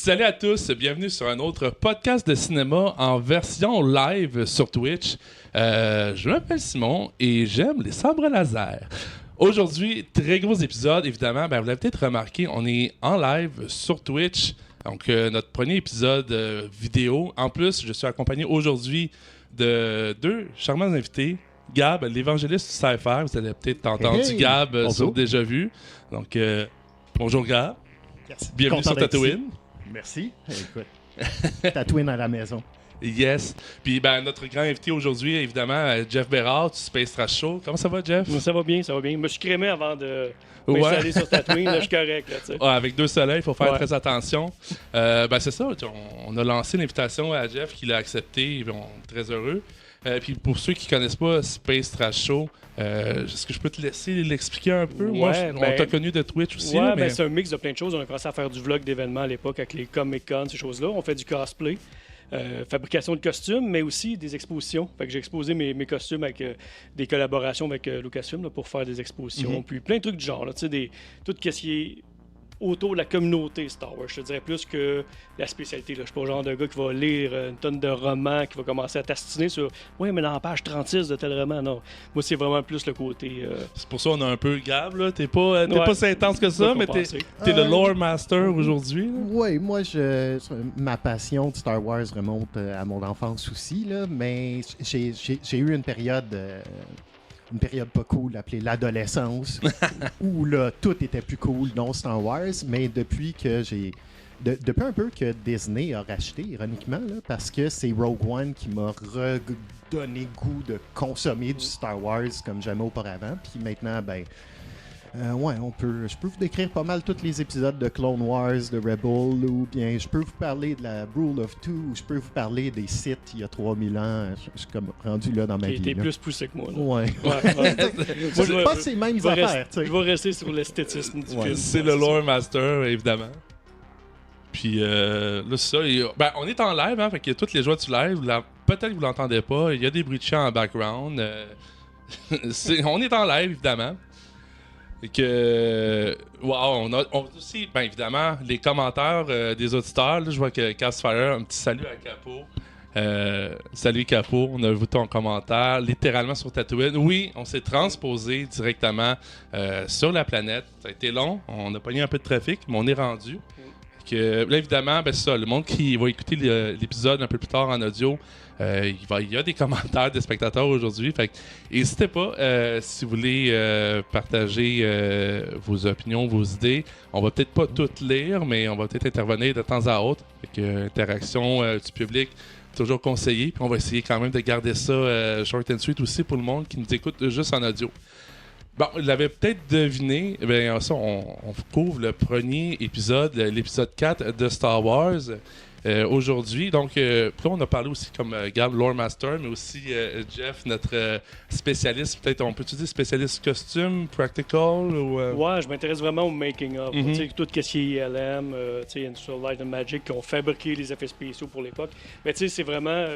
Salut à tous, bienvenue sur un autre podcast de cinéma en version live sur Twitch. Je m'appelle Simon et j'aime les sabres laser. Aujourd'hui, très gros épisode, évidemment, vous l'avez peut-être remarqué, on est en live sur Twitch. Donc, notre premier épisode vidéo. En plus, je suis accompagné aujourd'hui de deux charmants invités. Gab, l'évangéliste du sci-fi. Vous avez peut-être entendu Gab sur Déjà Vu. Donc, bonjour Gab. Merci. Bienvenue sur Tatooine. Merci. Écoute, Tatooine à la maison. Yes. Puis notre grand invité aujourd'hui, évidemment, Jeff Bérard du Space Trash Show. Comment ça va, Jeff? Ça va bien, ça va bien. Je me suis crémé avant de m'installer sur Tatooine. Là, je suis correct. Là, ouais, avec deux soleils, il faut faire très attention. C'est ça, on a lancé l'invitation à Jeff qui l'a accepté. On est très heureux. Puis pour ceux qui ne connaissent pas Space Trash Show, est-ce que je peux te laisser l'expliquer un peu? Moi, on t'a connu de Twitch aussi. Ouais, mais... c'est un mix de plein de choses. On a commencé à faire du vlog d'événements à l'époque avec les Comic-Con, ces choses-là. On fait du cosplay. Fabrication de costumes, mais aussi des expositions. Fait que j'ai exposé mes costumes avec des collaborations avec Lucasfilm là, pour faire des expositions. Puis plein de trucs du genre. Là, tout ce qui est autour de la communauté Star Wars. Je te dirais plus que la spécialité. Là. Je suis pas le genre de gars qui va lire une tonne de romans, qui va commencer à tastiner sur « Ouais, mais dans la page 36 de tel roman. » Non. Moi, c'est vraiment plus le côté... C'est pour ça qu'on a un peu Gab, là. T'es pas si intense que ça, mais t'es le lore master aujourd'hui. Oui, moi, ma passion de Star Wars remonte à mon enfance aussi, là, mais j'ai eu une période pas cool, appelée l'adolescence, où là, tout était plus cool, non Star Wars, mais depuis depuis un peu que Disney a racheté, ironiquement, là, parce que c'est Rogue One qui m'a redonné goût de consommer du Star Wars comme jamais auparavant, puis maintenant, je peux vous décrire pas mal tous les épisodes de Clone Wars, de Rebel, ou bien je peux vous parler de la Rule of Two, ou je peux vous parler des Sith il y a 3000 ans. Je suis comme rendu là dans ma vie. T'es plus poussé que moi. Là. Ouais. Moi, c'est pas ces mêmes affaires. Je vais rester sur l'esthétisme du film. C'est le lore master, évidemment. Puis là, c'est ça. On est en live, hein, fait qu'il y a toutes les joies du live. Peut-être que vous l'entendez pas. Il y a des bruits de chant en background. On est en live, évidemment. Et que, on a aussi, évidemment, les commentaires des auditeurs. Là, je vois que Castfire, un petit salut à Capo. Salut Capo, on a vu ton commentaire littéralement sur Tatooine. Oui, on s'est transposé directement sur la planète. Ça a été long, on a pogné un peu de trafic, mais on est rendu. Là, évidemment, c'est ça, le monde qui va écouter l'épisode un peu plus tard en audio, il y a des commentaires des spectateurs aujourd'hui. Fait n'hésitez pas si vous voulez partager vos opinions, vos idées. On va peut-être pas toutes lire, mais on va peut-être intervenir de temps à autre. Interaction du public, toujours conseillé. Puis on va essayer quand même de garder ça short and sweet aussi pour le monde qui nous écoute juste en audio. Bon, vous l'avez peut-être deviné, on couvre le premier épisode, l'épisode 4 de Star Wars aujourd'hui. Donc, là, on a parlé aussi comme Gab, Lore Master, mais aussi Jeff, notre spécialiste, peut-être on peut dire spécialiste costume, practical ou... Ouais, je m'intéresse vraiment au making-of. Tout ce qui est ILM, Industrial Light and Magic, qui ont fabriqué les effets spéciaux pour l'époque. Mais c'est vraiment...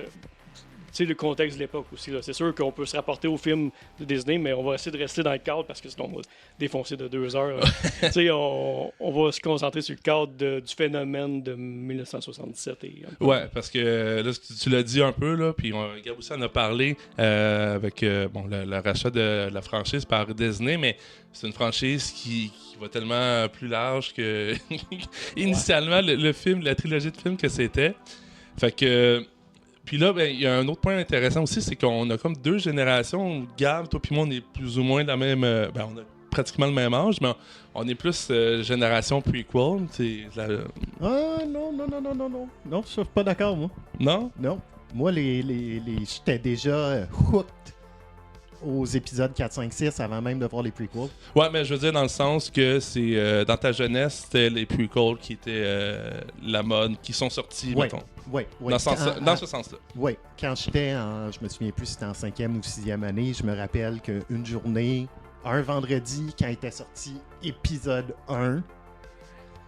le contexte de l'époque aussi. Là. C'est sûr qu'on peut se rapporter au film de Disney, mais on va essayer de rester dans le cadre parce que sinon on va défoncer de 2 heures. on va se concentrer sur le cadre du phénomène de 1977. Ouais, parce que là, tu l'as dit un peu, là, puis Gab aussi en a parlé avec le rachat de la franchise par Disney, mais c'est une franchise qui va tellement plus large que initialement le film, la trilogie de films que c'était. Fait que... Puis là, il y a un autre point intéressant aussi, c'est qu'on a comme 2 générations. Gab, toi puis moi, on est plus ou moins de la même... on a pratiquement le même âge, mais on est plus génération prequel. Non. Non, je suis pas d'accord, moi. Non? Non. Moi, j'étais déjà hooked aux épisodes 4, 5, 6 avant même de voir les prequels. Ouais, mais je veux dire dans le sens que c'est dans ta jeunesse, c'était les prequels qui étaient la mode, qui sont sortis, mettons. Oui. Dans ce sens-là. Oui. Quand j'étais je me souviens plus si c'était en 5e ou 6e année, je me rappelle qu'une journée, un vendredi, quand était sorti épisode 1,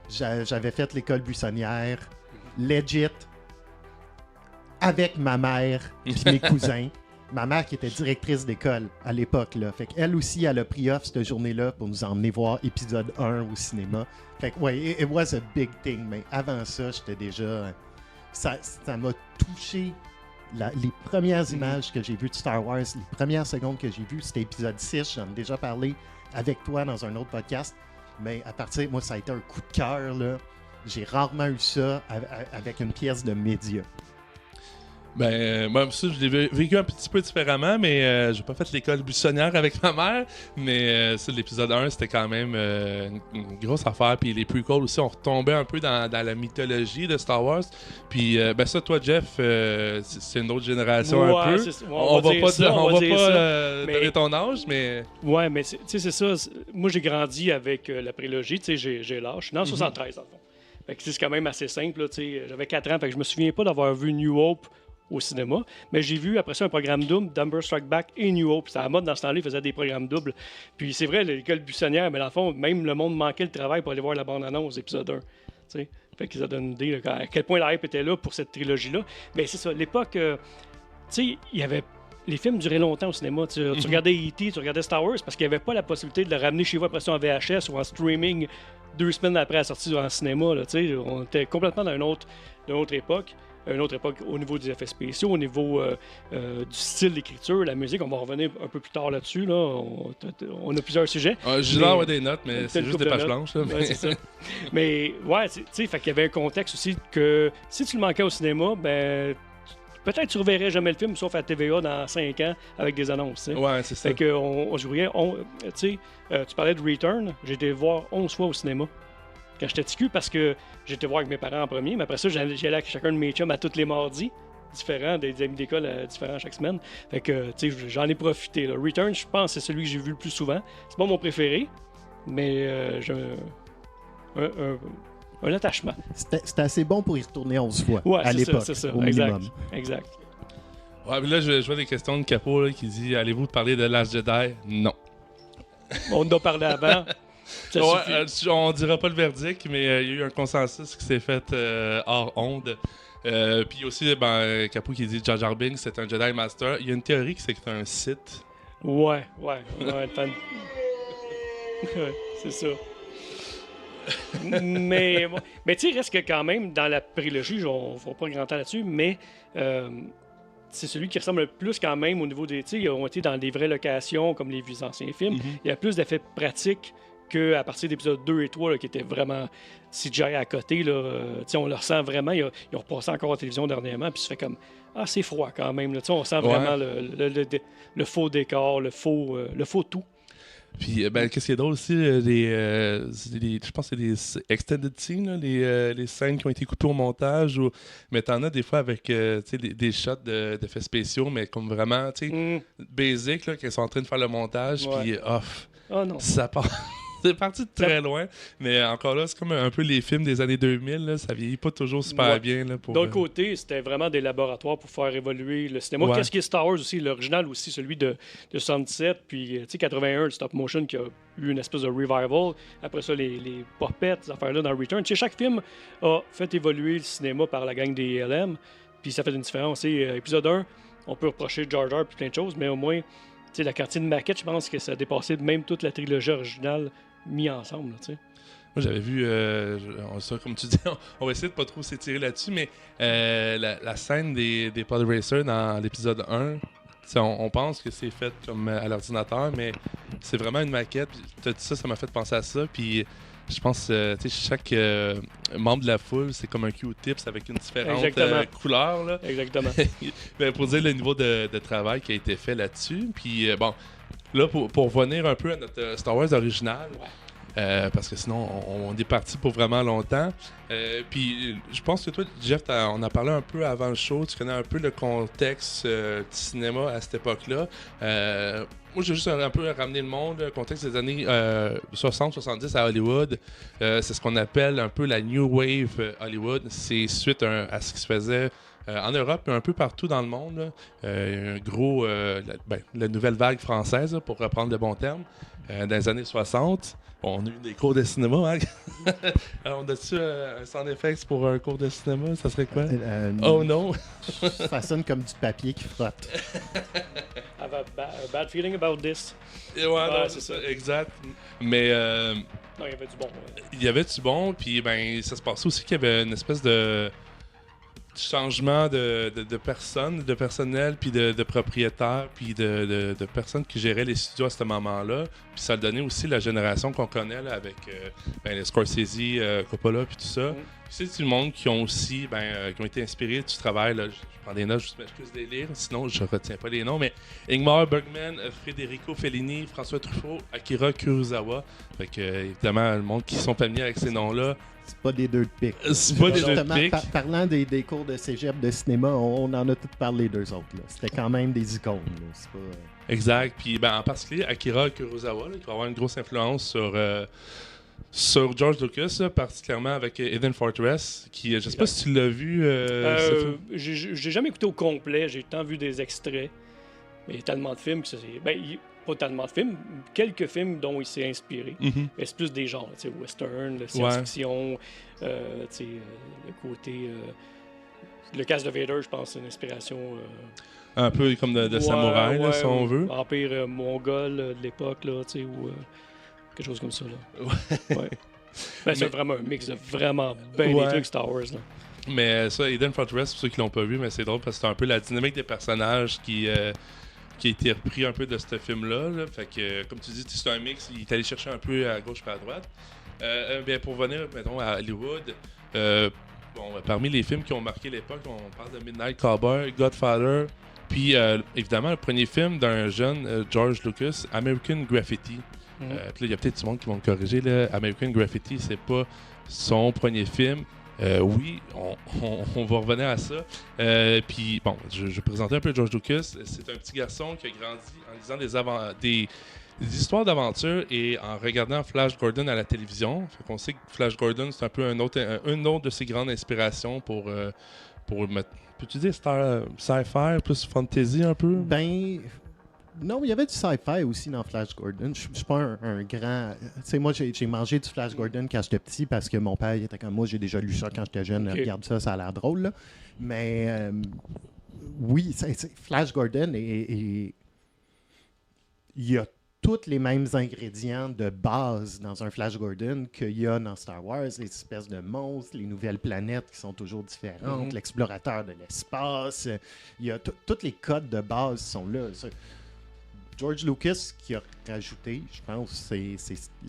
j'avais fait l'école buissonnière, legit, avec ma mère et mes cousins. ma mère qui était directrice d'école à l'époque, là. Fait qu'elle aussi, elle a pris off cette journée-là pour nous emmener voir épisode 1 au cinéma. Fait que, ouais, it was a big thing. Mais avant ça, j'étais déjà... Ça m'a touché. Les premières images que j'ai vues de Star Wars, les premières secondes que j'ai vues, c'était épisode 6. J'en ai déjà parlé avec toi dans un autre podcast. Mais à partir, moi, ça a été un coup de cœur, là. J'ai rarement eu ça avec une pièce de média. Ben, moi, ça, je l'ai vécu un petit peu différemment, mais j'ai pas fait l'école buissonnière avec ma mère. Mais ça, l'épisode 1, c'était quand même une grosse affaire. Puis les prequels aussi, on retombait un peu dans la mythologie de Star Wars. Puis, ben ça, toi, Jeff, c'est une autre génération un peu. On va pas donner ton âge, mais... Ouais, mais tu sais, c'est ça. Moi, j'ai grandi avec la prélogie. Tu sais, j'ai l'âge. Je suis né en 73, dans le fond. Fait que c'est quand même assez simple. Là, j'avais 4 ans, fait que je me souviens pas d'avoir vu New Hope au cinéma, mais j'ai vu après ça un programme double, Dumber Strike Back et New Hope. C'était à la mode dans ce temps-là, ils faisaient des programmes doubles. Puis c'est vrai, l'école buissonnière, mais dans le fond, même le monde manquait le travail pour aller voir la bande-annonce, épisode 1. T'sais. Fait qu'ils ont donné une idée là, à quel point la hype était là pour cette trilogie-là. Mais c'est ça, l'époque, tu sais, il y avait... Les films duraient longtemps au cinéma. Tu regardais E.T., tu regardais Star Wars, parce qu'il n'y avait pas la possibilité de le ramener chez vous après ça en VHS ou en streaming 2 semaines après la sortie en cinéma. Là, on était complètement dans une autre époque. Une autre époque au niveau des effets spéciaux, au niveau du style d'écriture, la musique. On va revenir un peu plus tard là-dessus. Là. On a plusieurs sujets. J'ai l'air des notes, mais c'est juste des pages blanches. Là, mais... Ouais, c'est ça. Mais ouais, tu sais, fait qu'il y avait un contexte aussi que si tu le manquais au cinéma, ben peut-être tu ne reverrais jamais le film, sauf à TVA dans 5 ans avec des annonces. T'sais. Ouais, c'est ça. Fait qu'on jouait. Tu sais, tu parlais de Return. J'ai été voir 11 fois au cinéma quand j'étais TQ parce que j'étais voir avec mes parents en premier, mais après ça, j'allais avec chacun de mes chums à tous les mardis, différents, des amis d'école différents chaque semaine. Fait que, tu sais, j'en ai profité. Là. Return, je pense, c'est celui que j'ai vu le plus souvent. C'est pas mon préféré, mais j'ai un attachement. C'était assez bon pour y retourner 11 fois à l'époque, c'est ça, au minimum. Exact. Ouais, mais là, je vois des questions de Capot là, qui dit « Allez-vous parler de Last Jedi? » Non. On en a parlé avant. On dira pas le verdict, mais il y a eu un consensus qui s'est fait hors onde. Puis aussi, Capot qui dit Jar Jar Binks, c'est un Jedi Master. Il y a une théorie qui c'est que c'est un Sith. Ouais, c'est ça. mais tu sais, reste que quand même, dans la prélogie, on ne fera pas grand temps là-dessus, mais c'est celui qui ressemble le plus quand même au niveau des... Tu sais, ils ont été dans des vraies locations, comme les vieux anciens films. Il y a plus d'effets pratiques qu'à partir d'épisodes 2 et 3, là, qui étaient vraiment CGI à côté. Là, on le ressent vraiment. Ils ont repassé encore à la télévision dernièrement, puis ça fait comme... Ah, c'est froid quand même. Là, on sent vraiment le faux décor, le faux tout. Puis, qu'est-ce qui est drôle aussi, je pense que c'est des extended scenes, là, les scènes qui ont été coupées au montage, mais t'en as des fois avec des shots d'effets spéciaux, mais comme vraiment, basic, là, qu'ils sont en train de faire le montage, puis off. Oh non. Ça part. C'est parti de très loin, mais encore là, c'est comme un peu les films des années 2000, là, ça vieillit pas toujours super bien. Là, pour, D'un côté, c'était vraiment des laboratoires pour faire évoluer le cinéma. Qu'est-ce qui est Star Wars aussi, l'original aussi, celui de 77, puis 81, le stop motion qui a eu une espèce de revival. Après ça, les popettes, ces affaires-là dans Return. Chaque film a fait évoluer le cinéma par la gang des LM, puis ça fait une différence. Épisode 1, on peut reprocher Jar Jar puis plein de choses, mais au moins, la quantité de maquettes, je pense que ça a dépassé même toute la trilogie originale mis ensemble. Là, moi, j'avais vu, ça, comme tu dis, on va essayer de pas trop s'étirer là-dessus, mais la scène des Pod Racers dans l'épisode 1, on pense que c'est fait comme à l'ordinateur, mais c'est vraiment une maquette. Tu as dit ça m'a fait penser à ça. Puis je pense chaque membre de la foule, c'est comme un Q-tips avec une différente couleur. Là. Exactement. Pour dire le niveau de travail qui a été fait là-dessus. Puis là, pour revenir un peu à notre Star Wars original, parce que sinon, on est parti pour vraiment longtemps. Puis je pense que toi, Jeff, on a parlé un peu avant le show. Tu connais un peu le contexte du cinéma à cette époque-là. Moi, j'ai juste un peu ramené le monde, le contexte des années 60-70 à Hollywood. C'est ce qu'on appelle un peu la New Wave Hollywood. C'est suite à ce qui se faisait En Europe, un peu partout dans le monde, là, un gros, la nouvelle vague française, là, pour reprendre le bon terme, dans les années 60. Bon, on a eu des cours de cinéma, hein? Alors, on a-tu un sound effects pour un cours de cinéma? Ça serait quoi? Oh non! Ça sonne comme du papier qui frotte. Have a bad feeling about this. Ouais, non, c'est ça, exact. Mais Non, il y avait du bon. il y avait du bon, puis ben, ça se passait aussi qu'il y avait une espèce de changement de personnes, de personnel, puis de propriétaires, puis de personnes qui géraient les studios à ce moment-là. Puis ça a donné aussi la génération qu'on connaît là, avec les Scorsese, Coppola, puis tout ça. Puis c'est du monde qui ont aussi, qui ont été inspirés du travail. Là, je prends des notes, je m'excuse de les lire, sinon je retiens pas les noms. Mais Ingmar Bergman, Federico Fellini, François Truffaut, Akira Kurosawa. Fait que, évidemment, le monde qui sont familiers avec ces noms-là. C'est pas des deux de pique. C'est pas des deux de Justement, pique. Parlant des cours de cégep de cinéma, on en a tous parlé d'eux autres. Là. C'était quand même des icônes. Là. C'est pas, Exact. Puis en particulier, Akira Kurosawa, là, qui va avoir une grosse influence sur George Lucas, là, particulièrement avec Hidden Fortress, qui, je sais pas si tu l'as vu. J'ai jamais écouté au complet, j'ai tant vu des extraits. Mais il y a tellement de films que ça c'est. Pas tellement de films, quelques films dont il s'est inspiré. Mhm. Mais c'est plus des genres, tu sais, western, la science-fiction, tu sais, le côté. Le Casque de Vader, je pense, c'est une inspiration. Un peu comme de samouraï, là, si on veut. Empire mongol de l'époque, là, tu sais, ou quelque chose comme ça, là. Ouais. C'est vraiment un mix de vraiment bien des trucs Star Wars, là. Mais ça, Hidden Fortress, pour ceux qui l'ont pas vu, mais c'est drôle parce que c'est un peu la dynamique des personnages qui a été repris un peu de ce film-là. Là. Fait que, comme tu dis, c'est un mix, il est allé chercher un peu à gauche et à droite. Pour venir, mettons, à Hollywood, parmi les films qui ont marqué l'époque, on parle de Midnight Cowboy, Godfather, puis évidemment, le premier film d'un jeune George Lucas, American Graffiti. Puis là, il y a peut-être du monde qui vont me corriger. Là. American Graffiti, c'est pas son premier film. Oui, on va revenir à ça. Puis, bon, je vais présenter un peu George Lucas. C'est un petit garçon qui a grandi en lisant des histoires d'aventure et en regardant Flash Gordon à la télévision. Fait qu'on sait que Flash Gordon, c'est un peu une autre de ses grandes inspirations pour mettre. Peux-tu dire sci-fi, plus fantasy un peu? Ben. Non, il y avait du sci-fi aussi dans Flash Gordon. Je suis pas un grand. Tu sais, moi, j'ai mangé du Flash Gordon quand j'étais petit parce que mon père il était comme moi. J'ai déjà lu ça quand j'étais jeune. Okay. Regarde ça, ça a l'air drôle. Là. Mais oui, Flash Gordon il y a tous les mêmes ingrédients de base dans un Flash Gordon qu'il y a dans Star Wars, les espèces de monstres, les nouvelles planètes qui sont toujours différentes, l'explorateur de l'espace. Il y a tous les codes de base sont là. George Lucas qui a rajouté, je pense, c'est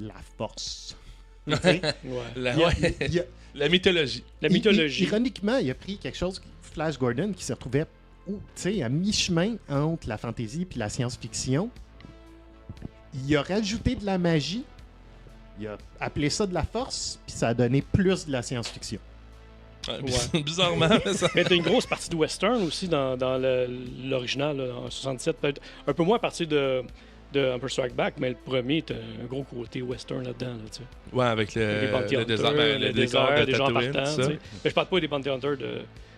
la force. La mythologie. La mythologie. Ironiquement, il a pris quelque chose, Flash Gordon, qui se retrouvait à mi-chemin entre la fantasy et la science-fiction. Il a rajouté de la magie, il a appelé ça de la force, puis ça a donné plus de la science-fiction. Ouais. Bizarrement. Ça... Mais t'as une grosse partie de western aussi dans l'original, là, en 67. Peut-être un peu moins à partir de Empire Strike Back, mais le premier, t'as un gros côté western là-dedans. Là, tu sais. Ouais, avec le désert, des gens Tatooine, partants. ça. Mais je parle pas des Bounty Hunters,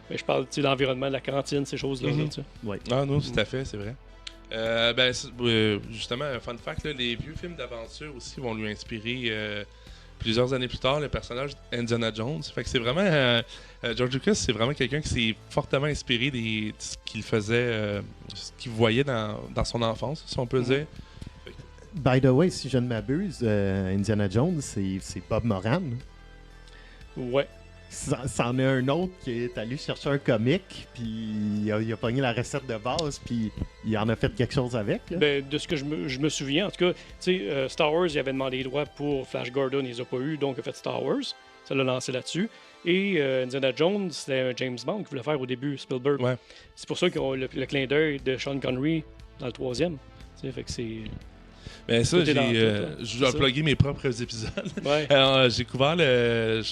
mais je parle de l'environnement, de la cantine, ces choses-là. Là, tu sais. Ouais. Ah non, tout à fait, c'est vrai. Justement, un fun fact, là, les vieux films d'aventure aussi vont lui inspirer plusieurs années plus tard le personnage Indiana Jones. Fait que c'est vraiment George Lucas, c'est vraiment quelqu'un qui s'est fortement inspiré de ce qu'il faisait, ce qu'il voyait dans son enfance, si on peut dire. By the way, si je ne m'abuse, Indiana Jones, c'est Bob Moran. Ouais. C'en est un autre qui est allé chercher un comic, puis il a pogné la recette de base, puis il en a fait quelque chose avec. Là. Ben, de ce que je me souviens, en tout cas, tu sais, Star Wars, il avait demandé les droits pour Flash Gordon, il les a pas eu, donc il a fait Star Wars. Ça l'a lancé là-dessus. Et Indiana Jones, c'était un James Bond qu'il voulait faire au début, Spielberg. Ouais. C'est pour ça qu'ils ont le clin d'œil de Sean Connery dans le 3e. Tu sais, fait que c'est... Mais ça, je dois plugger mes propres épisodes. Ouais. Alors, j'ai couvert le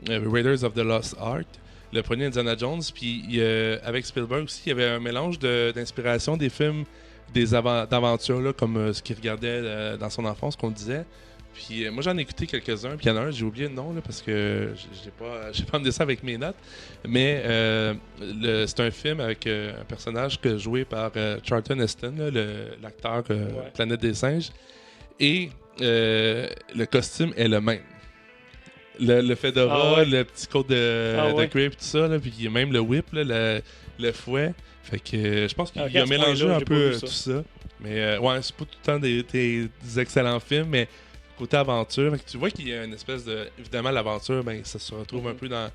Raiders of the Lost Ark, le premier Indiana Jones, puis avec Spielberg aussi, il y avait un mélange d'inspiration des films d'aventure, là, comme ce qu'il regardait dans son enfance, qu'on disait. Puis moi, j'en ai écouté quelques-uns. Puis il y en a un, j'ai oublié le nom là, parce que j'ai pas amené ça avec mes notes. Mais c'est un film avec un personnage joué par Charlton Heston, là, l'acteur Planète des singes. Et le costume est le même. Le fedora, le petit coat de crepe, tout ça, là, puis même le whip, là, le fouet. Fait que je pense qu'il a mélangé un peu tout ça. Mais ouais, c'est pas tout le temps des excellents films, mais côté aventure, fait que tu vois qu'il y a une espèce de... Évidemment, l'aventure, ben, ça se retrouve un peu dans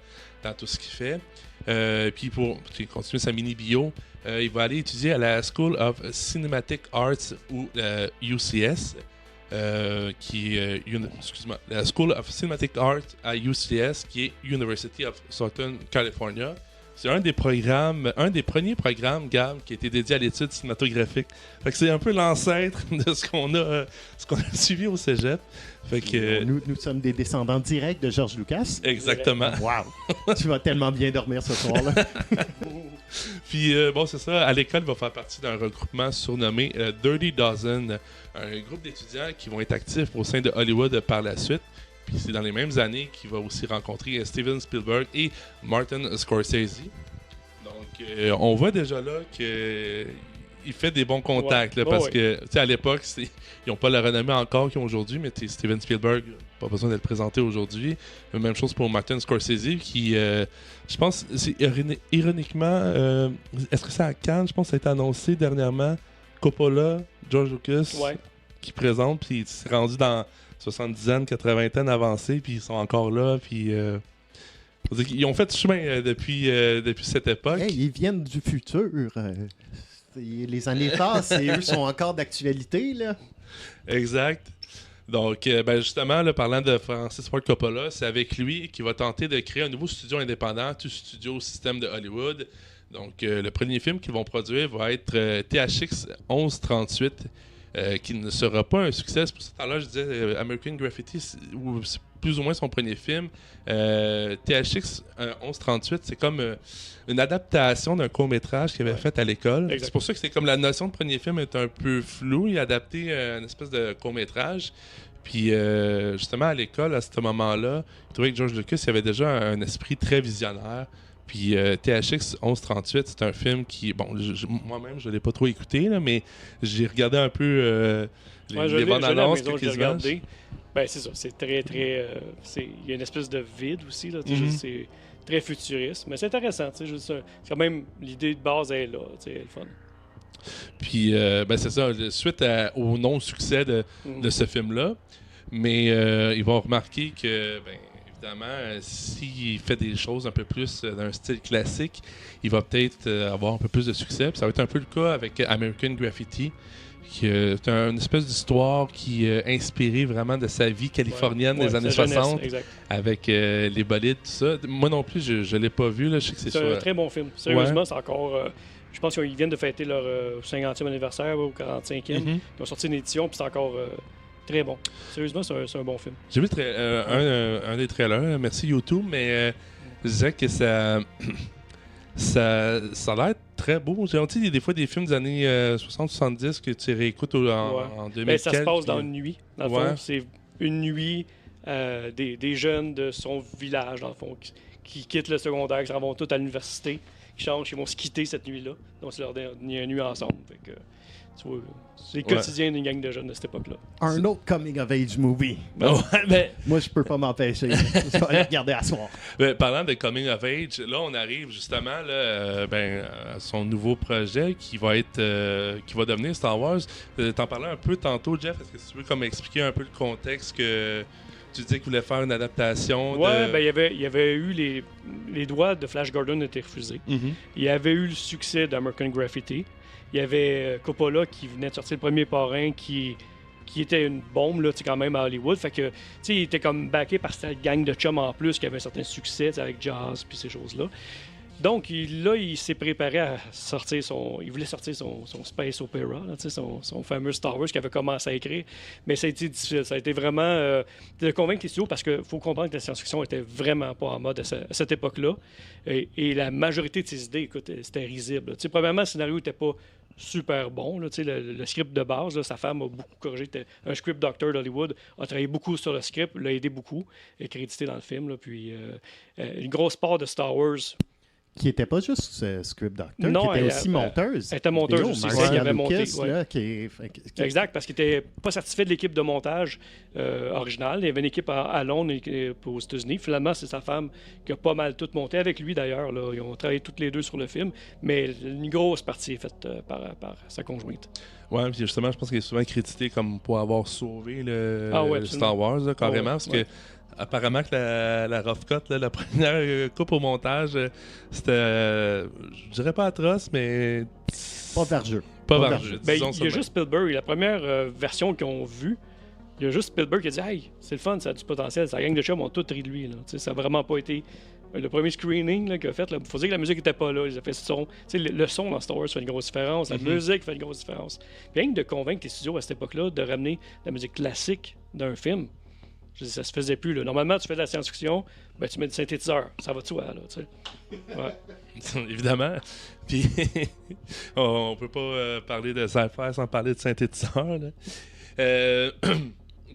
tout ce qu'il fait. Puis pour continuer sa mini-bio, il va aller étudier à la School of Cinematic Arts ou UCS. Qui est la School of Cinematic Art à UCS, qui est University of Southern California. C'est un des premiers programmes, Gab, qui a été dédié à l'étude cinématographique. Fait que c'est un peu l'ancêtre de ce qu'on a suivi au cégep. Fait que, nous sommes des descendants directs de George Lucas. Exactement. Wow! Tu vas tellement bien dormir ce soir-là. Puis bon, c'est ça. À l'école, il va faire partie d'un regroupement surnommé Dirty Dozen, un groupe d'étudiants qui vont être actifs au sein de Hollywood par la suite. Puis c'est dans les mêmes années qu'il va aussi rencontrer Steven Spielberg et Martin Scorsese. Donc, on voit déjà là qu'il fait des bons contacts, là, parce que, tu sais, à l'époque, ils n'ont pas la renommée encore qu'ils ont aujourd'hui, mais Steven Spielberg, pas besoin d'être présenté aujourd'hui. Même chose pour Martin Scorsese, qui, je pense, c'est ironiquement, est-ce que c'est à Cannes, je pense que ça a été annoncé dernièrement, Coppola, George Lucas, qui présente, puis il s'est rendu dans 70 80 avancés, puis ils sont encore là, puis ils ont fait du chemin depuis cette époque. Hey, ils viennent du futur. Les années passent et eux sont encore d'actualité, là. Exact. Donc, ben justement, là, parlant de Francis Ford Coppola, c'est avec lui qu'il va tenter de créer un nouveau studio indépendant, tout studio au système de Hollywood. Donc, le premier film qu'ils vont produire va être THX 1138, qui ne sera pas un succès. C'est pour ça que tout à l'heure, je disais American Graffiti, c'est plus ou moins son premier film. THX 1138, c'est comme une adaptation d'un court-métrage qu'il avait fait à l'école. C'est pour ça que c'est comme la notion de premier film est un peu floue. Il a adapté une espèce de court-métrage. Puis justement, à l'école, à ce moment-là, il trouvait que George Lucas il avait déjà un esprit très visionnaire. Puis THX 1138, c'est un film qui... Bon, moi-même, je ne l'ai pas trop écouté, là, mais j'ai regardé un peu les bandes annonces, quelques images. Ben, c'est ça, c'est très, très... il y a une espèce de vide aussi, là, c'est très futuriste, mais c'est intéressant, c'est quand même, l'idée de base est là, elle est le fun. Puis, ben c'est ça, suite au non-succès de ce film-là, mais ils vont remarquer que... Ben, évidemment, s'il fait des choses un peu plus d'un style classique, il va peut-être avoir un peu plus de succès. Puis ça va être un peu le cas avec American Graffiti, qui est une espèce d'histoire qui est inspirée vraiment de sa vie californienne des années 60, avec les bolides, tout ça. Moi non plus, je ne l'ai pas vu. Là. Je sais que c'est un très bon film. Sérieusement, c'est encore... je pense qu'ils viennent de fêter leur 50e anniversaire ou 45e. Ils ont sorti une édition, puis c'est encore... très bon. Sérieusement, c'est un bon film. J'ai vu un des trailers, merci YouTube, mais je disais que ça a l'air très beau. Tu sais, des fois des films des années 60-70 que tu réécoutes en 2000. Ben, ça se passe dans une nuit. Dans le fond, c'est une nuit des jeunes de son village, dans le fond, qui quittent le secondaire, qui s'en vont tous à l'université, qui changent, ils vont se quitter cette nuit-là. Donc, c'est leur dernière nuit ensemble. Fait que, tu vois, c'est le quotidien d'une gang de jeunes de cette époque-là. Un autre coming-of-age movie. Mais... Moi, je peux pas m'empêcher. Je vais aller regarder à soir. Parlant de coming-of-age, là, on arrive justement là, à son nouveau projet qui va devenir Star Wars. T'en parlais un peu tantôt, Jeff. Est-ce que tu veux comme expliquer un peu le contexte que... Tu disais qu'il voulait faire une adaptation. Ouais, ben il y avait eu les droits de Flash Gordon étaient refusés. Il y avait eu le succès d'American Graffiti. Il y avait Coppola qui venait de sortir le premier parrain qui était une bombe là, quand même à Hollywood. Fait que il était comme backé par cette gang de chums en plus qui avait un certain succès avec Jazz puis ces choses-là. Donc, il s'est préparé à sortir il voulait sortir son Space Opera, là, son fameux Star Wars qu'il avait commencé à écrire. Mais ça a été difficile. Ça a été vraiment de convaincre les studios parce qu'il faut comprendre que la science-fiction était vraiment pas en mode à cette époque-là. Et la majorité de ses idées, écoute, c'était risible. Premièrement, le scénario n'était pas super bon. Là, le script de base, là, sa femme a beaucoup corrigé. Un script doctor d'Hollywood, a travaillé beaucoup sur le script, l'a aidé beaucoup, est crédité dans le film. Là, puis une grosse part de Star Wars. Qui n'était pas juste script doctor, non, qui était aussi monteuse. Elle était monteuse aussi, Marcia qui avait monté. Lucas, Ouais. là, Exact, parce qu'il n'était pas certifié de l'équipe de montage originale. Il y avait une équipe à Londres et aux États-Unis. Finalement, c'est sa femme qui a pas mal tout monté, avec lui d'ailleurs. Là. Ils ont travaillé toutes les deux sur le film, mais une grosse partie est faite par sa conjointe. Ouais, puis justement, je pense qu'il est souvent crédité comme pour avoir sauvé le Star Wars, là, carrément, parce que apparemment que la rough cut, là, la première coupe au montage, c'était, je dirais pas atroce, mais... Pas vergeux. Pas vergeux. Ben, il y a juste Spielberg, la première version qu'ils ont vue, il y a juste Spielberg qui a dit « Hey, c'est le fun, ça a du potentiel, sa gang de chums ont tout ri de lui. » Ça n'a vraiment pas été... Le premier screening qu'il a fait, il faut dire que la musique n'était pas là. Ils ont fait son. Le son dans Star Wars fait une grosse différence, la musique fait une grosse différence. Puis rien que de convaincre les studios à cette époque-là de ramener la musique classique d'un film, je dis, ça se faisait plus. Là. Normalement, tu fais de la science-fiction, ben, tu mets du synthétiseur. Ça va de soi, là, tu sais. Ouais. Évidemment. Puis, on peut pas parler de sci-fi sans parler de synthétiseur. Là.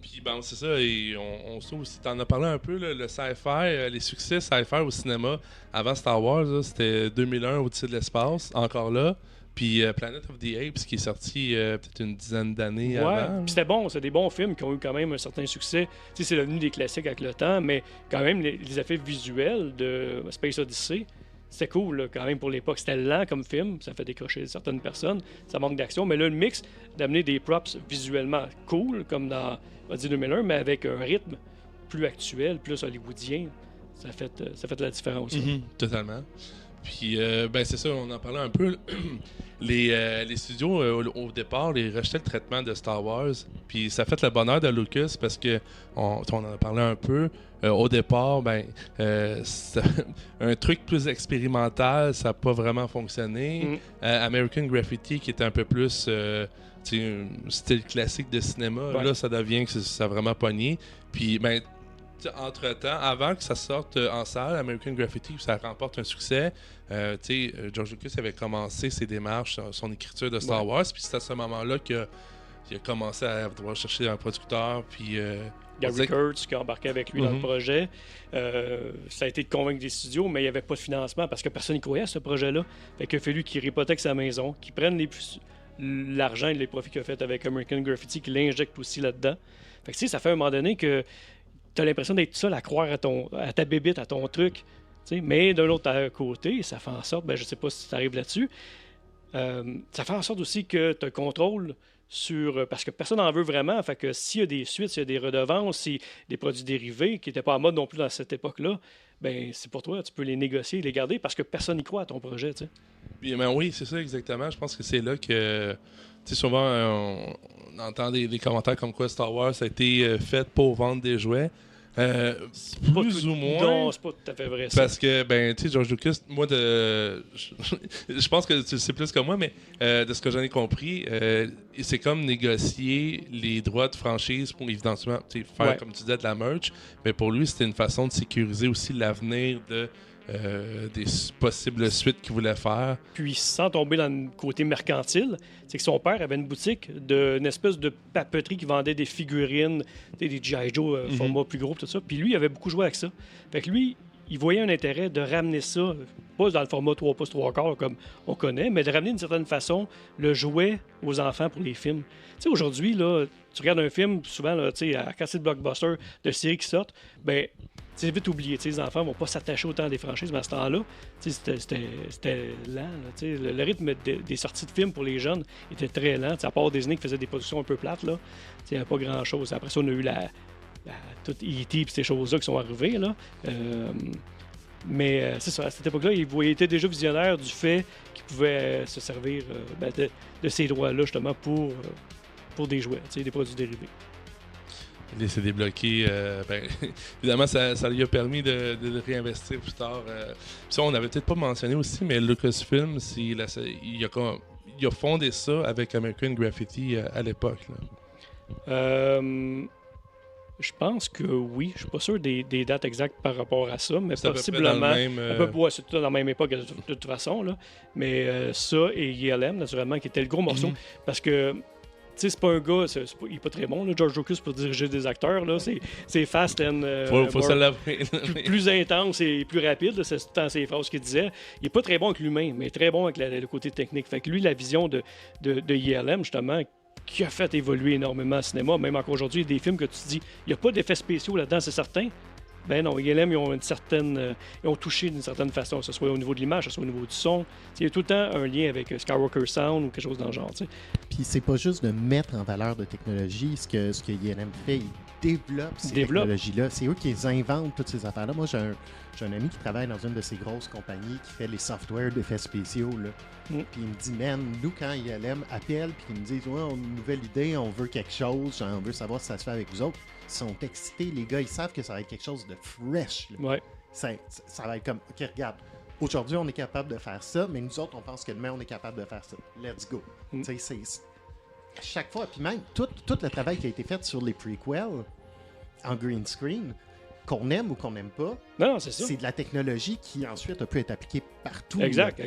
Puis, bon, c'est ça. Et on sait aussi, t'en as parlé un peu, là, le sci-fi, les succès sci-fi au cinéma avant Star Wars, là, c'était 2001 au-dessus de l'espace, encore là. Puis Planet of the Apes, qui est sorti peut-être une dizaine d'années avant. Puis c'était bon, c'est des bons films qui ont eu quand même un certain succès. Tu sais, c'est devenu des classiques avec le temps, mais quand même, les effets visuels de Space Odyssey, c'était cool, là, quand même, pour l'époque. C'était lent comme film, ça fait décrocher certaines personnes, ça manque d'action. Mais là, le mix d'amener des props visuellement cool, comme dans Odyssey 2001, mais avec un rythme plus actuel, plus hollywoodien, ça fait la différence. Totalement. Puis, ben c'est ça, on en parlait un peu. Les studios, au départ, ils rejetaient le traitement de Star Wars. Puis, ça a fait le bonheur de Lucas parce que, on en a parlé un peu. Au départ, ben, un truc plus expérimental, ça n'a pas vraiment fonctionné. American Graffiti, qui était un peu plus un style classique de cinéma, là, ça devient que ça a vraiment pogné. Puis, ben, entre-temps, avant que ça sorte en salle, American Graffiti, ça remporte un succès. George Lucas avait commencé ses démarches, son écriture de Star Wars, puis c'est à ce moment-là qu'il a commencé à devoir chercher un producteur. Puis, Gary Kurtz qui a embarqué avec lui dans le projet. Ça a été de convaincre des studios, mais il n'y avait pas de financement parce que personne n'y croyait à ce projet-là. Fait qu'il a fallu qu'il hypothèque sa maison, qu'il prenne l'argent et les profits qu'il a fait avec American Graffiti, qu'il l'injecte aussi là-dedans. Fait que ça fait un moment donné que tu as l'impression d'être seul à croire à ta bébite, à ton truc. Mais d'un autre côté, ça fait en sorte, je ne sais pas si tu arrives là-dessus, ça fait en sorte aussi que tu as le contrôle sur... Parce que personne n'en veut vraiment. Fait que s'il y a des suites, s'il y a des redevances, s'il y a des produits dérivés qui n'étaient pas en mode non plus dans cette époque-là, ben c'est pour toi, tu peux les négocier, les garder parce que personne n'y croit à ton projet. T'sais. Puis, oui, c'est ça exactement. Je pense que c'est là que... souvent, on entend des commentaires comme quoi Star Wars a été fait pour vendre des jouets. Plus ou moins. Non, c'est pas tout à fait vrai. Ça. Parce que, George Lucas, moi, je pense que tu le sais plus que moi, mais de ce que j'en ai compris, c'est comme négocier les droits de franchise pour évidemment faire, comme tu disais, de la merch. Mais pour lui, c'était une façon de sécuriser aussi l'avenir des possibles suites qu'il voulait faire. Puis, sans tomber dans le côté mercantile, c'est que son père avait une boutique d'une espèce de papeterie qui vendait des figurines, des G.I. Joe format plus gros, tout ça. Puis lui, il avait beaucoup joué avec ça. Fait que lui, il voyait un intérêt de ramener ça, pas dans le format 3 pouces 3 quarts comme on connaît, mais de ramener d'une certaine façon le jouet aux enfants pour les films. Tu sais, aujourd'hui, là, tu regardes un film, souvent, là, quand c'est le blockbuster de séries qui sortent, ben c'est vite oublié. Les enfants vont pas s'attacher autant à des franchises, mais à ce temps-là, c'était lent. Là, le rythme des sorties de films pour les jeunes était très lent. À part Disney qui faisait des productions un peu plates, il n'y avait pas grand-chose. Après ça, on a eu tout E.T. et ces choses-là qui sont arrivées. Là. Mais c'est ça, à cette époque-là, il était déjà visionnaire du fait qu'il pouvait se servir de ces droits-là justement pour des jouets, des produits dérivés. il s'est débloqué. Ben, évidemment, ça lui a permis de réinvestir plus tard. Puis ça, on n'avait peut-être pas mentionné aussi, mais Lucasfilm, il a fondé ça avec American Graffiti à l'époque. Je pense que oui. Je suis pas sûr des dates exactes par rapport à ça, mais C'est à peu près possiblement. dans le même, Ouais, c'est tout dans la même époque de toute façon. Là. Mais ça et YLM, naturellement, qui était le gros morceau. Parce que, tu sais, c'est pas un gars, il est pas très bon, là, George Lucas, pour diriger des acteurs. Là. C'est fast and. Faut se l'avouer. Plus intense et plus rapide. Là, c'est tout le temps ces phrases qu'il disait. Il est pas très bon avec l'humain, mais très bon avec le côté technique. Fait que lui, la vision de YLM, justement, qui a fait évoluer énormément le cinéma. Même encore aujourd'hui, il y a des films que tu te dis, il n'y a pas d'effets spéciaux là-dedans, c'est certain. Ben non, YLM, ils ont touché d'une certaine façon, que ce soit au niveau de l'image, que ce soit au niveau du son. Il y a tout le temps un lien avec Skywalker Sound ou quelque chose dans le genre. T'sais. Puis c'est pas juste de mettre en valeur de technologie. Ce que YLM fait, il développe ces technologies-là. C'est eux qui les inventent, toutes ces affaires-là. Moi, j'ai un ami qui travaille dans une de ces grosses compagnies qui fait les softwares d'effets spéciaux. Là. Puis il me dit, man, nous, quand YLM appelle puis qu'ils me disent, ouais, on a une nouvelle idée, on veut quelque chose, on veut savoir si ça se fait avec vous autres, ils sont excités, les gars, ils savent que ça va être quelque chose de fresh. Là. Ouais. Ça va être comme, OK, regarde, aujourd'hui, on est capable de faire ça, mais nous autres, on pense que demain, on est capable de faire ça. Let's go. Tu sais, c'est à chaque fois, puis même, tout le travail qui a été fait sur les prequels, en green screen, qu'on aime ou qu'on n'aime pas, non, c'est ça. C'est de la technologie qui ensuite a pu être appliquée partout. Exact.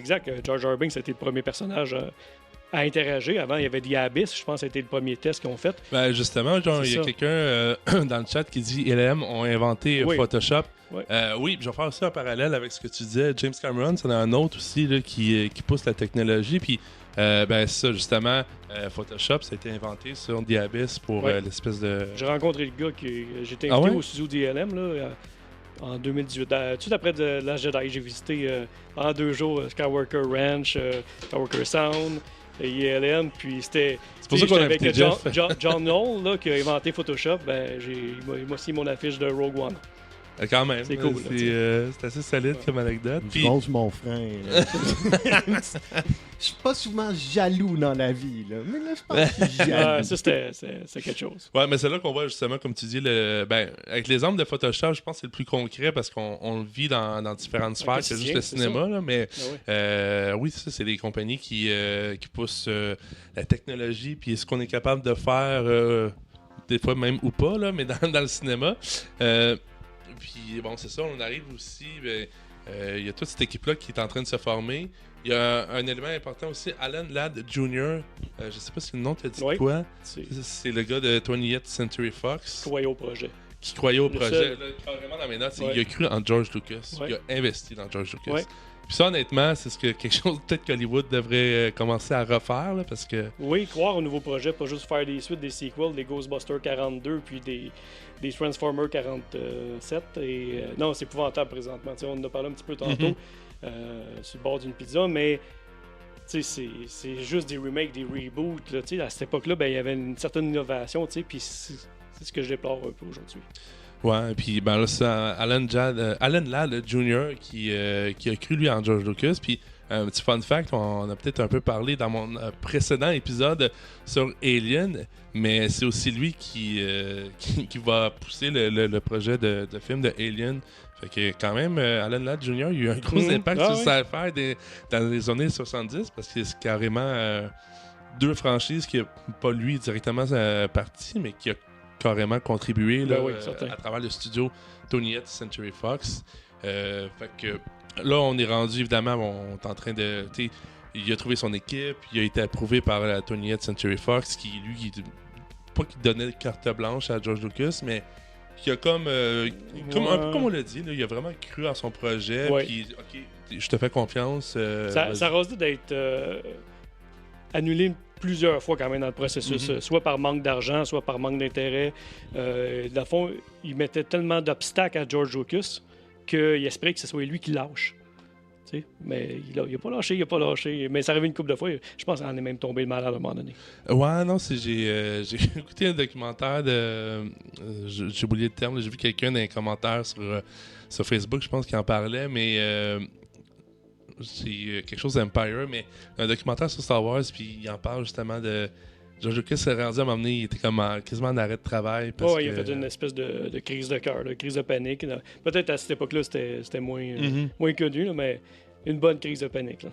Jar Jar Binks, c'était le premier personnage à interagir. Avant, il y avait The Abyss, je pense que c'était le premier test qu'ils ont fait. Ben justement, genre, il y a quelqu'un dans le chat qui dit YLM ont inventé Photoshop. Oui. Oui, je vais faire aussi un parallèle avec ce que tu disais. James Cameron, c'en a un autre aussi là, qui pousse la technologie. Puis, ben ça, justement, Photoshop, ça a été inventé sur The Abyss pour l'espèce de... J'ai rencontré le gars j'étais invité au studio d'ILM là, en 2018. Tout de suite après de la Jedi, j'ai visité en 2 jours Skywalker Ranch, Skywalker Sound, ILM, puis c'était... C'est pour ça qu'on a invité John Knoll, là, qui a inventé Photoshop, ben, il m'a aussi mon affiche de Rogue One. Quand même. C'est cool. C'est assez solide comme anecdote. Puis... mon frère. Je suis pas souvent jaloux dans la vie, là. Mais là, je pense que je suis jaloux. Ça, c'est quelque chose. Ouais, mais c'est là qu'on voit justement, comme tu dis, avec l'exemple de Photoshop, je pense que c'est le plus concret parce qu'on le vit dans différentes sphères. C'est juste le cinéma, là. Mais oui, ça, c'est des compagnies qui poussent la technologie puis ce qu'on est capable de faire, des fois même ou pas, là, mais dans le cinéma. Puis bon, c'est ça, on arrive aussi, il y a toute cette équipe-là qui est en train de se former. Il y a un élément important aussi, Alan Ladd Jr. Je sais pas si le nom te dit quoi. C'est le gars de 20th Century Fox. Qui croyait au projet. Qui croyait au projet. Là, carrément dans mes notes, il a cru en George Lucas. Ouais. Il a investi dans George Lucas. Ouais. Puis ça, honnêtement, c'est quelque chose peut-être qu'Hollywood devrait commencer à refaire, là, parce que... Oui, croire au nouveau projet, pas juste faire des suites, des sequels, des Ghostbusters 42, puis des Transformers 47. Non, c'est épouvantable présentement. T'sais, on en a parlé un petit peu tantôt sur le bord d'une pizza, mais c'est juste des remakes, des reboots. Là, à cette époque-là, il y avait une certaine innovation, puis c'est ce que je déplore un peu aujourd'hui. Ouais, puis ben là, c'est Alan Ladd Jr. qui a cru lui en George Lucas. Puis un petit fun fact, on a peut-être un peu parlé dans mon précédent épisode sur Alien, mais c'est aussi lui qui va pousser le projet de film de Alien. Fait que quand même, Alan Ladd Jr. il y a eu un gros impact sur cette affaire dans les années 70 parce que c'est carrément 2 franchises qui n'a pas lui directement parti, mais qui a carrément contribué là, à travers le studio 20th Century Fox. Fait que là, on est rendu, évidemment, on est en train de... Il a trouvé son équipe, il a été approuvé par la 20th Century Fox, qui, lui, pas qui donnait carte blanche à George Lucas, mais qui a un peu comme on l'a dit, là, il a vraiment cru à son projet, puis OK, je te fais confiance. Ça risque d'être annulé plusieurs fois quand même dans le processus, soit par manque d'argent, soit par manque d'intérêt. Dans le fond, il mettait tellement d'obstacles à George Lucas qu'il espérait que ce soit lui qui lâche. T'sais? Mais il a pas lâché, Mais ça arrive une couple de fois. Je pense qu'il en est même tombé le malade à un moment donné. Ouais, non, j'ai écouté un documentaire j'ai oublié le terme, j'ai vu quelqu'un dans les commentaires sur Facebook, je pense qu'il en parlait, mais... c'est quelque chose d'Empire, mais un documentaire sur Star Wars, puis il en parle justement de George Lucas s'est rendu à m'emmener, il était comme quasiment en arrêt de travail. Parce il a fait une espèce de crise de cœur, de crise de panique. Peut-être à cette époque-là, c'était moins connu, là, mais une bonne crise de panique. Là.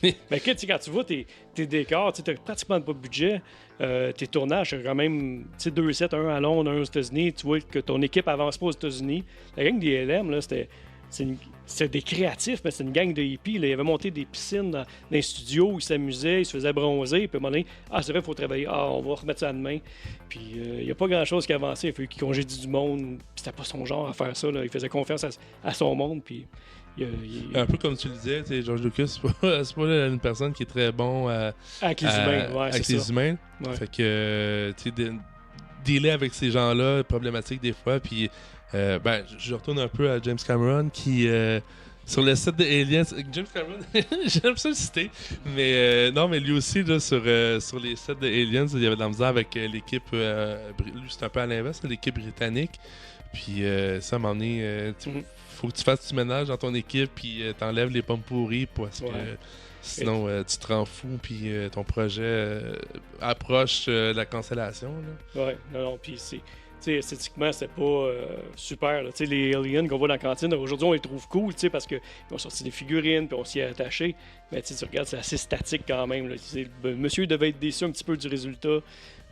Ouais. Mais quand tu vois tes décors, tu n'as pratiquement pas de budget. Tes tournages, c'est quand même 2 sets, un à Londres, un aux États-Unis. Tu vois que ton équipe avance pas aux États-Unis. La gang des LM, là, c'était des créatifs, mais c'est une gang de hippies. Là. Ils avaient monté des piscines dans les studios où ils s'amusaient, ils se faisaient bronzer. Puis à un moment donné, c'est vrai, il faut travailler. On va remettre ça demain. Puis il n'y a pas grand-chose qui avançait. Il fallait qu'il congédie du monde. Puis c'était pas son genre à faire ça. Là. Il faisait confiance à son monde. Puis un peu comme tu le disais, George Lucas, c'est pas une personne qui est très bon avec les humains. Ouais, avec les humains. Ouais. Fait que, tu sais, dealer avec ces gens-là, problématique des fois. Puis, je retourne un peu à James Cameron qui, sur le set de Aliens, James Cameron, j'aime ça le citer, mais non, mais lui aussi, là, sur les sets de Aliens, il y avait de la misère avec l'équipe, lui, c'est un peu à l'inverse, l'équipe britannique. Puis, ça m'a emmené. Faut que tu fasses du ménage dans ton équipe puis t'enlèves les pommes pourries parce que sinon tu te rends fou puis ton projet approche la cancellation. Ouais, non, puis esthétiquement, c'était pas super. Là. Les aliens qu'on voit dans la cantine, aujourd'hui, on les trouve cool parce qu'ils ont sorti des figurines puis on s'y est attaché. Mais tu regardes, c'est assez statique quand même. Là. Monsieur devait être déçu un petit peu du résultat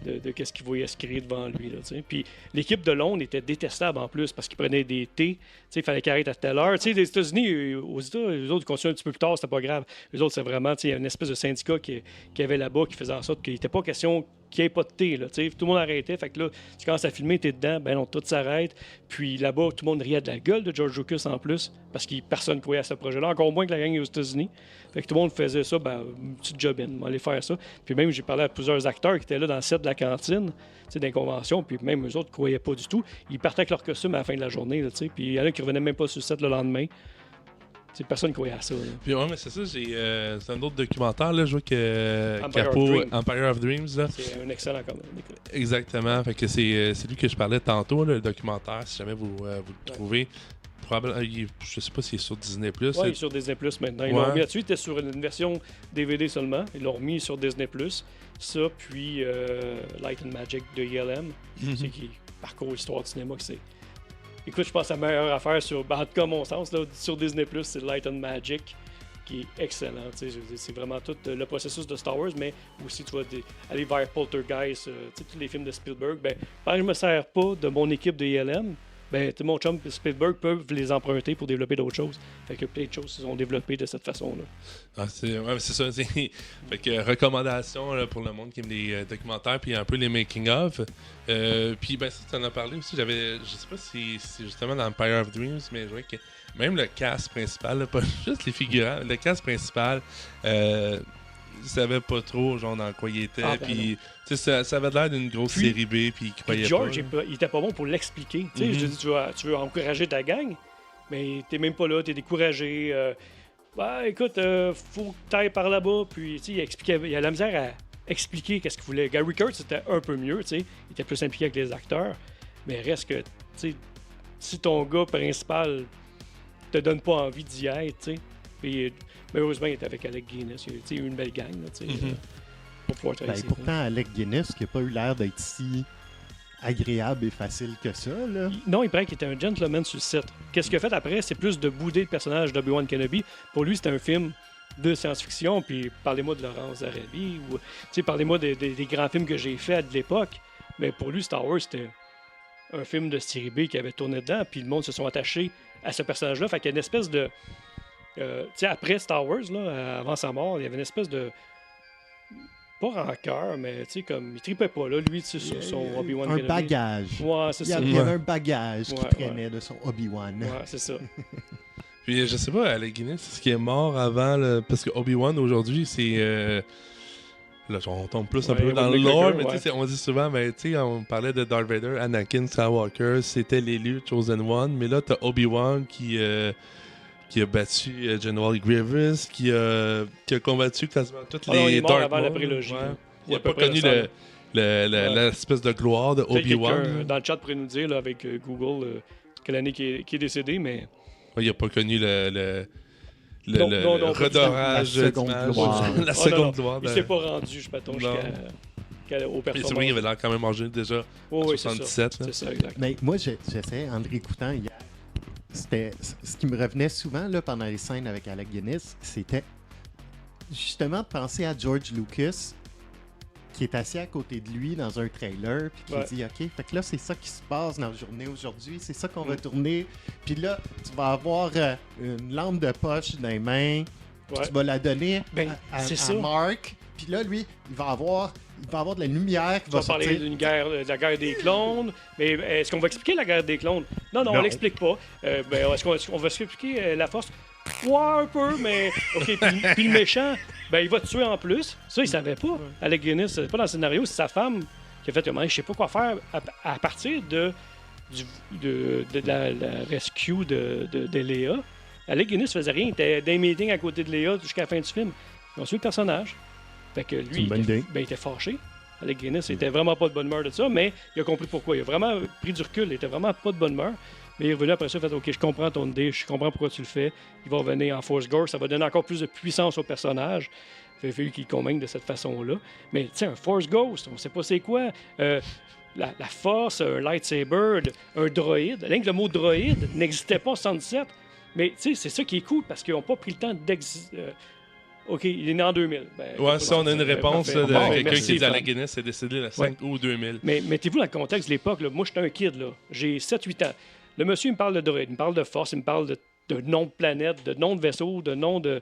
de qu'est-ce qu'il voyait se créer devant lui. Là, puis l'équipe de Londres était détestable en plus parce qu'ils prenaient des thés. Il fallait qu'ils arrêtent à telle heure. Les États-Unis, aux États, les autres continuaient un petit peu plus tard, c'était pas grave. Les autres, c'est vraiment il y a une espèce de syndicat qui avait là-bas qui faisait en sorte qu'il n'était pas question qu'il n'y ait pas de thé. Là, tout le monde arrêtait. Fait que là, tu commences à filmer, tu es dedans, ben non, tout s'arrête. Puis là-bas, tout le monde riait de la gueule de George Lucas en plus parce que personne ne croyait à ce projet-là, encore moins que la gang aux États-Unis. Fait que tout le monde faisait ça, une petite job-in, on allait faire ça. Puis même, j'ai parlé à plusieurs acteurs qui étaient là dans le set de la cantine, des conventions, puis même eux autres ne croyaient pas du tout. Ils partaient avec leur costume à la fin de la journée, là, puis il y en a qui revenaient même pas sur le set le lendemain. Personne ne croyait à ça. Là. Puis ouais, mais c'est ça, c'est un autre documentaire, là, je vois que Empire of Dreams. Là. C'est un excellent quand même. Exactement, fait que c'est lui que je parlais tantôt, là, le documentaire, si jamais vous le trouvez. Probablement, je sais pas s'il est sur Disney+. Oui, il est sur Disney+, maintenant. Ils l'ont remis là-dessus. Il était sur une version DVD seulement. Ils l'ont remis sur Disney+. Ça, puis Light and Magic de ELM, c'est qui parcourt l'histoire du cinéma. Écoute, je pense que la meilleure affaire, en tout cas, à mon sens, là, sur Disney+, c'est Light and Magic, qui est excellent. C'est vraiment tout le processus de Star Wars, mais aussi, tu vas aller vers Poltergeist, tous les films de Spielberg. Quand je me sers pas de mon équipe de ELM, mon chum Spielberg peuvent les emprunter pour développer d'autres choses. Fait que plein de choses se sont développées de cette façon-là. C'est ça. Fait que recommandations là, pour le monde qui aime les documentaires puis un peu les making-of. Puis ça, tu en as parlé aussi. Je sais pas si c'est justement dans Empire of Dreams, mais je vois que même le cast principal, là, pas juste les figurants, le cast principal, ils savaient pas trop genre dans quoi il était. Puis ça avait l'air d'une grosse série B, puis il croyait George, pas. il était pas bon pour l'expliquer. Je dis, tu veux encourager ta gang, mais t'es même pas là, t'es découragé. Écoute, faut que t'ailles par là-bas. Puis il expliquait, il a la misère à expliquer qu'est-ce qu'il voulait. Gary Kurtz, c'était un peu mieux, il était plus impliqué avec les acteurs. Mais reste que, si ton gars principal te donne pas envie d'y être, puis heureusement, il était avec Alec Guinness. Il a eu une belle gang. Pour pouvoir travailler. Pourtant, Alec Guinness, qui n'a pas eu l'air d'être si agréable et facile que ça. Là. Non, il paraît qu'il était un gentleman sur le set. Qu'est-ce qu'il a fait après? C'est plus de bouder le personnage d'Obi-Wan Kenobi. Pour lui, c'était un film de science-fiction. Puis parlez-moi de Laurence Arabi ou parlez-moi des grands films que j'ai faits de l'époque. Mais pour lui, Star Wars, c'était un film de série B qui avait tourné dedans. Puis le monde se sont attachés à ce personnage-là. Fait qu'il y a une espèce de... après Star Wars, là, avant sa mort, il y avait une espèce de... Pas rancœur, mais comme il tripait pas là, lui, sur son Obi-Wan Kenobi. Un bagage. Ouais, c'est ça. Il y avait un bagage qui traînait de son Obi-Wan. Ouais, c'est ça. Puis je sais pas, Alec Guinness, c'est ce qui est mort avant, parce que Obi-Wan aujourd'hui, c'est... Là, on tombe plus un peu dans le lore, mais on dit souvent, on parlait de Darth Vader, Anakin Skywalker, c'était l'élu Chosen One, mais là, t'as Obi-Wan qui a battu General Grievous, qui a combattu quasiment toutes les il est mort Dark avant la Lords. prélogie. Il n'a pas connu l'espèce de gloire de Obi-Wan. Dans le chat pourrait nous dire là, avec Google quelle année qui est décédé, mais... Il n'a pas connu le non, redorage la seconde gloire. La seconde gloire. Il s'est pas rendu, je patons, jusqu'à... aux Et performances. c'est vrai qu'il avait l'air quand même âgé déjà en Oui, 77. là. c'est ça, exact. Mais moi, j'essaie, en le réécoutant hier, c'était ce qui me revenait souvent là, pendant les scènes avec Alec Guinness, c'était justement de penser à George Lucas qui est assis à côté de lui dans un trailer puis qui Ouais. dit OK, fait que là c'est ça qui se passe dans la journée aujourd'hui, c'est ça qu'on va tourner. Puis là, tu vas avoir une lampe de poche dans les mains, puis Ouais. tu vas la donner Ben, c'est à ça. Mark, puis là lui, il va avoir de la lumière qui Tu va vas parler sortir. d'une guerre, de la guerre des clones, mais est-ce qu'on va expliquer la guerre des clones? Non, Non. on l'explique pas. Est-ce qu'on va expliquer la force? Ouais, un peu, mais... OK, puis le méchant, ben il va te tuer en plus. Ça, il savait pas. Alec Guinness, c'est pas dans le scénario, c'est sa femme qui a fait comment, je sais pas quoi faire à partir de la rescue de Léa. Alec Guinness faisait rien, il était dans les meetings à côté de Léa jusqu'à la fin du film. Ils ont suivi le personnage. Fait que C'est lui, une bonne idée. il était fâché. Alec Guinness était vraiment pas de bonne humeur de ça, mais il a compris pourquoi. Il a vraiment pris du recul, il était vraiment pas de bonne humeur. Mais il est revenu après ça, il a fait OK, je comprends ton idée, je comprends pourquoi tu le fais. Il va revenir en Force Ghost, ça va donner encore plus de puissance au personnage. Il a fallu qu'il convainque de cette façon-là. Mais tu sais, un Force Ghost, on sait pas c'est quoi. La force, un lightsaber, un droïde. Rien que le mot droïde n'existait pas en 67. Mais tu sais, c'est ça qui est cool parce qu'ils n'ont pas pris le temps d'exister. OK, il est né en 2000. Ben, Ouais, ça, on a une réponse parfait. là, de Bon, quelqu'un merci, qui dit Franck. Alec Guinness est décédé le 5 août 2000. Mais mettez-vous dans le contexte de l'époque. Là. Moi, j'étais un kid. Là. J'ai 7-8 ans. Le monsieur, il me parle de droïde, il me parle de force, il me parle de nom de planète, de nom de vaisseau, de nom de...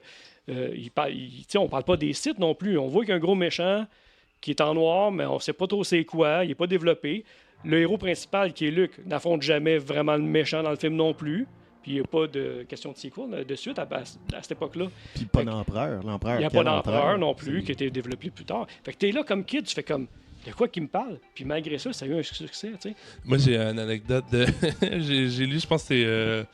on parle pas des sites non plus. On voit qu'il y a un gros méchant qui est en noir, mais on sait pas trop c'est quoi. Il est pas développé. Le héros principal, qui est Luke, n'affronte jamais vraiment le méchant dans le film non plus. Puis il n'y a pas de question de sequel de suite à cette époque-là. Puis pas Fait que- d'empereur. Il n'y a pas d'empereur non plus, qui a été développé plus tard. Fait que t'es là comme kid, tu fais comme... De quoi qui me parle? Puis malgré ça, ça a eu un succès, tu sais. Moi, j'ai une anecdote de. j'ai lu, je pense que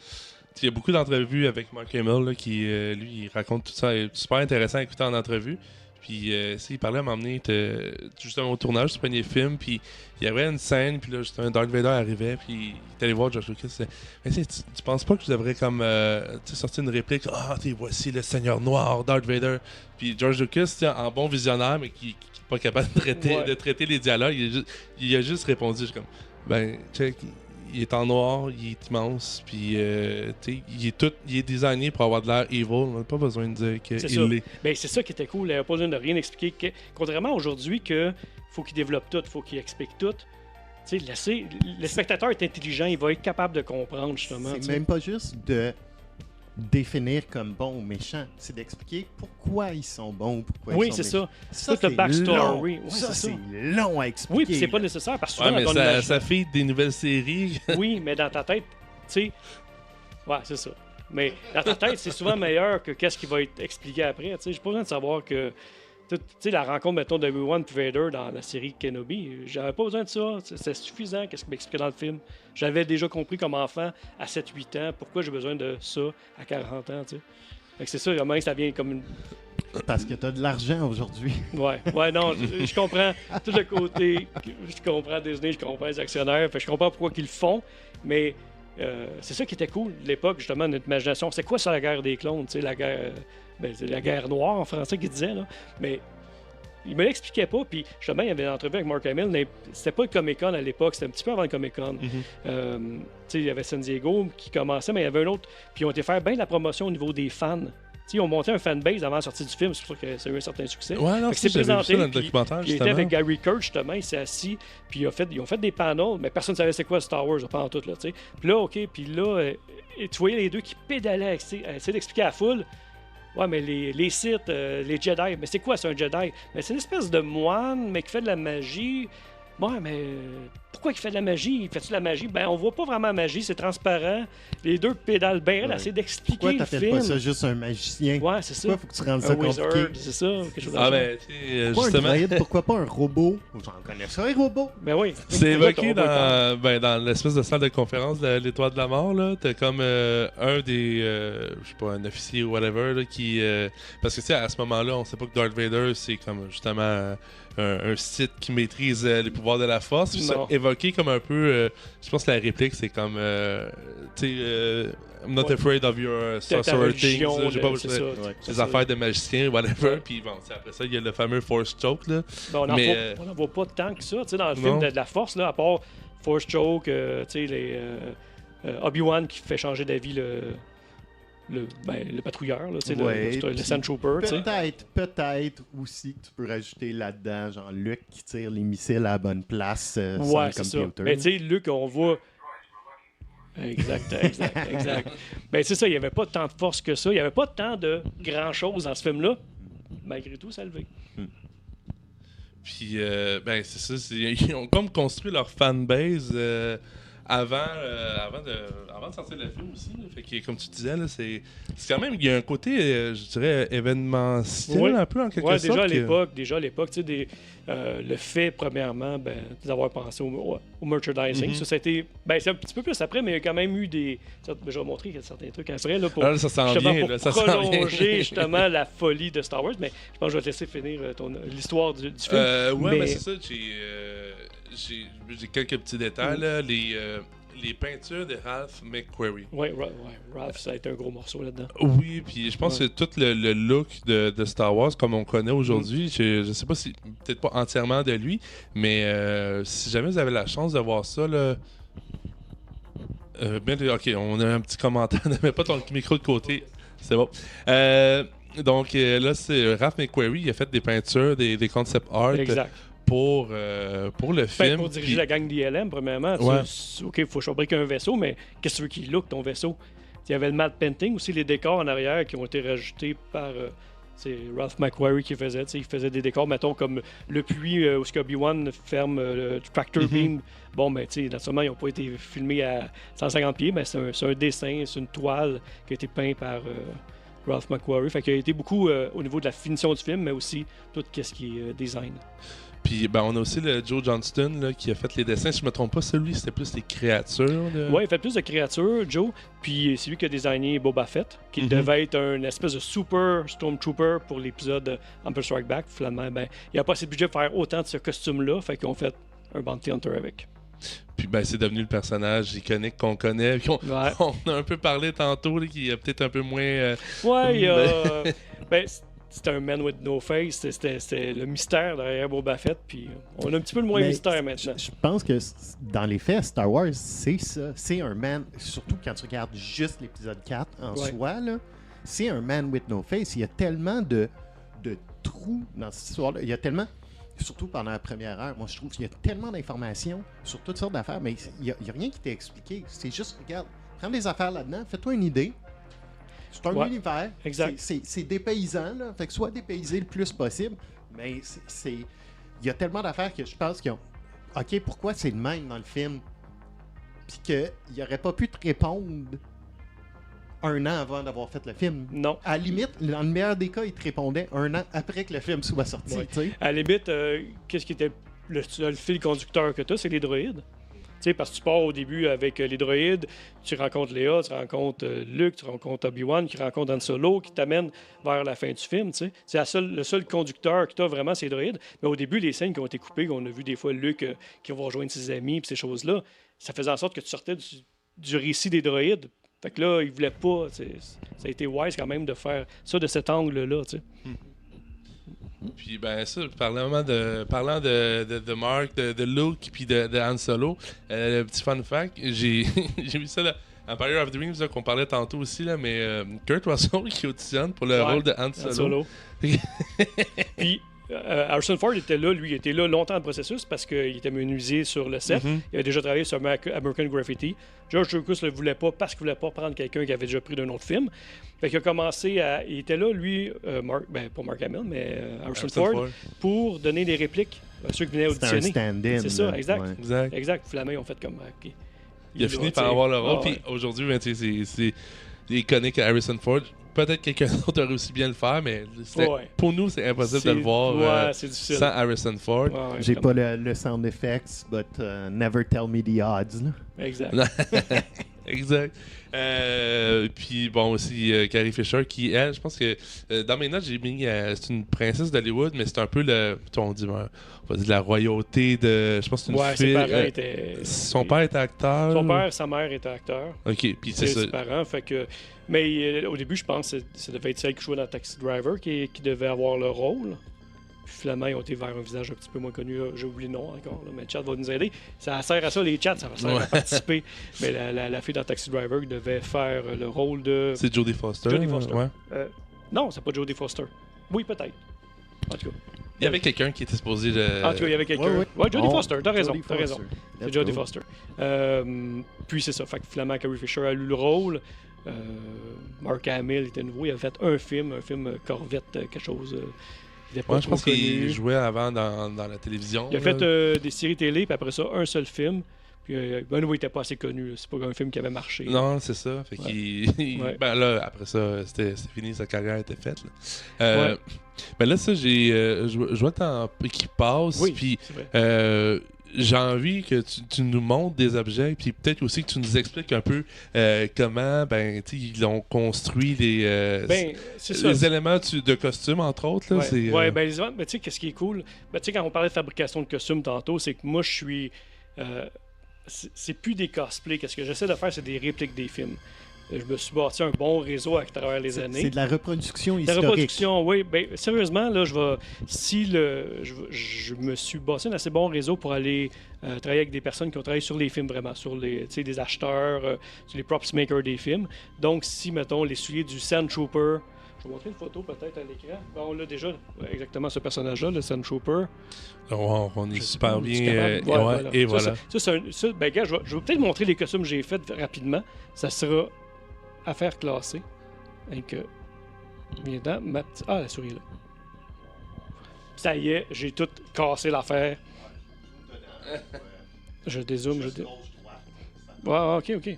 c'est. Il y a beaucoup d'entrevues avec Mark Hamill là, qui, lui, il raconte tout ça. C'est super intéressant à écouter en entrevue. Puis, il parlait à m'emmener justement au tournage du premier film. Puis, il y avait une scène. Puis là, justement, Darth Vader arrivait. Puis, il est allé voir George Lucas. Mais tu penses pas que je devrais comme sortir une réplique? Ah, voici le Seigneur Noir, Darth Vader. Puis, George Lucas, en bon visionnaire, mais qui n'est pas capable de traiter les dialogues, il a juste répondu. Je suis comme, ben, check. Il est en noir, il est immense, puis il est designé pour avoir de l'air evil. On n'a pas besoin de dire qu'il l'est. Ben, c'est ça qui était cool. Il n'avait pas besoin de rien expliquer. Contrairement à aujourd'hui, qu'il faut qu'il développe tout, il faut qu'il explique tout. Tu sais, le spectateur est intelligent, il va être capable de comprendre, justement. C'est même pas juste de définir comme bon ou méchant, c'est d'expliquer pourquoi ils sont bons, pourquoi Oui, ils sont c'est méchants. ça. Tout le backstory. long. Ouais, ça, c'est ça. c'est long à expliquer. Oui, puis c'est pas nécessaire parce que Ouais, souvent, mais dans ton imaginaire- ça fait des nouvelles séries. Oui, mais dans ta tête, tu sais... Ouais, c'est ça. Mais dans ta tête, c'est souvent meilleur que qu'est-ce qui va être expliqué après. Tu sais, j'ai pas besoin de savoir que... Tu sais, la rencontre, mettons, de Obi-Wan et Vader dans la série Kenobi, j'avais pas besoin de ça. C'est suffisant, qu'est-ce qu'il m'expliquait dans le film. J'avais déjà compris comme enfant, à 7-8 ans, pourquoi j'ai besoin de ça à 40 ans, tu sais. Fait que c'est ça, vraiment, ça vient comme une... Parce que t'as de l'argent aujourd'hui. Ouais, non, je comprends tout le côté, je comprends Disney, je comprends les actionnaires, fait que je comprends pourquoi ils le font, mais c'est ça qui était cool de l'époque, justement, notre imagination. C'est quoi ça, la guerre des clones, tu sais, la guerre... c'est la guerre noire en français qu'il disait, là. Mais il me l'expliquait pas, puis justement, il y avait une entrevue avec Mark Hamill, mais c'était pas le Comic-Con à l'époque, c'était un petit peu avant le Comic-Con. Tu sais, il y avait San Diego qui commençait, mais il y avait un autre, puis ils ont été faire bien de la promotion au niveau des fans. Tu sais, ils ont monté un fanbase avant la sortie du film, c'est pour ça que ça a eu un certain succès. Ouais, non, Fait que c'est j'avais vu ça présenté, dans le puis documentaire, il était justement. avec Gary Kirk, justement, il s'est assis, puis ils ont fait des panels, mais personne ne savait c'est quoi Star Wars, pas en tout, là, tu sais. Puis là, OK, puis là, tu voyais les deux qui pédalaient, à essayer d'expliquer à la foule. Ouais, mais les Sith, les Jedi, mais c'est quoi, c'est un Jedi? Mais c'est une espèce de moine, mais qui fait de la magie. Ouais, mais pourquoi il fait de la magie? Il fait de la magie? Ben, on voit pas vraiment la magie, c'est transparent. Les deux pédales bien, elle essaie d'expliquer Pourquoi le t'appelles film. pas ça juste un magicien? Ouais, c'est ça. Pourquoi faut que tu rendes ça Un wizard, compliqué? c'est ça, quelque chose Ah, comme ça. ben, tu sais, Pourquoi un justement. droïde? Pourquoi pas un robot? J'en connais ça, un robot. Ben oui. C'est Pourquoi évoqué ton robot est dans l'espèce de salle de conférence de l'Étoile de la Mort. Là. T'as comme un des, je sais pas, un officier ou whatever, là, qui... parce que, tu sais, à ce moment-là, on sait pas que Darth Vader, c'est comme, justement, un Sith qui maîtrise les pouvoirs avoir de la force. Puis ça, Non. évoqué comme un peu, je pense que la réplique, c'est comme, tu sais, I'm not afraid of your Ta sorcerer things. religion, Là, j'ai pas c'est ça. les affaires de magicien, whatever. Puis bon, après ça, il y a le fameux Force Choke. Là. Ben, on n'en Mais, voit pas tant que ça. Tu sais, dans le non. film de la force, là, à part Force Choke, tu sais, Obi-Wan qui fait changer d'avis le patrouilleur, là, tu sais, Ouais, le puis Sand Trooper. tu sais. Peut-être aussi que tu peux rajouter là-dedans, genre Luke qui tire les missiles à la bonne place sans Ouais, le c'est ça. computer. Mais tu sais, Luke, on voit. Exact. Ben, c'est ça, il n'y avait pas tant de force que ça. Il n'y avait pas tant de grand-chose dans ce film-là. Malgré tout, ça a levé. Puis, ben, c'est ça. Ils ont comme construit leur fanbase avant de sortir le film aussi. Là. Fait que, comme tu disais, là, c'est quand même, il y a un côté, je dirais, événementiel Oui. un peu en quelque sorte. Déjà à l'époque, tu sais, le fait, premièrement, d'avoir pensé au merchandising. Ça a été. Ben, c'est un petit peu plus après, mais il y a quand même eu des. Je vais montrer certains trucs après, là, pour, Ah, là, ça s'en justement, vient, pour là, ça s'en vient. prolonger justement la folie de Star Wars. Mais je pense que je vais te laisser finir l'histoire du film. Ouais, mais mais c'est ça. J'ai quelques petits détails. Là. Les peintures de Ralph McQuarrie. Ouais, Ralph, ça a été un gros morceau là-dedans. Oui, puis je pense que tout le look de Star Wars comme on connaît aujourd'hui, je sais pas si, peut-être pas entièrement de lui, mais si jamais vous avez la chance de voir ça, là, ok, on a un petit commentaire, ne mets pas ton micro de côté, c'est bon. Donc là, c'est Ralph McQuarrie, il a fait des peintures, des concept art. Exact. Pour le film. Pour diriger la gang d'ILM, premièrement, OK, il faut fabriquer un vaisseau, mais qu'est-ce que tu veux qu'il look, ton vaisseau? Il y avait le matte painting, aussi les décors en arrière qui ont été rajoutés par c'est Ralph McQuarrie qui faisait. Il faisait des décors, mettons, comme le puits où Obi-Wan ferme le tractor beam. Bon, ben, tu sais, naturellement, ils n'ont pas été filmés à 150 pieds, mais c'est un dessin, c'est une toile qui a été peinte par Ralph McQuarrie. Fait qu'il a été beaucoup au niveau de la finition du film, mais aussi tout ce qui est design. Puis ben, on a aussi le Joe Johnston là, qui a fait les dessins. Si je me trompe pas, celui c'était plus les créatures. Oui, il fait plus de créatures, Joe. Puis c'est lui qui a designé Boba Fett, qui devait être un espèce de super Stormtrooper pour l'épisode Empire Strike Back. Finalement, ben, il n'y a pas assez de budget pour faire autant de ce costume-là. Fait qu'ils ont fait un Bounty Hunter avec. Puis ben, c'est devenu le personnage iconique qu'on connaît. On a un peu parlé tantôt, là, qui est peut-être un peu moins... Ouais, il y a... c'était un man with no face. C'était le mystère derrière Boba Fett. Puis on a un petit peu le moins mystère maintenant. Je pense que dans les faits, Star Wars, c'est ça. C'est un man, surtout quand tu regardes juste l'épisode 4 en soi, là, c'est un man with no face. Il y a tellement de trous dans cette histoire-là. Il y a tellement, surtout pendant la première heure, moi je trouve qu'il y a tellement d'informations sur toutes sortes d'affaires, mais il n'y a rien qui t'est expliqué. C'est juste, regarde, prends des affaires là-dedans, fais-toi une idée. C'est un univers. Exact. C'est dépaysant, là. Fait que soit dépaysé le plus possible, mais il y a tellement d'affaires que je pense qu'ils ont. OK, pourquoi c'est le même dans le film? Puis qu'il n'aurait pas pu te répondre un an avant d'avoir fait le film. Non. À la limite, dans le meilleur des cas, il te répondait un an après que le film soit sorti. Ouais. À la limite, qu'est-ce qui était le fil conducteur que tu as, c'est les droïdes. T'sais, parce que tu pars au début avec les droïdes, tu rencontres Léa, tu rencontres Luke, tu rencontres Obi-Wan, qui rencontre Han Solo, qui t'amène vers la fin du film. T'sais. C'est le seul conducteur que tu as vraiment, c'est les droïdes. Mais au début, les scènes qui ont été coupées, qu'on a vu des fois Luke qui va rejoindre ses amis, et ces choses-là, ça faisait en sorte que tu sortais du récit des droïdes. Fait que là, ils voulaient pas. Ça a été wise quand même de faire ça de cet angle-là. Puis ben ça, parlant de Mark, de Luke, puis de Han Solo, le petit fun fact, j'ai vu ça là, Empire of Dreams qu'on parlait tantôt aussi, là, mais Kurt Russell qui auditionne pour le rôle de Han Solo. Puis Harrison Ford était là, lui, il était là longtemps dans le processus parce qu'il était menuisier sur le set. Il avait déjà travaillé sur American Graffiti. George Lucas ne le voulait pas parce qu'il ne voulait pas prendre quelqu'un qui avait déjà pris d'un autre film. Fait qu'il a commencé à... Il était là, lui, pas Mark Hamill, mais Harrison Ford, pour donner des répliques à ceux qui venaient auditionner. C'est un stand-in. C'est ça, exact. Ouais. Exact. Finalement, ils ont fait comme... Okay. Il a fini par avoir le rôle. Puis aujourd'hui, ben, c'est iconique à Harrison Ford. Peut-être quelqu'un d'autre aurait aussi bien le faire, mais pour nous, c'est impossible de le voir sans Harrison Ford. J'ai pas le sound effects, but never tell me the odds. Là. Exact. Exact. Puis bon aussi Carrie Fisher qui elle, je pense que dans mes notes j'ai mis c'est une princesse d'Hollywood, mais c'est un peu on va dire la royauté de, je pense que c'est une fille. Ses parents étaient. Son père était acteur. Son père, sa mère étaient acteurs. Ok, puis c'est ça. Ses parents, fait que. Mais au début, je pense que ça devait être celle qui jouait dans Taxi Driver qui devait avoir le rôle. Puis finalement, ils ont été vers un visage un petit peu moins connu. Là. J'ai oublié le nom encore, là, mais le chat va nous aider. Ça sert à ça, les chats, ça sert à participer. Mais la fille dans Taxi Driver devait faire le rôle de... C'est Jodie Foster. Jodie Foster. Ouais. Non, c'est pas Jodie Foster. Oui, peut-être. En tout cas. Il y avait quelqu'un qui était supposé de... En tout cas, il y avait quelqu'un. Ouais, Jodie Foster, t'as raison. C'est Jodie go. Foster. Puis c'est ça. Fait que finalement, Carrie Fisher a eu le rôle. Mark Hamill était nouveau. Il avait fait un film Corvette, quelque chose. Il était pas je trop pense connu. qu'il jouait avant dans la télévision. Il a fait des séries télé, puis après ça, un seul film. Puis il était pas assez connu. C'est pas un film qui avait marché. Non, c'est ça. Fait Ouais. Ben là, après ça, c'était fini, sa carrière était faite. Là. Ben là, ça, je vois le temps qui passe. Oui, Puis c'est vrai. j'ai envie que tu nous montres des objets, puis peut-être aussi que tu nous expliques un peu comment ils ont construit les éléments de costume, entre autres. Là, tu sais, qu'est-ce qui est cool? Ben, tu sais, quand on parlait de fabrication de costumes tantôt, c'est que moi, je suis... c'est plus des cosplays. Qu'est-ce que j'essaie de faire, c'est des répliques des films. Je me suis bâti un bon réseau à travers les années. C'est de la reproduction historique. La reproduction, oui. Ben, sérieusement, là, je me suis bâti un assez bon réseau pour aller travailler avec des personnes qui ont travaillé sur les films vraiment, sur des acheteurs, sur les props makers des films. Donc, si, mettons, les souliers du Sand Trooper, je vais vous montrer une photo peut-être à l'écran. Ben, on l'a déjà, exactement ce personnage-là, le Sand Trooper. On est super bien. Voilà. Et voilà. Ben, gars, je vais peut-être montrer les costumes que j'ai faits rapidement. Ça sera affaire classée. Donc, bien dans ma petite... Ah, la souris est là. Ça y est, j'ai tout cassé l'affaire. Je dézoome, Ouais, ok. Ouais.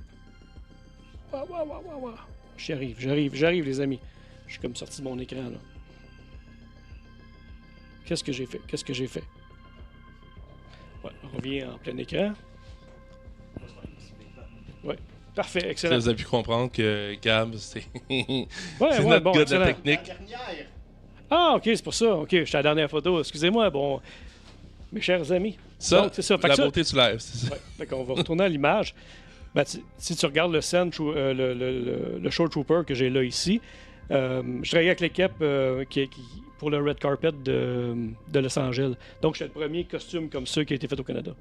J'arrive, les amis. Je suis comme sorti de mon écran, là. Qu'est-ce que j'ai fait? Ouais, on revient en plein écran. Ouais. Parfait, excellent. Vous avez pu comprendre que Gab, c'est notre gars de excellent. la technique. Ah, ok, c'est pour ça. Ok, je suis à la dernière photo. Excusez-moi, bon, mes chers amis. Ça, donc, c'est ça. la beauté du live, c'est ça. Ouais, fait qu'on va retourner à l'image. Ben, si tu regardes le Short Trooper que j'ai là ici, je travaillais avec l'équipe pour le Red Carpet de Los Angeles. Donc, j'étais le premier costume comme ça qui a été fait au Canada.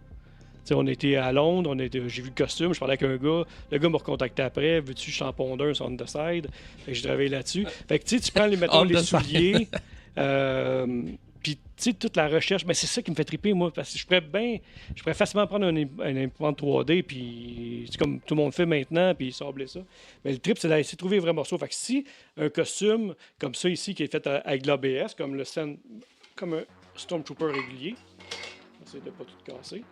T'sais, on était à Londres, j'ai vu le costume, je parlais avec un gars, le gars m'a recontacté après, veux-tu je t'en ponde un sur On The Side? Fait que j'ai travaillé là-dessus. Fait que tu prends les souliers, puis toute la recherche, ben, c'est ça qui me fait triper, moi, parce que je pourrais facilement prendre un imprimante 3D, puis c'est comme tout le monde fait maintenant, puis sabler ça. Mais le trip, c'est d'essayer de trouver un vrai morceau. Fait que si un costume comme ça ici, qui est fait avec de l'ABS, comme un Stormtrooper régulier, j'essaie de ne pas tout casser.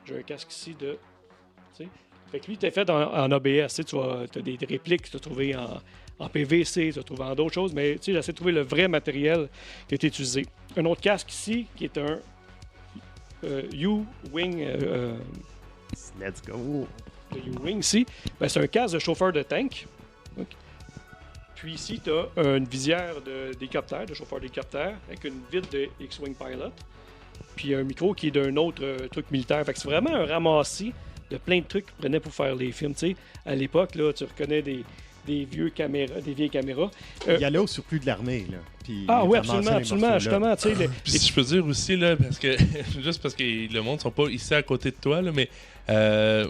J'ai un casque ici de... Fait que lui, il était fait en ABS. Tu as des répliques que tu as trouvées en PVC, tu as trouvé en d'autres choses, mais j'essaie de trouver le vrai matériel qui a été utilisé. Un autre casque ici, qui est un U-Wing... Let's go! Le U-Wing ici, ben, c'est un casque de chauffeur de tank. Okay. Puis ici, tu as une visière d'hélicoptère, de chauffeur d'hélicoptère, avec une vitre de X-Wing Pilot. Puis un micro qui est d'un autre truc militaire. Fait que c'est vraiment un ramassis de plein de trucs qu'ils prenaient pour faire les films. T'sais, à l'époque, là, tu reconnais des vieilles caméras. Il y allait au surplus de l'armée, là. Puis oui, absolument. Justement, Puis si je peux dire aussi, là, parce que juste parce que le monde ne sont pas ici à côté de toi, là, mais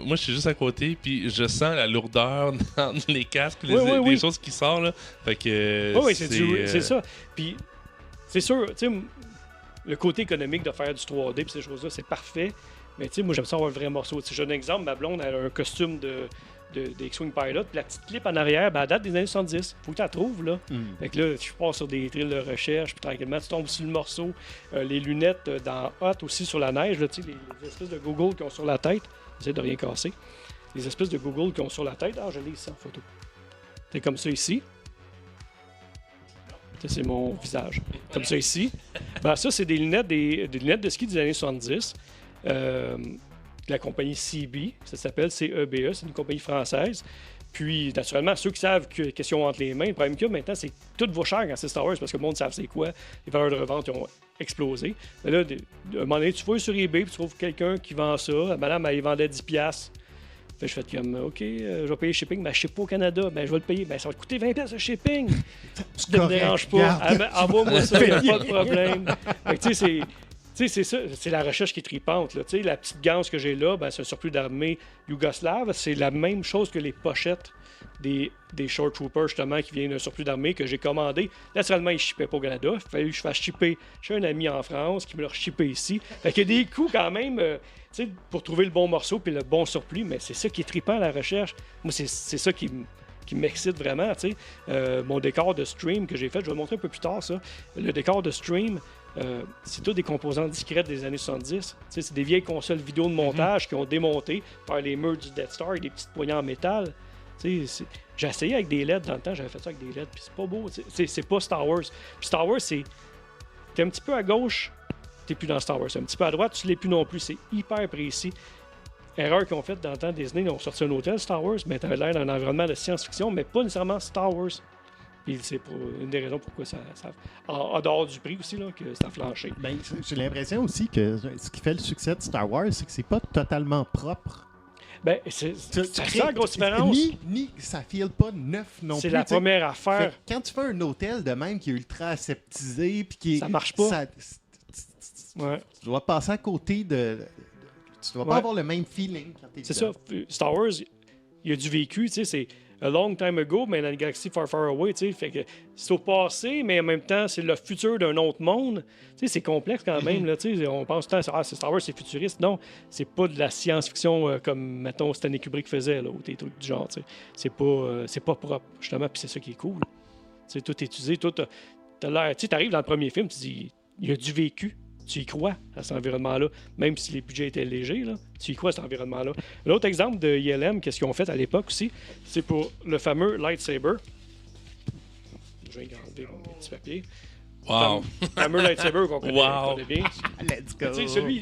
moi, je suis juste à côté, puis je sens la lourdeur dans les casques, les choses qui sortent, là. Fait que... Oui, c'est ça. Puis, c'est sûr, tu sais... Le côté économique de faire du 3D et ces choses-là, c'est parfait. Mais tu sais, moi, j'aime ça avoir un vrai morceau. J'ai un exemple, ma blonde a un costume de X-Wing Pilot, puis la petite clip en arrière, ben, elle date des années 70. Faut que tu la trouves, là. Fait que là, je pars sur des trilles de recherche, puis tranquillement, tu tombes sur le morceau. Les lunettes dans Hot aussi sur la neige, tu sais, les espèces de Google qui ont sur la tête. J'essaie de rien casser. Les espèces de Google qui ont sur la tête. Ah, je l'ai ici en photo. C'est comme ça ici. Ça, c'est mon visage. Comme ça ici. Ben, ça, c'est des lunettes de ski des années 70. la compagnie CB, ça s'appelle CEBE, c'est une compagnie française. Puis, naturellement, ceux qui savent qu'est-ce qu'ils ont entre les mains, le problème qu'il y a maintenant, c'est que tout vaut cher quand c'est Star Wars parce que le monde ne sait c'est quoi. Les valeurs de revente ont explosé. Mais là, à un moment donné, tu fouilles sur eBay puis tu trouves quelqu'un qui vend ça. Madame, elle vendait 10$. Fait que je fais comme, OK, je vais payer le shipping, mais je ne sais pas au Canada. Ben, je vais le payer. Ben, ça va te coûter 20$ de shipping. Ça ne me dérange pas. Envoie-moi ça, il n'y a pas de problème. Fait que, tu sais, c'est ça, c'est la recherche qui est tripante. Là. La petite ganse que j'ai là, ben, c'est un surplus d'armée yougoslave. C'est la même chose que les pochettes des Short Troopers, justement, qui viennent d'un surplus d'armée que j'ai commandé. Naturellement, ils ne shippaient pas au Canada. Il a fallu que je fasse shipper chez un ami en France qui me l'a shippé ici. Fait qu'il y a des coûts quand même pour trouver le bon morceau et le bon surplus, mais c'est ça qui est trippant, la recherche. Moi, c'est ça qui m'excite vraiment. Mon décor de stream que j'ai fait, je vais le montrer un peu plus tard, ça. Le décor de stream, c'est tous des composants discrets des années 70. C'est des vieilles consoles vidéo de montage qui ont démonté par les murs du Death Star et des petites poignées en métal. J'ai essayé avec des LED dans le temps, j'avais fait ça avec des LED, puis c'est pas beau. C'est pas Star Wars. Puis Star Wars, t'es un petit peu à gauche, t'es plus dans Star Wars. Un petit peu à droite, tu l'es plus non plus. C'est hyper précis. Erreur qu'ils ont faite dans le temps, Disney, ils ont sorti un hôtel Star Wars, mais t'avais l'air d'un environnement de science-fiction, mais pas nécessairement Star Wars. Puis c'est une des raisons pourquoi ça en dehors du prix aussi, là, que ça a flanché. Ben, j'ai l'impression aussi que ce qui fait le succès de Star Wars, c'est que c'est pas totalement propre. Ben, c'est ça la grosse différence. Ni ça file pas neuf non plus. C'est la première affaire. Quand tu fais un hôtel de même qui est ultra aseptisé, puis qui ça marche pas. Tu dois passer à côté de... Tu dois pas avoir le même feeling quand t'es dedans. C'est ça. Star Wars, il y a du vécu, tu sais, c'est a long time ago, mais dans une galaxie far, far away, tu sais. Fait que c'est au passé, mais en même temps, c'est le futur d'un autre monde. Tu sais, c'est complexe quand même, là, tu sais. On pense tout le temps, c'est Star Wars, c'est futuriste. Non, c'est pas de la science-fiction comme, mettons, Stanley Kubrick faisait, là, ou des trucs du genre, tu sais. C'est pas propre, justement, puis c'est ça qui est cool. Tu sais, tout est utilisé, tout t'as l'air... Tu sais, t'arrives dans le premier film, tu dis, il y a du vécu. Tu y crois à cet environnement-là, même si les budgets étaient légers, là, tu y crois à cet environnement-là. L'autre exemple de ILM, qu'est-ce qu'ils ont fait à l'époque aussi, c'est pour le fameux lightsaber. Je vais garder mon petit papier. Wow! Le fameux lightsaber qu'on connaît bien. Let's go!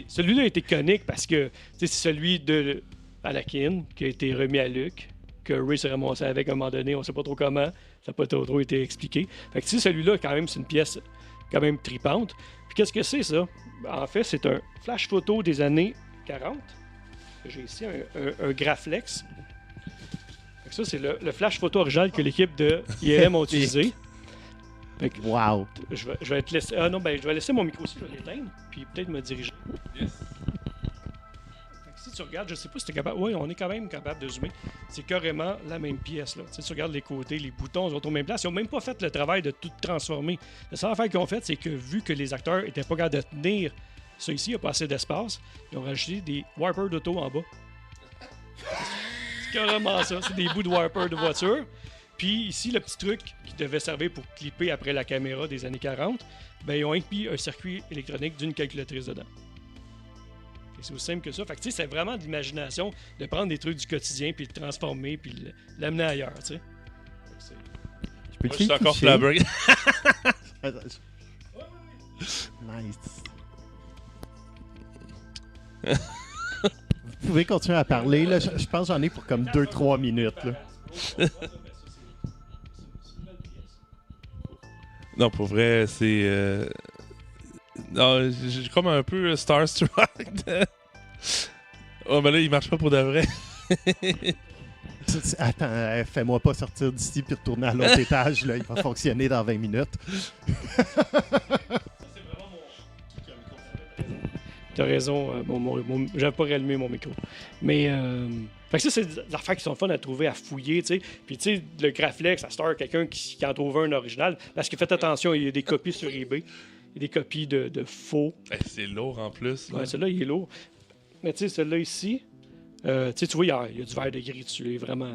Celui-là a été iconique parce que c'est celui de Anakin qui a été remis à Luke, que Rey s'est ramassé avec à un moment donné, on ne sait pas trop comment, ça n'a pas trop été expliqué. Fait que celui-là, quand même, c'est une pièce quand même tripante. Puis qu'est-ce que c'est, ça? En fait, c'est un flash photo des années 40. J'ai ici un Graflex. Fait que ça, c'est le flash photo original que l'équipe de ILM a utilisé. Fait que, wow! Je vais te laisser... Ah non, ben, je vais laisser mon micro aussi, je vais l'éteindre, puis peut-être me diriger. Yes. Si tu regardes, je sais pas si tu es capable... Oui, on est quand même capable de zoomer. C'est carrément la même pièce, là. Si tu regardes les côtés, les boutons, ils sont aux mêmes places. Ils n'ont même pas fait le travail de tout transformer. La seule affaire qu'ils ont fait, c'est que vu que les acteurs n'étaient pas capables de tenir ça ici, il n'y a pas assez d'espace, ils ont rajouté des wipers d'auto en bas. C'est carrément ça. C'est des bouts de wipers de voiture. Puis ici, le petit truc qui devait servir pour clipper après la caméra des années 40, ben, ils ont inclus un circuit électronique d'une calculatrice dedans. C'est aussi simple que ça. Fait que, c'est vraiment de l'imagination de prendre des trucs du quotidien puis de le transformer puis l'amener ailleurs, tu sais. Moi, je suis encore flabbergasté. Nice. Vous pouvez continuer à parler, là. Je pense que j'en ai pour comme 2-3 minutes, là. Non, pour vrai, c'est... Non, j'ai comme un peu starstruck. Oh, mais là, il marche pas pour de vrai. Attends, fais-moi pas sortir d'ici puis retourner à l'autre étage. Là. Il va fonctionner dans 20 minutes. T'as raison, j'avais pas rallumé mon micro. Mais, fait que ça, c'est des affaires qui sont fun à trouver, à fouiller, tu sais. Puis, tu sais, le Graflex, à Star, quelqu'un qui en trouve un original. Parce que faites attention, il y a des copies sur eBay. Il y a des copies de faux. C'est lourd en plus. Ouais, celui-là, il est lourd. Mais, tu sais, celui-là ici, tu vois, il y a du verre de gris dessus. Il est vraiment.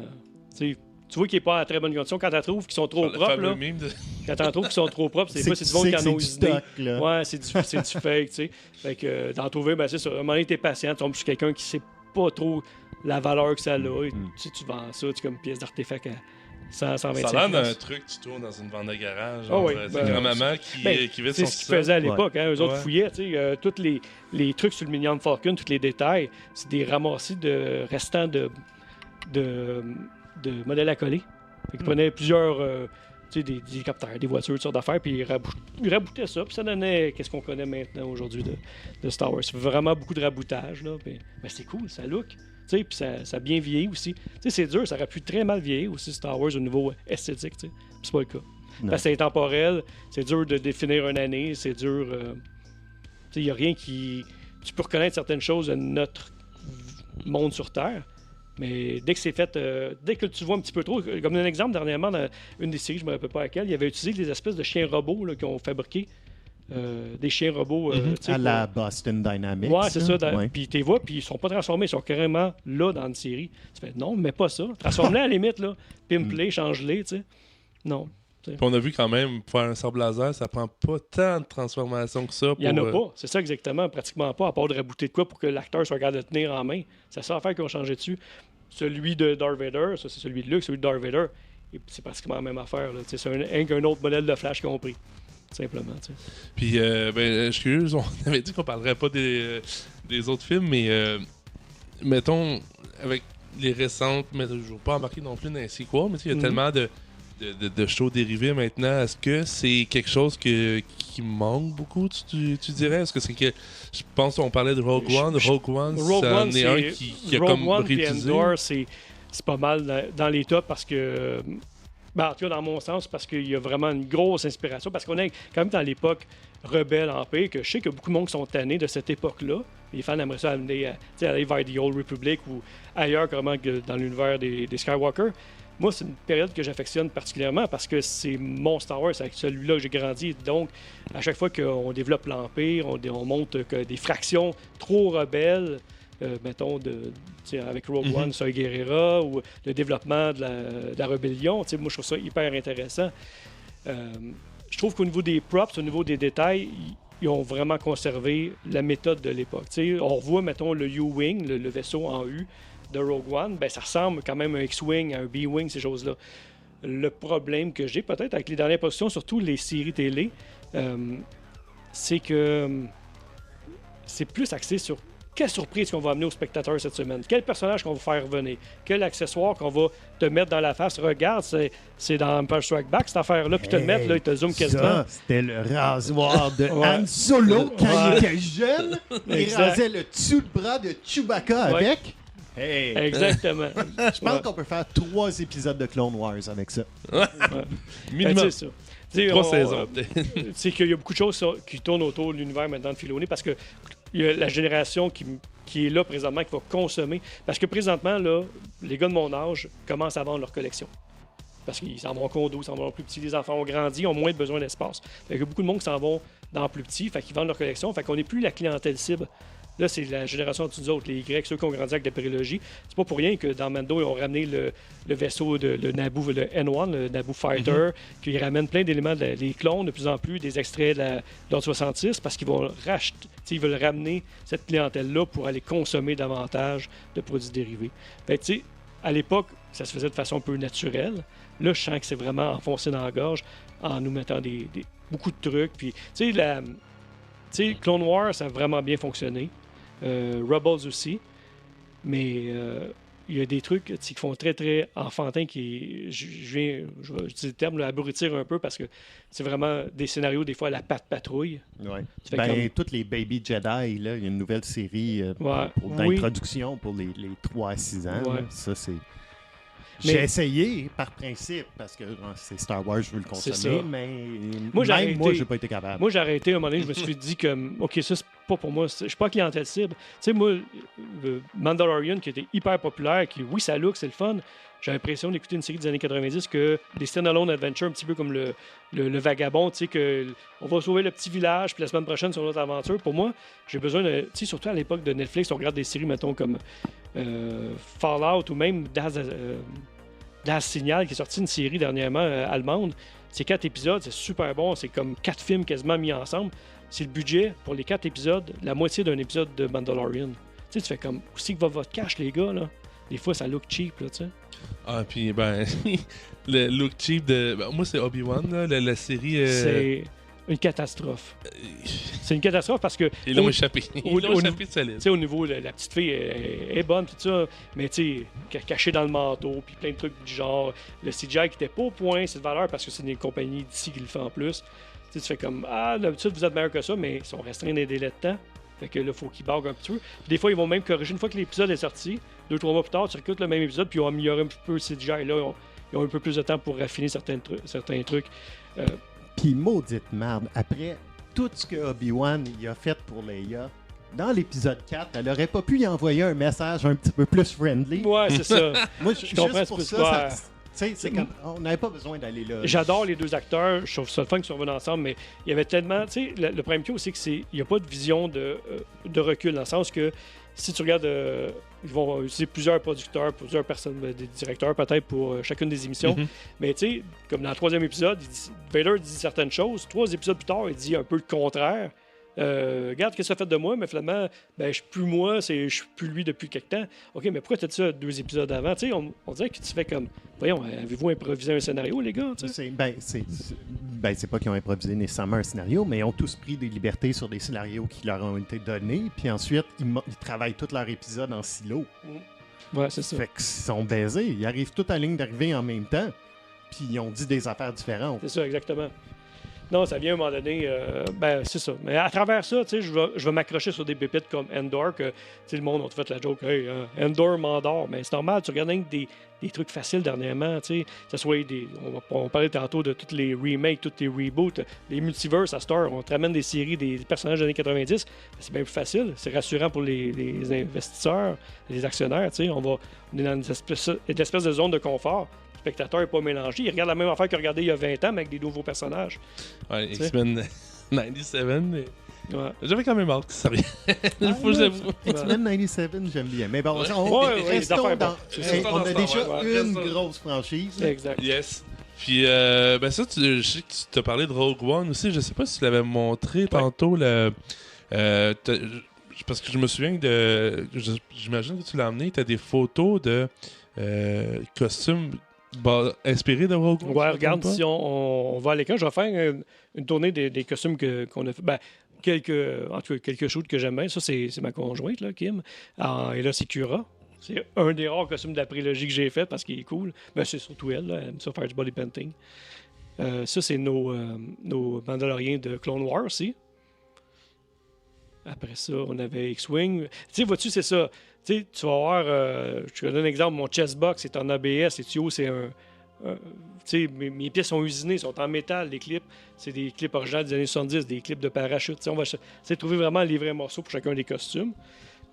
Tu vois qu'il n'est pas en très bonne condition. Quand tu trouves qu'ils sont trop propres, là, quand tu trouves qu'ils sont trop propres, c'est du monde qui en a usiné. Ouais, c'est du fake, tu sais. Fait que d'en trouver, ben c'est ça. À un moment donné, t'es patient, tu tombes sur quelqu'un qui sait pas trop la valeur que ça a. Et, tu vends ça, tu comme une pièce d'artefact 125 Ça a l'air d'un piastres. truc que tu tournes dans une vente de garage. Ah oui, C'est grand-maman qui vide c'est son ce qu'ils sol. faisaient à l'époque. Eux autres Ouais. fouillaient. Tous les trucs sur le Millennium Falcon, tous les détails, c'est des ramassis de restants de modèles à coller. Ils prenaient plusieurs des hélicoptères, des voitures, toutes sortes d'affaires, puis ils raboutaient ça. Puis ça donnait qu'est-ce qu'on connaît maintenant aujourd'hui de Star Wars. C'est vraiment beaucoup de raboutage. Là, puis, mais c'est cool, ça look. Puis ça a bien vieilli aussi. C'est dur, ça aurait pu très mal vieillir aussi Star Wars au niveau esthétique. Puis c'est pas le cas. Non. Parce que c'est intemporel, c'est dur de définir une année, c'est dur. Il n'y a rien qui. Tu peux reconnaître certaines choses de notre monde sur Terre, mais dès que c'est fait, dès que tu vois un petit peu trop, comme un exemple dernièrement dans une des séries, je ne me rappelle pas laquelle, il y avait utilisé des espèces de chiens robots là, qui ont fabriqué des chiens robots. À la Boston Dynamics. Ouais, c'est ça. Ouais. Puis tu les vois, puis ils sont pas transformés, ils sont carrément là dans une série. Tu fais non, mais pas ça. Transforme-les à la limite, là. Pimpe-les, change-les, tu sais. Non. Puis on a vu quand même, pour faire un sabre laser, ça prend pas tant de transformation que ça. Il n'y en a pas. C'est ça exactement. Pratiquement pas, à part de rabouter de quoi pour que l'acteur soit capable de tenir en main. C'est ça l'affaire qu'ils ont changé dessus. Celui de Darth Vader, ça c'est celui de Luke, celui de Darth Vader, et c'est pratiquement la même affaire. Là. C'est un autre modèle de Flash qu'ils ont pris. Simplement. T'sais. Puis, je suis curieux, on avait dit qu'on parlerait pas des autres films, mais mettons, avec les récentes, mais je ne veux pas embarquer non plus dans les sequels, mais il y a tellement de shows dérivés maintenant. Est-ce que c'est quelque chose qui manque beaucoup, tu dirais? Est-ce que c'est que... Je pense qu'on parlait de Rogue One. Rogue One, c'est un qui a Rogue comme One réutilisé. et Endor, c'est pas mal dans les tops parce que... en tout cas, dans mon sens, parce qu'il y a vraiment une grosse inspiration. Parce qu'on est quand même dans l'époque rebelle Empire, que je sais qu'il y a beaucoup de monde qui sont tannés de cette époque-là. Les fans aimeraient ça aller vers The Old Republic ou ailleurs, carrément, que dans l'univers des Skywalker. Moi, c'est une période que j'affectionne particulièrement parce que c'est mon Star Wars, c'est avec celui-là que j'ai grandi. Donc, à chaque fois qu'on développe l'Empire, on monte que des fractions trop rebelles, mettons, avec Rogue One, Soy Guerrera, ou le développement de la rébellion. Moi, je trouve ça hyper intéressant. Je trouve qu'au niveau des props, au niveau des détails, ils ont vraiment conservé la méthode de l'époque. On revoit, mettons, le U-Wing, le vaisseau en U de Rogue One, ça ressemble quand même à un X-Wing, à un B-Wing, ces choses-là. Le problème que j'ai peut-être avec les dernières positions, surtout les séries télé, c'est que c'est plus axé sur quelle surprise qu'on va amener aux spectateurs cette semaine, quel personnage qu'on va faire revenir, quel accessoire qu'on va te mettre dans la face. Regarde, c'est dans Empire Strike Back cette affaire-là, puis te le mettre, là, il te zoome quasiment. Ça, c'était le rasoir de Han Solo quand il était jeune. Il rasait le dessous de bras de Chewbacca avec. Hey. Exactement. Je pense qu'on peut faire 3 épisodes de Clone Wars avec ça. Minimum. C'est ça. 3 saisons. C'est qu'il y a beaucoup de choses qui tournent autour de l'univers maintenant de Filoni parce que il y a la génération qui est là présentement, qui va consommer. Parce que présentement, là, les gars de mon âge commencent à vendre leur collection. Parce qu'ils s'en vont en condo, ils s'en vont en plus petit. Les enfants ont grandi, ont moins de besoin d'espace. Fait qu'il y a beaucoup de monde qui s'en vont dans plus petit, fait qu'ils vendent leur collection. Fait qu'on n'est plus la clientèle cible. Là, c'est la génération de tous autres, les Y, ceux qui ont grandi avec la prélogie. C'est pas pour rien que dans Mando, ils ont ramené le vaisseau de le Naboo, le N1, le Naboo Fighter, qu'ils ramènent plein d'éléments, les clones de plus en plus, des extraits de l'Ordre 66, parce qu'ils vont racheter, ils veulent ramener cette clientèle-là pour aller consommer davantage de produits dérivés. Fait que, à l'époque, ça se faisait de façon un peu naturelle. Là, je sens que c'est vraiment enfoncé dans la gorge en nous mettant beaucoup de trucs. Puis, Clone Wars, ça a vraiment bien fonctionné. Rebels aussi. Mais il y a des trucs qui font très, très enfantin qui... Je vais utiliser le terme, abrutir un peu parce que c'est vraiment des scénarios, des fois, à la patte patrouille. Ouais. Toutes les Baby Jedi, là, il y a une nouvelle série d'introduction pour les 3 à 6 ans. Ouais. Ça, c'est... J'ai essayé par principe parce que c'est Star Wars, je veux le consommer, mais moi, j'ai pas été capable. Moi, j'ai arrêté à un moment donné, je me suis dit que, OK, ça, c'est pas pour moi, je suis pas clientèle cible. Tu sais, moi, Mandalorian, qui était hyper populaire, qui, oui, ça look, c'est le fun. J'ai l'impression d'écouter une série des années 90 que des stand-alone adventures, un petit peu comme le Vagabond, tu sais, que on va sauver le petit village, puis la semaine prochaine, sur notre aventure. Pour moi, j'ai besoin de, tu sais, surtout à l'époque de Netflix, on regarde des séries, mettons, comme Fallout ou même Das Signal, qui est sorti une série dernièrement allemande. C'est 4 épisodes, c'est super bon, c'est comme 4 films quasiment mis ensemble. C'est le budget pour les 4 épisodes, la moitié d'un épisode de Mandalorian. Tu sais, tu fais comme, où c'est que va votre cash, les gars, là? Des fois, ça look cheap, là, tu sais. Ah, puis ben, le look cheap de. Ben, moi, c'est Obi-Wan, là, la série. C'est une catastrophe. C'est une catastrophe parce que. Ils l'ont échappé. Ils l'ont échappé de solide. Tu sais, au niveau, la petite fille est bonne, tout ça, mais tu sais, cachée dans le manteau, puis plein de trucs du genre. Le CGI qui était pas au point, c'est de valeur parce que c'est une compagnie d'ici qui le fait en plus. Tu sais, tu fais comme, ah, d'habitude, vous êtes meilleur que ça, mais ils sont restreints dans les délais de temps. Fait que là, il faut qu'ils barguent un petit peu. Puis des fois, ils vont même corriger une fois que l'épisode est sorti. 2-3 mois plus tard, tu recutes le même épisode, puis ils ont amélioré un petit peu le CGI. Là, ils ont un peu plus de temps pour raffiner certains trucs. Puis maudite merde, après tout ce que Obi-Wan il a fait pour Leia, dans l'épisode 4, elle aurait pas pu y envoyer un message un petit peu plus friendly. Ouais, c'est ça. Moi, Je comprends juste pour ce que ça, tu c'est comme, on n'avait pas besoin d'aller là. J'adore les deux acteurs, je trouve ça le fun qu'ils sont venus ensemble, mais il y avait tellement. Tu sais, le problème qu'il y a aussi, c'est qu'il n'y a pas de vision de recul, dans le sens que si tu regardes, ils vont utiliser plusieurs producteurs, plusieurs personnes, des directeurs peut-être pour chacune des émissions. Mhm. Mais tu sais, comme dans le troisième épisode, Vader dit certaines choses. 3 épisodes plus tard, il dit un peu le contraire. Regarde ce que ça fait de moi, mais finalement, ben, je suis plus moi, je suis plus lui depuis quelque temps. OK, mais pourquoi tu as dit ça 2 épisodes avant? Tu sais, on dirait que tu fais comme, voyons, avez-vous improvisé un scénario, les gars? Tu sais? C'est pas qu'ils ont improvisé nécessairement un scénario, mais ils ont tous pris des libertés sur des scénarios qui leur ont été donnés, puis ensuite, ils travaillent tous leurs épisodes en silo. Ouais, c'est ça. Fait qu'ils sont baisés. Ils arrivent tous à la ligne d'arrivée en même temps, puis ils ont dit des affaires différentes. C'est ça, exactement. Non, ça vient à un moment donné, ben c'est ça. Mais à travers ça, tu sais, je vais m'accrocher sur des pépites comme Endor, que tu sais, le monde a fait la joke, hey, Endor m'endort. Mais c'est normal, tu regardes des trucs faciles dernièrement, tu sais, que ce soit on parlait tantôt de tous les remakes, tous les reboots, les multiverses à Star, on te ramène des séries des personnages des années 90, c'est bien plus facile, c'est rassurant pour les investisseurs, les actionnaires, tu sais, on est dans une espèce de zone de confort. Le spectateur n'est pas mélangé. Il regarde la même affaire qu'il regardait il y a 20 ans, mais avec des nouveaux personnages. Ouais, X-Men 97, mais. Ouais. J'avais quand même hâte que ça revienne. Il faut que j'avoue. X-Men 97, j'aime bien. Mais bon, restons dans... on a déjà une Ouais. grosse franchise. Exact. Yes. Puis, ben ça, je sais que tu t'as parlé de Rogue One aussi. Je sais pas si tu l'avais montré tantôt. Parce que je me souviens j'imagine que tu l'as amené. Tu as des photos de costumes inspirés de Rogue One. Ouais, regarde, si on va à l'écran, je vais faire une tournée des costumes qu'on a fait. Ben, quelques shoots que j'aime bien. Ça, c'est ma conjointe, là, Kim. Et là, c'est Cura. C'est un des rares costumes de la prélogie que j'ai fait parce qu'il est cool. Ben, c'est surtout elle, là. Elle aime ça faire du body painting. Ça, c'est nos Mandaloriens de Clone Wars aussi. Après ça, on avait X-Wing. Tu sais, vois-tu, c'est ça. Tu sais, tu vas voir, je te donne un exemple, mon chest box est en ABS et tuyau, c'est tu sais, mes pièces sont usinées, sont en métal, les clips. C'est des clips originaux des années 70, des clips de parachute. Tu sais, on va essayer de trouver vraiment les vrais morceaux pour chacun des costumes.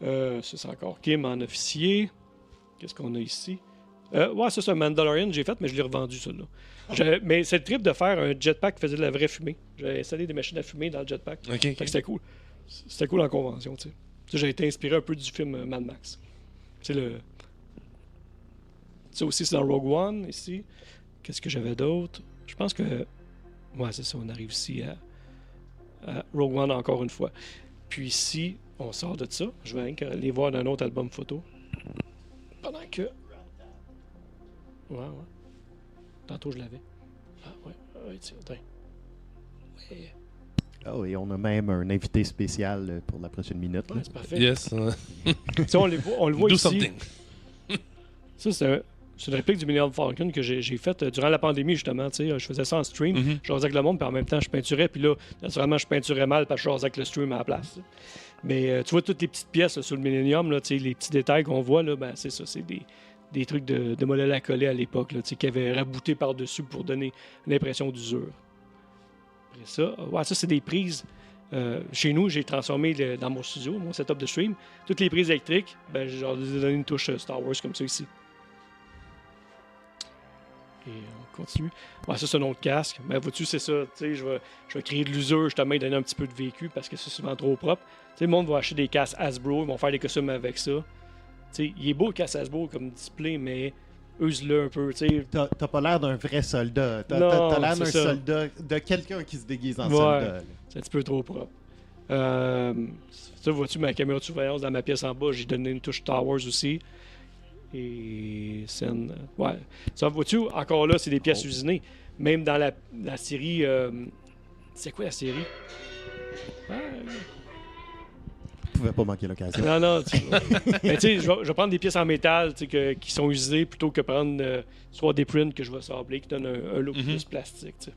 Ça, c'est encore Kim en officier. Qu'est-ce qu'on a ici? Ouais, ça, c'est un Mandalorian que j'ai fait, mais je l'ai revendu, celui-là. Mais c'est le trip de faire un jetpack qui faisait de la vraie fumée. J'avais installé des machines à fumer dans le jetpack. Ok. Fait que c'était cool. C'était cool en convention, tu sais. Ça, j'ai été inspiré un peu du film Mad Max. C'est ça aussi, c'est dans Rogue One, ici. Qu'est-ce que j'avais d'autre? Je pense que... Ouais, c'est ça, on arrive ici à Rogue One encore une fois. Puis ici, on sort de ça. Je vais aller voir dans un autre album photo. Pendant que... Ouais. Tantôt, je l'avais. Ah, ouais, tiens, attends. Ouais. Oh, et on a même un invité spécial pour la prochaine minute. Ouais, c'est parfait. Yes. Tu sais, on le voit Do ici. something. Ça, c'est une réplique du Millennium Falcon que j'ai faite durant la pandémie, justement. Tu sais, je faisais ça en stream. Mhm. Je jasais avec le monde, puis en même temps, je peinturais. Puis là, naturellement, je peinturais mal parce que je jasais avec le stream à la place. Mais tu vois toutes les petites pièces là, sur le Millennium, là, tu sais, les petits détails qu'on voit, là, ben, c'est ça. C'est des trucs de modèle à coller à l'époque, là, tu sais, qui avaient rabouté par-dessus pour donner l'impression d'usure. Après ça, ouais, ça, c'est des prises. Chez nous, j'ai transformé dans mon studio, mon setup de stream, toutes les prises électriques, ben, j'ai donné une touche Star Wars comme ça ici. Et on continue. Ouais, ça, c'est un autre casque. Mais vois-tu, c'est ça. Tu sais, je vais créer de l'usure, justement, et donner un petit peu de vécu parce que c'est souvent trop propre. Tu sais, le monde va acheter des casques Hasbro, ils vont faire des costumes avec ça. Tu sais, il est beau le casque Hasbro comme display, mais use-le un peu, tu sais. T'as pas l'air d'un vrai soldat. T'as l'air d'un soldat, de quelqu'un qui se déguise en soldat. Là. C'est un petit peu trop propre. Ça, vois-tu, ma caméra de surveillance dans ma pièce en bas, j'ai donné une touche Star Wars aussi. et scène. Ouais. Ça, vois-tu, encore là, c'est des pièces usinées. Même dans la série. C'est quoi la série? Je pouvais pas manquer l'occasion. Non, mais tu sais, je vais prendre des pièces en métal qui sont usées plutôt que prendre soit des prints que je vais sabler qui donnent un look plus plastique. T'sais.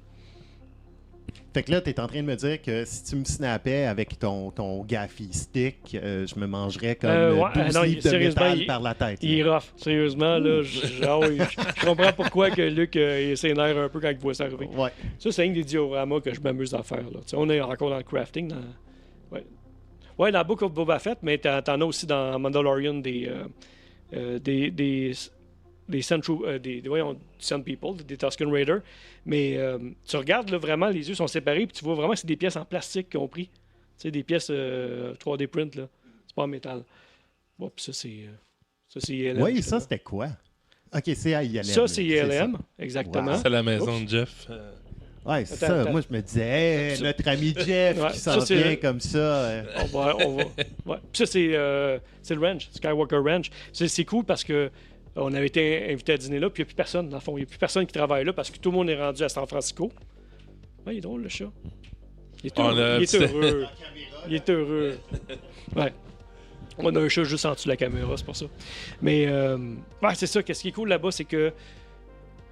Fait que là, t'es en train de me dire que si tu me snappais avec ton gaffy stick, je me mangerais comme 12 livres de métal par la tête. Il est rough. Sérieusement, là, je comprends pourquoi que Luc il s'énerve un peu quand il voit ça arriver. Ouais. Ça, c'est un des dioramas que je m'amuse à faire. Là. On est encore dans le crafting. Ouais, dans Book of Boba Fett, mais t'en as aussi dans Mandalorian des Sand People, des Tusken Raiders. Mais tu regardes, là, vraiment, les yeux sont séparés, puis tu vois vraiment que c'est des pièces en plastique qu'ils ont pris. Tu sais, des pièces 3D print, là. C'est pas en métal. Bon, puis ça, c'est ILM. Oui, ça, c'était quoi? OK, c'est à ILM. Ça, c'est ILM, exactement. Wow. C'est la maison de Jeff. Ouais, c'est ça. Moi, je me disais, notre ami Jeff qui s'en vient comme ça. On va. Ouais. Puis ça, c'est le ranch, Skywalker Ranch. C'est cool parce que on avait été invité à dîner là, puis il n'y a plus personne, dans le fond. Il n'y a plus personne qui travaille là parce que tout le monde est rendu à San Francisco. Ouais, il est drôle, le chat. Il est heureux. Il est heureux. Ouais. On a un chat juste en dessous de la caméra, c'est pour ça. Mais, ouais, c'est ça. Qu'est-ce qui est cool là-bas, c'est que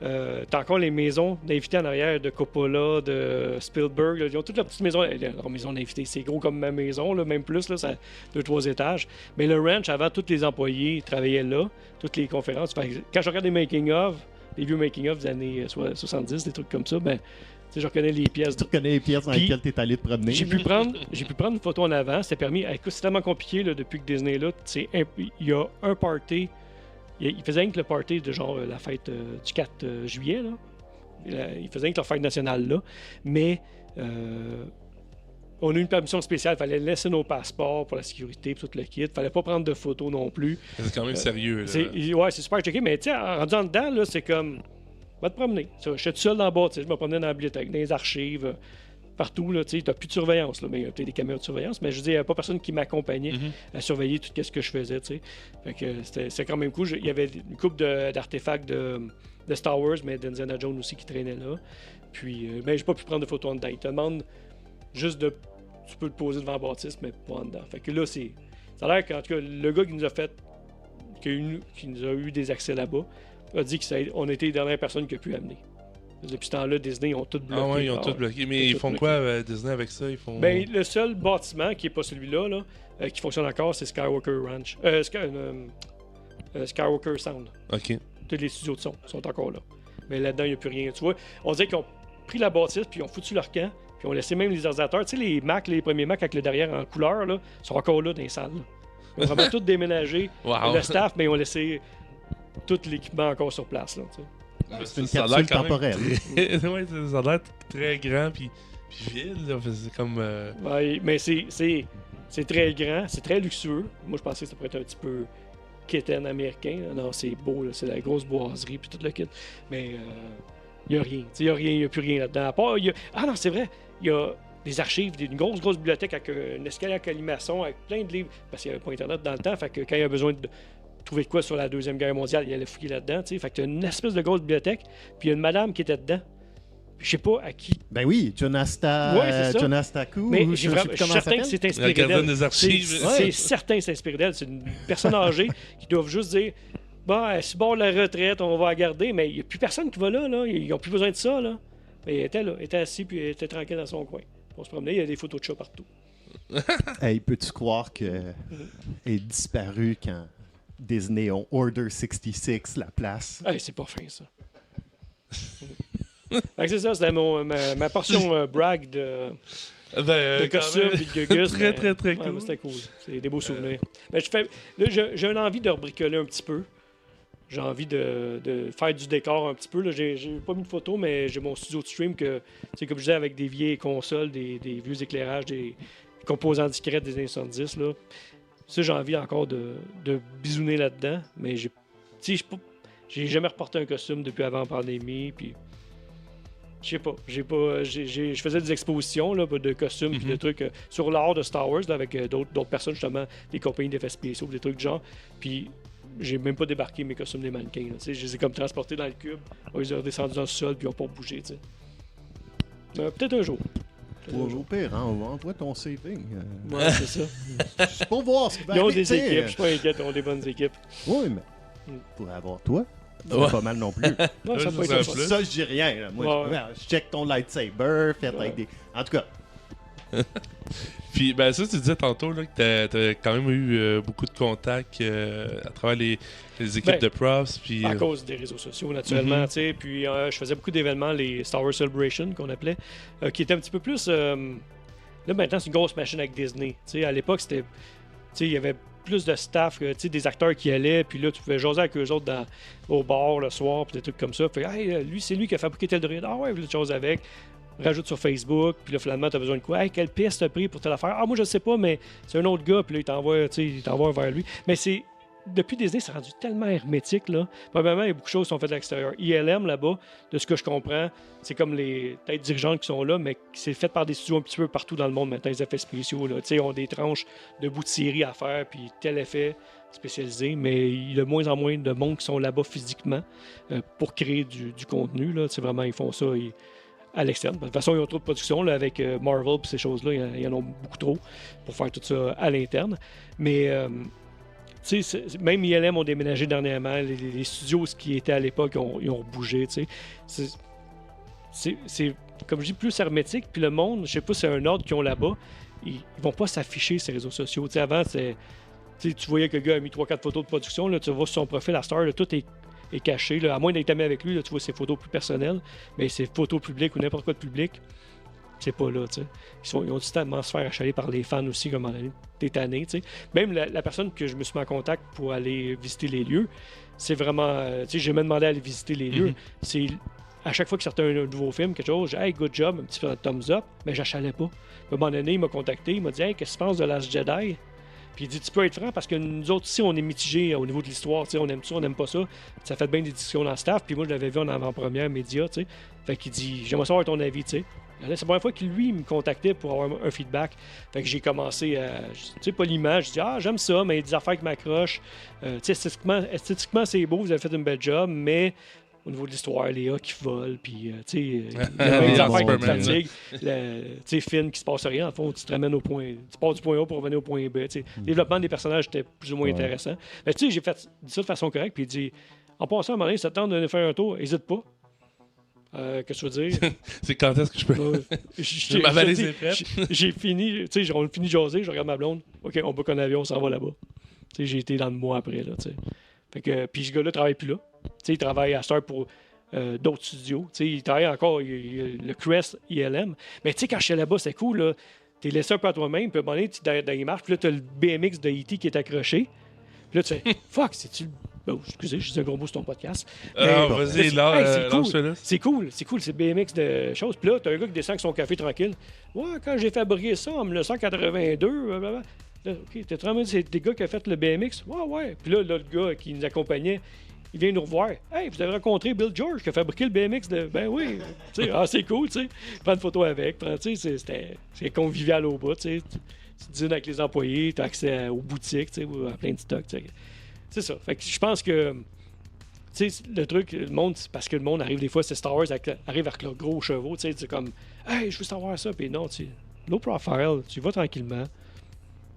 t'as encore les maisons d'invités en arrière de Coppola, de Spielberg. Là, ils ont toute leur petite maison. Leur maison d'invités, c'est gros comme ma maison, là, même plus, là, ça 2-3 étages. Mais le ranch, avant, tous les employés travaillaient là, toutes les conférences. Quand je regarde des making-of, des vieux making-of des années 70, des trucs comme ça, ben, je reconnais les pièces. Tu reconnais les pièces dans lesquelles tu es allé te promener. J'ai pu prendre une photo en avant. C'était permis. Écoute, c'est tellement compliqué là, depuis que Disney est là. Il y a un party. Il faisait rien que le party de genre la fête du 4 juillet. Là. Il faisait rien que leur fête nationale là. Mais on a eu une permission spéciale. Il fallait laisser nos passeports pour la sécurité et tout le kit. Il fallait pas prendre de photos non plus. C'est quand même sérieux. Là. Ouais, c'est super checké. Mais tu sais, rendu en dedans, là, c'est comme. Va te promener. Je suis tout seul dans le bâtisse. Je me promenais dans la bibliothèque, dans les archives, partout. Tu n'as plus de surveillance. Là, mais il y a peut-être des caméras de surveillance. Mais je veux dire, il n'y avait pas personne qui m'accompagnait à surveiller tout ce que je faisais. T'sais. Fait que c'était quand même cool. Il y avait une couple d'artefacts de Star Wars, mais d'Indiana Jones aussi qui traînaient là. Puis, mais j'ai pas pu prendre de photos en dedans. Ils te demandent juste de. Tu peux te poser devant le bâtisse, mais pas en dedans. Fait que là, ça a l'air qu'en tout cas, le gars qui nous a fait. Qui nous a eu des accès là-bas. A dit qu'on était les dernières personnes qui a pu amener. Depuis ce temps-là, Disney, ils ont tout bloqué. Ah ouais, ils ont tout bloqué. Mais ils font quoi, Disney, avec ça? Ben, le seul bâtiment qui n'est pas celui-là, là, qui fonctionne encore, c'est Skywalker Ranch. Skywalker Sound. OK. Tous les studios de son sont encore là. Mais là-dedans, il n'y a plus rien. Tu vois, on dirait qu'ils ont pris la bâtisse, puis ils ont foutu leur camp, puis ils ont laissé même les ordinateurs. Tu sais, les Mac, les premiers Mac avec le derrière en couleur, là, sont encore là dans les salles. Là. Ils ont vraiment tout déménagé. Wow. Le staff, mais ils ont laissé tout l'équipement encore sur place. Là, c'est une capsule temporelle. Ouais, ça a l'air très grand puis vide. Là. C'est comme. Ouais, mais c'est très grand, c'est très luxueux. Moi, je pensais que ça pourrait être un petit peu kitten américain. Là. Non, c'est beau, là. C'est la grosse boiserie puis tout le kit. Mais il n'y a rien. Il n'y a plus rien là-dedans. À part, ah non, c'est vrai, il y a des archives, une grosse bibliothèque avec un escalier à colimaçon, avec plein de livres. Parce qu'il n'y avait pas Internet dans le temps. Fait que quand il y a besoin de trouver de quoi sur la Deuxième Guerre mondiale, il allait fouiller là-dedans. T'sais. Fait que tu as une espèce de grosse bibliothèque, puis il y a une madame qui était dedans. Je sais pas à qui. Ben oui, Jonastaku. Mais je suis certain que c'est inspiré d'elle. Des archives. C'est certain que c'est inspiré d'elle. C'est une personne âgée qui doit juste dire c'est bon, la retraite, on va la garder, mais il n'y a plus personne qui va là. Ils n'ont plus besoin de ça. Là. Mais elle était là, elle était assise, puis elle était tranquille dans son coin. On se promenait, il y a des photos de chats partout. Hey, peux-tu croire qu'elle est disparue quand Disney ont Order 66 la place? Hey, c'est pas fin, ça. C'est ça, c'était ma portion brag de costume et de gugus. Très cool. Ouais, c'était cool. C'est des beaux souvenirs. Mais j'ai une envie de rebricoler un petit peu. J'ai envie de faire du décor un petit peu. Là. J'ai pas mis de photos, mais j'ai mon studio de stream que, comme je disais, avec des vieilles consoles, des vieux éclairages, des composants discrets des années 70. Là. Ça, j'ai envie encore de bisouner là-dedans. Mais j'ai jamais reporté un costume depuis avant la pandémie. Puis, je sais pas. Je faisais des expositions là, de costumes et de trucs sur l'art de Star Wars là, avec d'autres personnes, justement, des compagnies d'effets spéciaux, des trucs du genre. Puis, j'ai même pas débarqué mes costumes des mannequins. Là, je les ai comme transportés dans le cube, ils les ont redescendus dans le sol, puis ils n'ont pas bougé. Peut-être un jour. Au pire, hein, envoie ton CV. Ouais, c'est ça. Juste pour voir ce qui va Ils ont arriver, des équipes, je suis pas inquiète, ils ont des bonnes équipes. Oui, mais pour avoir toi, c'est Ouais. pas mal non plus. Non, ça Ouais, peut ça, être ça, ça. plus. Ça, je dis rien. Là. Moi, Ouais. je check ton lightsaber, fait avec des... En tout cas, Puis, ben, ça, tu disais tantôt là, que t'as quand même eu beaucoup de contacts à travers les équipes Ben, de props. Puis, À cause des réseaux sociaux, naturellement. Mhm. Tu sais. Puis je faisais beaucoup d'événements, les Star Wars Celebration qu'on appelait, qui étaient un petit peu plus. Là, maintenant, c'est une grosse machine avec Disney. Tu sais, à l'époque, c'était. Tu sais, il y avait plus de staff, tu sais, des acteurs qui allaient, puis là, tu pouvais jaser avec eux autres au bar le soir, puis des trucs comme ça. Fait hey, lui, c'est lui qui a fabriqué tel droïde. Ah ouais, puis tu choses avec. Rajoute sur Facebook, puis là, finalement, tu as besoin de quoi? Hey, quelle pièce t'as pris pour telle affaire? Ah, moi, je sais pas, mais c'est un autre gars, puis là, il t'envoie vers lui. Mais c'est. Depuis Disney, c'est rendu tellement hermétique, là. Probablement, il y a beaucoup de choses qui sont faites à l'extérieur. ILM, là-bas, de ce que je comprends, c'est comme les têtes dirigeantes qui sont là, mais c'est fait par des studios un petit peu partout dans le monde maintenant, les effets spéciaux, là. Tu sais, ils ont des tranches de bouts de série à faire, puis tel effet spécialisé, mais il y a de moins en moins de monde qui sont là-bas physiquement pour créer du contenu, là. C'est vraiment, ils font ça à l'externe. De toute façon, ils ont trop de production, là, avec Marvel et ces choses-là, il y en a beaucoup trop pour faire tout ça à l'interne. Mais... tu sais, même ILM ont déménagé dernièrement. Les studios qui étaient à l'époque, ils ont bougé. Tu sais. C'est, comme je dis, plus hermétique. Puis le monde, je sais pas si c'est un ordre qu'ils ont là-bas, ils vont pas s'afficher ces réseaux sociaux. Tu sais, avant, tu voyais que le gars a mis 3-4 photos de production. Là, tu vois sur son profil à Star, là, tout est caché. Là, à moins d'être ami avec lui, là, tu vois ses photos plus personnelles. Mais ses photos publiques ou n'importe quoi de public, c'est pas là, tu sais. Ils ont dû tellement se faire achaler par les fans aussi, comme en année des années, tu sais. Même la personne que je me suis mis en contact pour aller visiter les lieux, c'est vraiment... tu sais, j'ai même demandé à aller visiter les lieux. C'est... À chaque fois qu'il sortait un nouveau film, quelque chose, j'ai hey, good job, un petit thumbs up, mais j'achalais pas. À un moment donné, il m'a contacté, il m'a dit hey, qu'est-ce que tu penses de Last Jedi? Puis il dit tu peux être franc parce que nous autres ici, on est mitigés au niveau de l'histoire, tu sais, on aime ça, on n'aime pas ça. Ça fait bien des discussions dans le staff, puis moi je l'avais vu en avant-première média, tu sais. Fait qu'il dit j'aimerais savoir ton avis, tu sais. C'est la première fois qu'il lui me contactait pour avoir un feedback. Fait que j'ai commencé à, tu sais, poliment, je dis j'aime ça, mais il y a des affaires qui m'accrochent. Tu sais, esthétiquement c'est beau, vous avez fait une belle job, mais au niveau de l'histoire, Léa qui vole, puis tu sais, il y a des affaires qui me fatiguent. Tu sais, Finn qui se passe rien, en fond, tu te ramènes au point, tu pars du point A pour revenir au point B. Tu sais, le développement des personnages était plus ou moins intéressant. Mais tu sais, j'ai fait ça de façon correcte, puis il dit en passant à un moment donné, ça te tente de faire un tour, n'hésite pas. Qu'est-ce que tu veux dire? c'est quand est-ce que je peux. Ma valise est prête. J'ai fini, tu sais, on finit de jaser, je regarde ma blonde. OK, on book un avion, on s'en va là-bas. Tu sais, j'ai été dans le mois après, là, tu sais. Fait que, puis ce gars-là travaille plus là. Tu sais, il travaille à Star pour d'autres studios. Tu sais, il travaille encore, le Crest ILM. Mais tu sais, quand je suis là-bas, c'est cool, là. T'es laissé un peu à toi-même, puis à un moment donné, tu es dans les marches, puis là, t'as le BMX de E.T. qui est accroché. Puis là, tu fais, fuck, c'est-tu le. Oh, excusez, je dis un gros mot sur ton podcast. Vas-y, là, c'est cool, c'est BMX de choses. Puis là, t'as un gars qui descend avec son café tranquille. Ouais, quand j'ai fabriqué ça en 1982, là, OK, t'es vraiment c'est des gars qui ont fait le BMX? Ouais. Puis là, le gars qui nous accompagnait, il vient nous revoir. Hey, vous avez rencontré Bill George qui a fabriqué le BMX de. Ben oui, tu sais, c'est cool, tu sais. Prends une photo avec, tu sais, c'est convivial au bout, tu sais. Tu dînes avec les employés, tu as accès aux boutiques, tu sais, à plein de stocks, tu sais. C'est ça. Fait que je pense que, tu sais, le truc, le monde, c'est parce que le monde arrive des fois, c'est Star Wars, arrive avec leurs gros chevaux, tu sais, c'est comme, hey, je veux savoir ça, puis non, tu sais, low profile, tu vas tranquillement.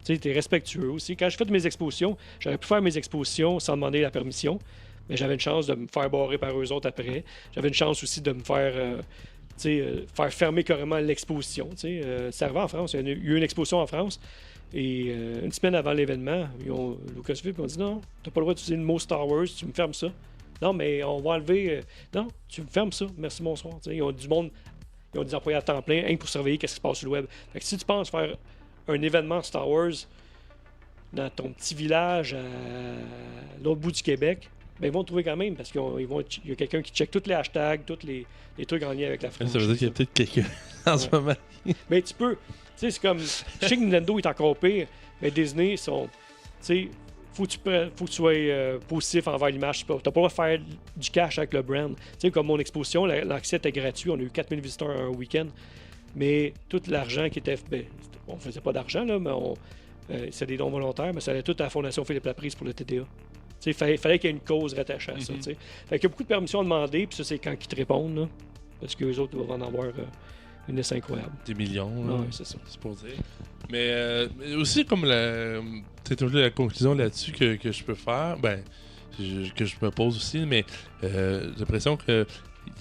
Tu sais, t'es respectueux aussi. Quand je fais mes expositions, j'aurais pu faire mes expositions sans demander la permission, mais j'avais une chance de me faire barrer par eux autres après. J'avais une chance aussi de me faire, faire fermer carrément l'exposition. Ça arrivait en France. Il y a eu une exposition en France. Et une semaine avant l'événement, Lucasfilm m'a dit non, t'as pas le droit d'utiliser le mot Star Wars, tu me fermes ça. Non, mais on va enlever. Non, tu me fermes ça, merci, bonsoir. Ils ont du monde, ils ont des employés à temps plein, rien pour surveiller ce qui se passe sur le web. Fait que si tu penses faire un événement Star Wars dans ton petit village à l'autre bout du Québec, ben ils vont te trouver quand même parce qu'il y a quelqu'un qui check tous les hashtags, tous les trucs en lien avec la France. Ça veut dire qu'il y a peut-être quelqu'un en ce moment. Mais tu peux. Tu sais, c'est comme. Je sais que Nintendo est encore pire, mais Disney sont. Tu sais, faut que tu sois positif envers l'image. T'as pas le droit de faire du cash avec le brand. Tu sais, comme mon exposition, l'accès était gratuit. On a eu 4000 visiteurs un week-end. Mais tout l'argent qui était. Ben, on faisait pas d'argent, là, mais c'est des dons volontaires, mais ça allait tout à la Fondation Philippe Laprise pour le TDA. Il fallait qu'il y ait une cause rattachée à ça. Fait qu'il y a beaucoup de permissions à demander, puis ça, c'est quand ils te répondent. Là, parce que les autres doivent en avoir une liste incroyable. Des millions, là. Ouais, c'est ça. C'est pour dire. Mais aussi, comme peut-être la conclusion là-dessus que je peux faire, que je me pose aussi, mais j'ai l'impression que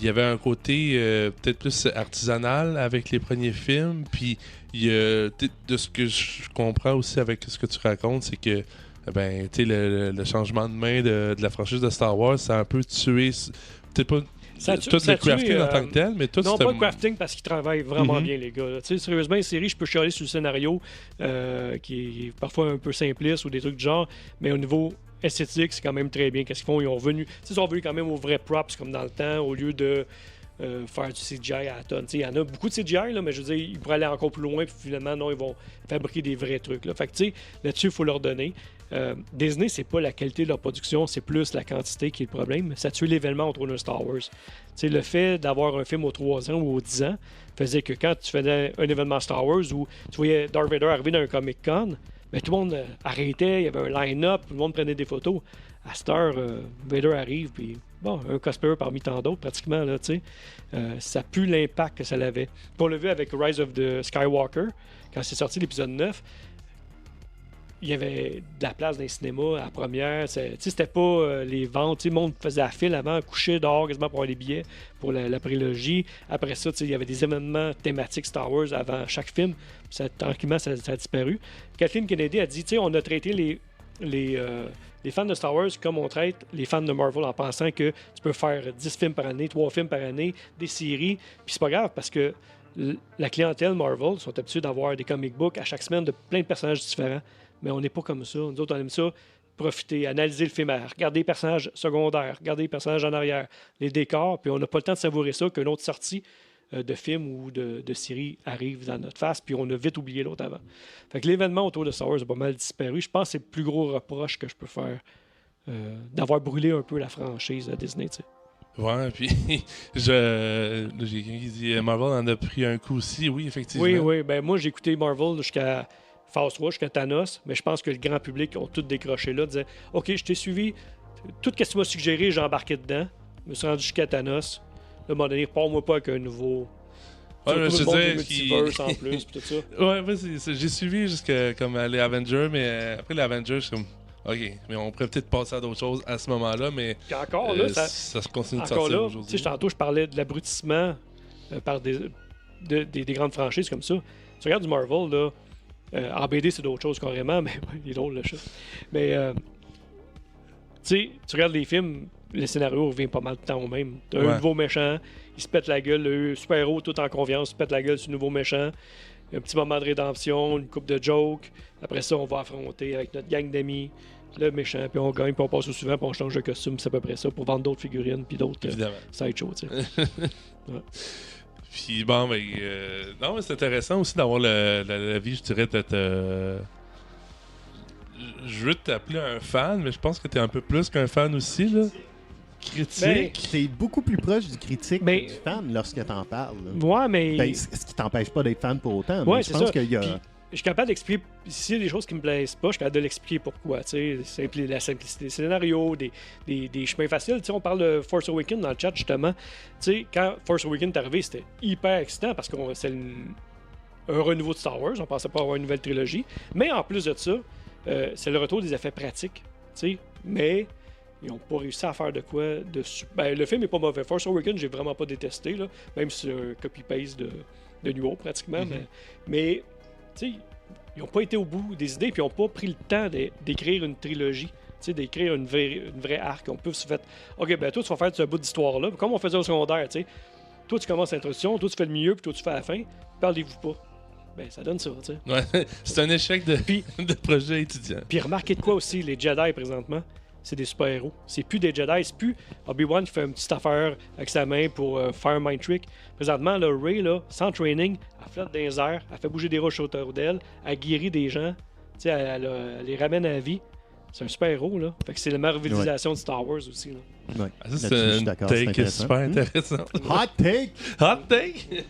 il y avait un côté peut-être plus artisanal avec les premiers films, puis de ce que je comprends aussi avec ce que tu racontes, c'est que le changement de main de la franchise de Star Wars, ça a un peu tué, peut-être pas tout le crafting en tant que tel, mais tout non, pas le crafting parce qu'ils travaillent vraiment bien, les gars. Sérieusement, une série, je peux chialer sur le scénario qui est parfois un peu simpliste ou des trucs du genre, mais au niveau esthétique, c'est quand même très bien. Qu'est-ce qu'ils font? Ils sont revenus quand même aux vrais props comme dans le temps, au lieu de faire du CGI à la tonne. Il y en a beaucoup de CGI, là, mais je veux dire, ils pourraient aller encore plus loin, puis finalement, non, ils vont fabriquer des vrais trucs. Là. Fait que, là-dessus, il faut leur donner. Disney, c'est pas la qualité de leur production, c'est plus la quantité qui est le problème. Ça tue l'événement autour de Star Wars. Le fait d'avoir un film aux 3 ans ou aux 10 ans faisait que quand tu faisais un événement Star Wars où tu voyais Darth Vader arriver dans un Comic-Con, tout le monde arrêtait, il y avait un line-up, tout le monde prenait des photos. À cette heure, Vader arrive, puis un cosplayer parmi tant d'autres, pratiquement, là, ça pue l'impact que ça avait. Puis on l'a vu avec Rise of the Skywalker, quand c'est sorti l'épisode 9, il y avait de la place dans les cinémas à la première. C'était pas les ventes. Le monde faisait la file avant, couchait dehors quasiment pour avoir les billets pour la prélogie. Après ça, il y avait des événements thématiques Star Wars avant chaque film. Tranquillement, ça a disparu. Kathleen Kennedy a dit, on a traité les fans de Star Wars comme on traite les fans de Marvel en pensant que tu peux faire 10 films par année, 3 films par année, des séries. Puis c'est pas grave parce que la clientèle Marvel sont habitués d'avoir des comic books à chaque semaine de plein de personnages différents. Mais on n'est pas comme ça. Nous autres, on aime ça, profiter, analyser le film, regarder les personnages secondaires, regarder les personnages en arrière, les décors, puis on n'a pas le temps de savourer ça qu'une autre sortie de film ou de série arrive dans notre face, puis on a vite oublié l'autre avant. Fait que l'événement autour de Star Wars a pas mal disparu. Je pense que c'est le plus gros reproche que je peux faire d'avoir brûlé un peu la franchise à Disney, tu sais. Ouais, puis j'ai quelqu'un qui dit Marvel en a pris un coup aussi, oui, effectivement. Oui, moi j'ai écouté Marvel jusqu'à Phase 3, jusqu'à Thanos, mais je pense que le grand public ont tout décroché là, disaient OK, je t'ai suivi, tout ce que tu m'as suggéré, j'ai embarqué dedans, je me suis rendu jusqu'à Thanos. Là, à un moment donné, repars-moi pas avec un nouveau. Ouais, je veux multiverse en plus, pis tout ça. Ouais, j'ai suivi jusqu'à comme les Avengers, mais après les Avengers, je suis comme OK, mais on pourrait peut-être passer à d'autres choses à ce moment-là, mais puis encore là, ça se continue de encore sortir là, aujourd'hui. Tantôt, je parlais de l'abrutissement par des grandes franchises comme ça. Tu regardes du Marvel, là, en BD, c'est d'autres choses carrément, mais il est drôle le chat. Mais tu regardes les films, le scénario revient pas mal de temps au même. T'as un nouveau méchant, il se pète la gueule, le super-héros tout en confiance, se pète la gueule sur le nouveau méchant. Un petit moment de rédemption, une coupe de jokes. Après ça, on va affronter avec notre gang d'amis le méchant, puis on gagne, puis on passe au suivant, puis on change de costume, c'est à peu près ça, pour vendre d'autres figurines, puis d'autres sideshows, tu sais. Ouais. Puis bon, non, mais c'est intéressant aussi d'avoir la vie, je dirais, je veux t'appeler un fan, mais je pense que t'es un peu plus qu'un fan aussi, là. Critique. T'es beaucoup plus proche du critique que du fan lorsque t'en parles. Là. Ouais, mais... ce qui t'empêche pas d'être fan pour autant. Ouais, mais je pense qu'il y a... Puis, je suis capable d'expliquer, s'il y a des choses qui me plaisent pas, je suis capable de l'expliquer pourquoi, tu sais, la simplicité des scénarios, des chemins faciles. Tu sais, on parle de Force Awakens dans le chat, justement. Tu sais, quand Force Awakens est arrivé, c'était hyper excitant parce que c'est un renouveau de Star Wars, on pensait pas avoir une nouvelle trilogie. Mais en plus de ça, c'est le retour des effets pratiques, tu sais, mais ils n'ont pas réussi à faire de quoi dessus. Le film est pas mauvais. Force Awakens, j'ai vraiment pas détesté, là, même si c'est un copy-paste de New Hope, pratiquement, mais tu sais, ils n'ont pas été au bout des idées, puis ils n'ont pas pris le temps d'écrire une trilogie, d'écrire une vraie arc. On peut se faire, OK, toi, tu vas faire ce bout d'histoire-là, comme on faisait au secondaire, tu sais. Toi, tu commences l'introduction, toi, tu fais le milieu, puis toi, tu fais la fin. Parlez-vous pas. Ça donne ça, tu sais. Ouais, c'est un échec de projet étudiant. Puis remarquez de quoi aussi, les Jedi, présentement, c'est des super-héros. C'est plus des Jedi, c'est plus Obi-Wan qui fait une petite affaire avec sa main pour faire un mind trick. Présentement, là, Rey, là, sans training, elle flotte dans les airs, elle fait bouger des roches autour d'elle, elle guérit des gens, elle les ramène à la vie. C'est un super-héros, là. Fait que c'est la marvelisation de Star Wars aussi, là. Ouais. Ça, c'est une take super intéressant. Hot take! Hot take!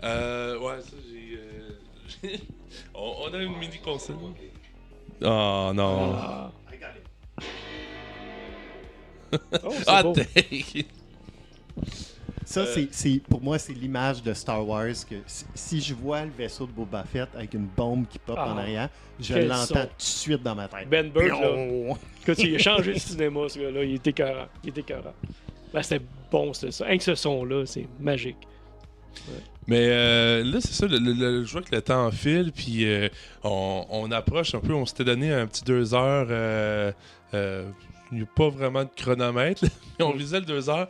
Ouais, ça, j'ai... on a une mini-console. Oh non. Ah. Oh, c'est Ah, beau. Ça, pour moi, c'est l'image de Star Wars que si je vois le vaisseau de Boba Fett avec une bombe qui pop en arrière, je Quel l'entends son. tout de suite dans ma tête. Ben Burtt, là. Pion! Écoute, il a changé le cinéma, ce gars-là. Il était écœurant. Ben, c'était bon, ça. Rien que ce son-là, c'est magique. Mais là, c'est ça, je vois que le temps file, puis on approche un peu, on s'était donné un petit 2 heures. Il n'y a pas vraiment de chronomètre, mais on visait le 2 heures.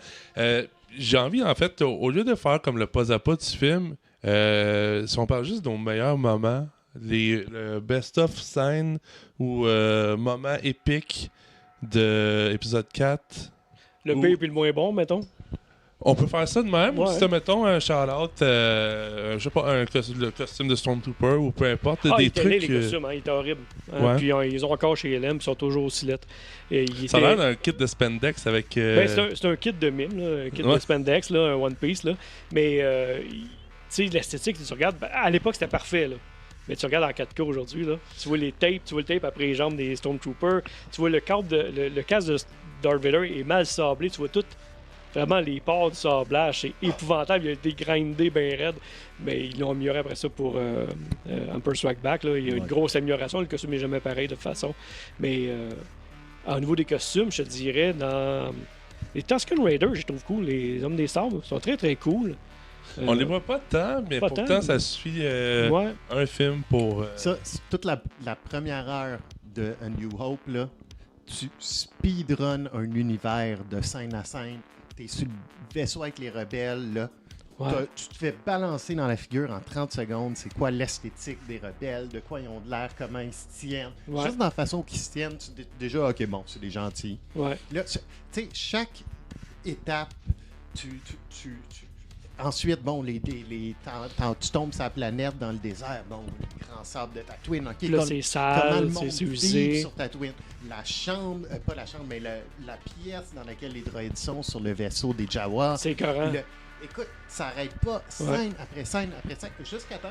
J'ai envie, en fait, au lieu de faire comme le pas à pas du film, si on parle juste de nos meilleurs moments, le best-of scène ou moments épiques de épisode 4. Le pire puis le moins bon, mettons. On peut faire ça de même, Ouais. ou si t'as, mettons, un shout-out, je sais pas, le costume de Stormtrooper, ou peu importe, Ah, des il était laid, trucs... les costumes, hein, il était horrible. Hein, Ouais. Puis ils ont encore chez LM, ils sont toujours aussi lettres. Et il Ça a était- l'air d'un kit de spandex avec... Ben, c'est un kit de mime, là, un kit Ouais. de spandex, là, un One Piece. Là. Mais tu sais, l'esthétique, tu regardes, ben, à l'époque c'était parfait. Là. Mais tu regardes en 4K aujourd'hui, là, tu vois les tapes, tu vois le tape après les jambes des Stormtroopers, tu vois le casque de Darth Vader est mal sablé, tu vois tout. Vraiment, les pores du sablage, c'est épouvantable. Il a été grindé bien raide, mais ils l'ont amélioré après ça pour Emperor Strike Back. Là. Il y a une grosse amélioration. Le costume n'est jamais pareil de toute façon. Mais au niveau des costumes, je te dirais, dans les Tusken Raiders, je les trouve cool. Les Hommes des Sables sont très très cool. On les voit pas tant, mais pas pourtant, tant, ça mais- suffit Ouais. un film pour... Ça, c'est toute la première heure de A New Hope, là, tu speedrun un univers de scène à scène. T'es sur le vaisseau avec les rebelles, là. Ouais. Tu te fais balancer dans la figure en 30 secondes. C'est quoi l'esthétique des rebelles, de quoi ils ont de l'air, comment ils se tiennent. Ouais. Juste dans la façon qu'ils se tiennent, déjà, OK, bon, c'est des gentils. Ouais. Là, tu sais, chaque étape, ensuite, bon, tu tombes sur la planète dans le désert, bon, les grands sables de Tatooine, OK, Puis là, comme- c'est comment le sale, monde c'est vit usé. sur Tatooine. La chambre, pas la chambre, mais la pièce dans laquelle les droïdes sont sur le vaisseau des Jawas. C'est écœurant. Écoute, ça n'arrête pas, scène après scène après scène, jusqu'à temps,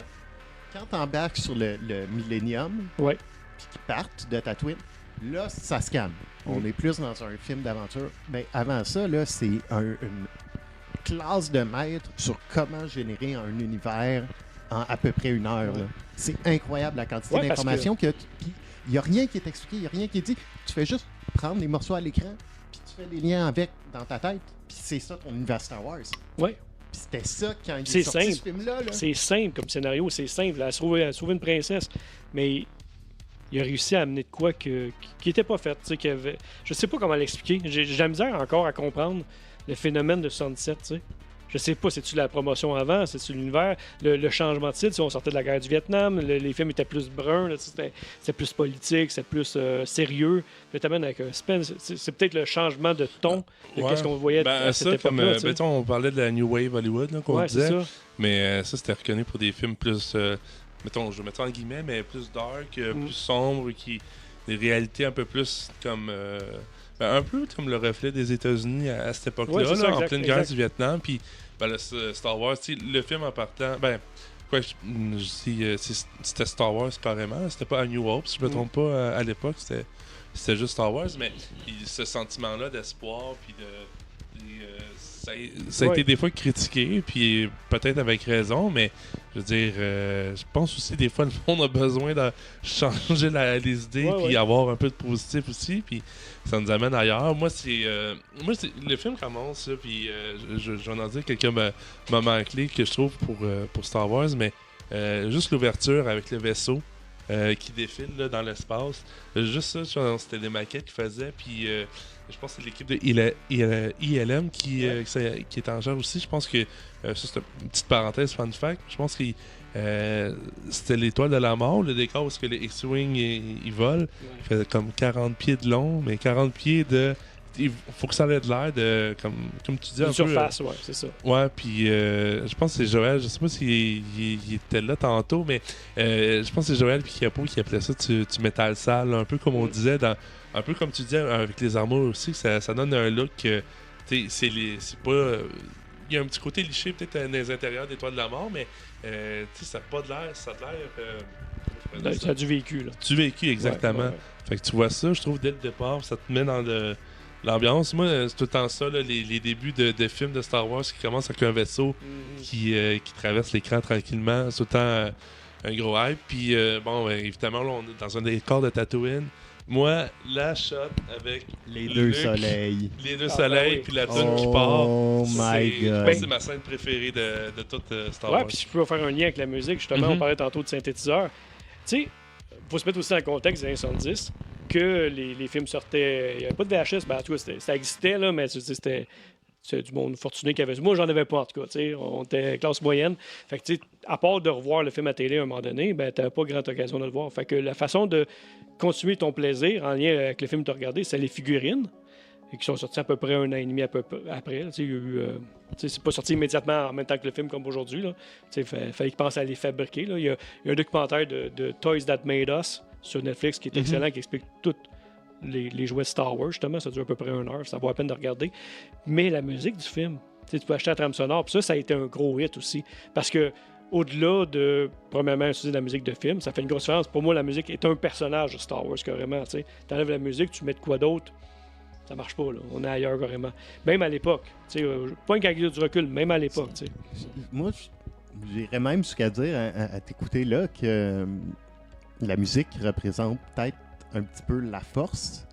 quand t'embarques sur le Millennium, Ouais. puis qu'ils partent de Tatooine, là, ça se calme. On est plus dans un film d'aventure. Mais avant ça, là, c'est une classe de maître sur comment générer un univers en à peu près 1 heure. là. C'est incroyable la quantité Ouais, parce d'informations qu'il y a. Puis il n'y a rien qui est expliqué, il n'y a rien qui est dit. Tu fais juste prendre les morceaux à l'écran, puis tu fais des liens avec dans ta tête. Puis c'est ça ton univers Star Wars. Ouais. Puis c'était ça quand il C'est est sorti simple. ce film-là. Là. C'est simple comme scénario, c'est simple. Elle a sauvé une princesse, mais il a réussi à amener de quoi qui n'était pas fait. Tu sais, je sais pas comment l'expliquer. J'ai de la misère encore à comprendre le phénomène de Sunset. Tu sais. Je sais pas, c'est-tu la promotion avant, c'est-tu l'univers, le changement de titre, si on sortait de la guerre du Vietnam, les films étaient plus bruns, là, c'était plus politique, c'était plus sérieux. Puis t'amènes avec un Spence, c'est peut-être le changement de ton de Ouais. qu'est-ce qu'on voyait Ben, à cette ça, comme, époque-là. tu sais. mettons, on parlait de la New Wave Hollywood, là, qu'on Ouais, c'est disait. ça. Mais ça, c'était reconnu pour des films plus, mettons, je vais mettre ça en guillemets, mais plus dark, plus sombre, des réalités un peu plus comme, un peu comme le reflet des États-Unis à cette époque-là, Ouais, c'est ça, là, en exact, pleine guerre exact. du Vietnam. Puis, ben, Star Wars, tu sais, le film en partant, ben, quoi, je dis, c'était Star Wars carrément, c'était pas A New Hope, si je me trompe pas, à l'époque, c'était juste Star Wars, mais ce sentiment-là d'espoir, puis ça a été des fois critiqué, puis peut-être avec raison, mais je veux dire, je pense aussi des fois le monde a besoin de changer les idées, Ouais, puis ouais. avoir un peu de positif aussi, puis ça nous amène ailleurs. Moi, le film commence, là, puis je vais en dire quelques moments clés que je trouve pour Star Wars, mais juste l'ouverture avec le vaisseau. Qui défile là, dans l'espace. Juste ça, c'était des maquettes qu'ils faisaient. Puis je pense que c'est l'équipe de ILM qui est en charge aussi. Je pense que ça, c'est une petite parenthèse, fun fact. Je pense que c'était l'étoile de la mort, le décor où est-ce que les X-Wing ils volent. Il fait comme 40 pieds de long, mais 40 pieds de. Il faut que ça ait de l'air de. Comme tu dis, un Une peu. surface, ouais, c'est ça. Ouais, puis je pense que c'est Joël, je sais pas s'il il était là tantôt, mais je pense que c'est Joël puis Capo qui appelait ça tu métal sale, un peu comme on disait, un peu comme tu disais avec les armures aussi, que ça donne un look, c'est pas... il y a un petit côté liché peut-être dans les intérieurs des Toits de la Mort, mais ça n'a pas de l'air, ça a de l'air... Ça a du vécu, là. Du vécu, exactement. Ouais. Fait que tu vois ça, je trouve, dès le départ, ça te met dans l'ambiance. Moi, c'est tout le temps ça, là, les débuts de films de Star Wars qui commencent avec un vaisseau qui traverse l'écran tranquillement. C'est tout le temps un gros hype. Puis, évidemment, là, on est dans un décor de Tatooine. Moi, la shot avec les deux Luke, soleils. Les deux soleils, puis la tune qui part. Oh my god. C'est ma scène préférée de toute Star Wars. Ouais, puis si je peux faire un lien avec la musique, justement, on parlait tantôt de synthétiseur. Tu sais, faut se mettre aussi dans le contexte des années 70 que les films sortaient. Il n'y avait pas de VHS, ben, en tout cas, ça existait, là, mais c'était du monde fortuné qui avait ça. Moi, j'en avais pas, en tout cas. On était classe moyenne. Fait que, à part de revoir le film à télé à un moment donné, ben, t'avais pas grande occasion de le voir. Fait que la façon de continuer ton plaisir en lien avec le film que tu as regardé, c'est les figurines, et qui sont sorties à peu près 1 an et demi après. C'est pas sorti immédiatement en même temps que le film comme aujourd'hui. Il fallait qu'ils pensent à les fabriquer. Là. Il y a un documentaire de Toys That Made Us sur Netflix qui est excellent, qui explique tout les jouets Star Wars, justement. Ça dure à peu près 1 heure, ça vaut la peine de regarder. Mais la musique du film, tu peux acheter la trame sonore, puis ça a été un gros hit aussi. Parce que au-delà de, premièrement, utiliser de la musique de film, ça fait une grosse différence. Pour moi, la musique est un personnage de Star Wars, carrément. Tu enlèves la musique, tu mets de quoi d'autre, ça marche pas, là. On est ailleurs, carrément. Même à l'époque. Pas une avec du recul, même à l'époque. Moi, j'irais même jusqu'à dire, à t'écouter là, que la musique représente peut-être un petit peu la force.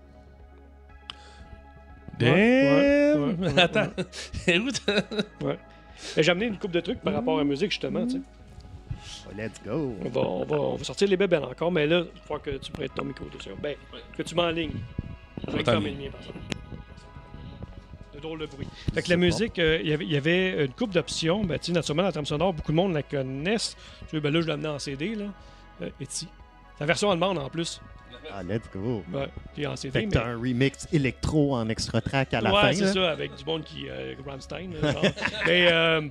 Damn! Attends. Ouais. J'ai amené une couple de trucs par rapport à la musique, justement. Oh, let's go! On va sortir les bébelles encore, mais là, il faut que tu prêtes ton micro dessus. Ben, que tu m'enlignes. Je vais fermer le mien, par exemple. De drôle de bruit. Fait que la musique, il y avait une couple d'options. Ben, naturellement, la trame sonore, beaucoup de monde la connaissent. Ben là, je l'ai amené en CD, là. Etsy. C'est la version allemande, en plus. Ah, let's go! Ouais, puis en CD, fait que t'as un remix électro en extra track à la fin. Ouais, c'est ça, avec du monde qui... Rammstein, genre. Mais...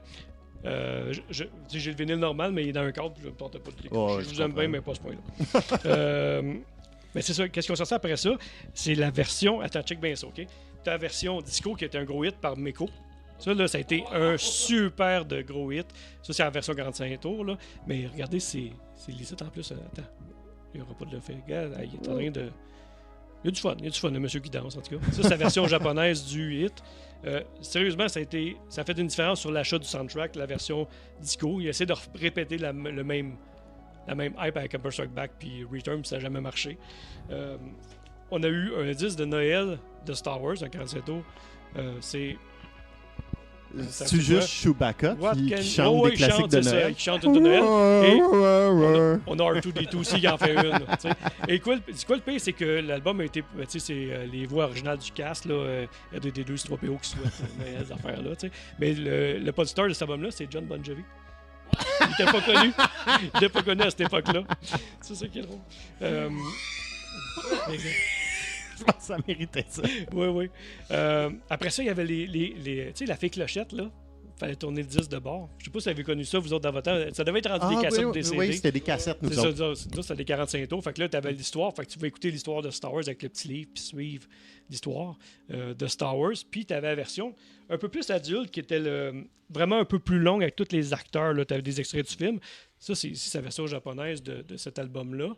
j'ai le vinyle normal, mais il est dans un cadre, puis je ne porte pas de l'écoute. Oh, je vous aime bien, mais pas à ce point-là. Mais c'est ça, qu'est-ce qu'on sortait après ça? C'est la version... Attends, check bien ça, OK? T'as la version disco qui était un gros hit par Meko. Ça, là, ça a été un super de gros hit. Ça, c'est la version 45 tours, là. Mais regardez, c'est licite en plus. Attends, il n'y aura pas de le fait. Regarde, il est en train de... Il y a du fun, le monsieur qui danse, en tout cas. Ça, c'est la version japonaise du hit. Sérieusement, ça a fait une différence sur l'achat du soundtrack, la version disco. Il essaie de répéter la même hype avec Empire Strike Back puis Return, puis ça n'a jamais marché. On a eu un disque de Noël de Star Wars, un 47 tours. C'est juste Chewbacca qui chante des classiques de Noël. Qui chante une de Noël. Et on a R2D2 aussi qui en fait une. Et quoi le pire, c'est que l'album a été... c'est les voix originales du cast, là, R2D2, C3PO qui souhaitent ces affaires-là. Mais le poster de cet album-là, c'est John Bon Jovi. Il n'était pas connu. Il n'était pas connu à cette époque-là. C'est ça qui est drôle. Je pense que ça méritait ça. Oui. Après ça, il y avait tu sais, la fée clochette, là. Il fallait tourner le disque de bord. Je sais pas si vous avez connu ça, vous autres, dans votre temps. Ça devait être rendu des cassettes ou des CD. Oui, c'était des cassettes, nous autres. Ça, c'était des 45 tours. Fait que là, tu avais l'histoire. Fait que tu pouvais écouter l'histoire de Star Wars avec le petit livre, puis suivre l'histoire de Star Wars. Puis tu avais la version un peu plus adulte, qui était vraiment un peu plus longue avec tous les acteurs. Tu avais des extraits du film. Ça, c'est sa version japonaise de cet album-là.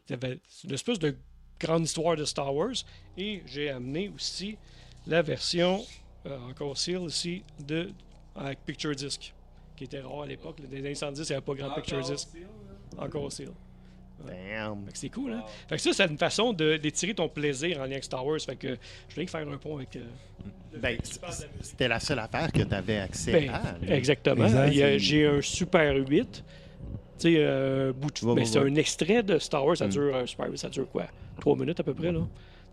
Tu avais une espèce de grande histoire de Star Wars. Et j'ai amené aussi la version, encore Seal ici, avec Picture Disc, qui était rare à l'époque. Dans les années 70, il n'y avait pas grand Picture Disc. Encore Seal. Damn. Fait que c'est cool, hein? Fait que ça, c'est une façon d'étirer ton plaisir en lien avec Star Wars. Fait que je voulais faire un pont avec... c'était la seule affaire que tu avais accès à. Exactement. J'ai un Super 8. Tu sais, c'est un extrait de Star Wars. Ça dure un Super 8, ça dure quoi? 3 minutes à peu près, là.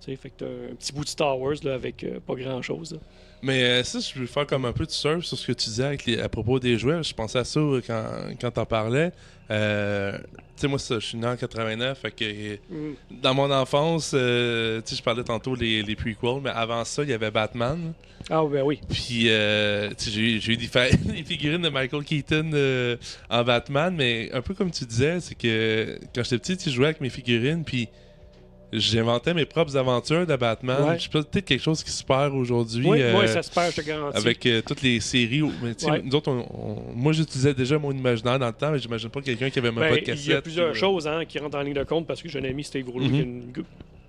Fait que t'as un petit bout de Star Wars là, avec pas grand-chose. Là. Mais ça, je veux faire comme un peu de surf sur ce que tu disais à propos des jouets. Je pensais à ça quand t'en parlais. Tu sais, moi, je suis né en 89. Fait que dans mon enfance, tu sais, je parlais tantôt les prequels, mais avant ça, il y avait Batman. Ah, ben oui. Puis, tu sais, j'ai eu des figurines de Michael Keaton en Batman, mais un peu comme tu disais, c'est que quand j'étais petit, tu jouais avec mes figurines, puis j'inventais mes propres aventures de Batman. Ouais. Je sais pas, peut-être quelque chose qui se perd aujourd'hui. Oui, ça se perd, je te garantis. Avec toutes les séries. Mais, nous autres, moi, j'utilisais déjà mon imaginaire dans le temps, mais j'imagine pas quelqu'un qui avait même pas de cassette. Il y a plusieurs choses qui rentrent en ligne de compte parce que j'ai un ami, Steve Rouleau, qui a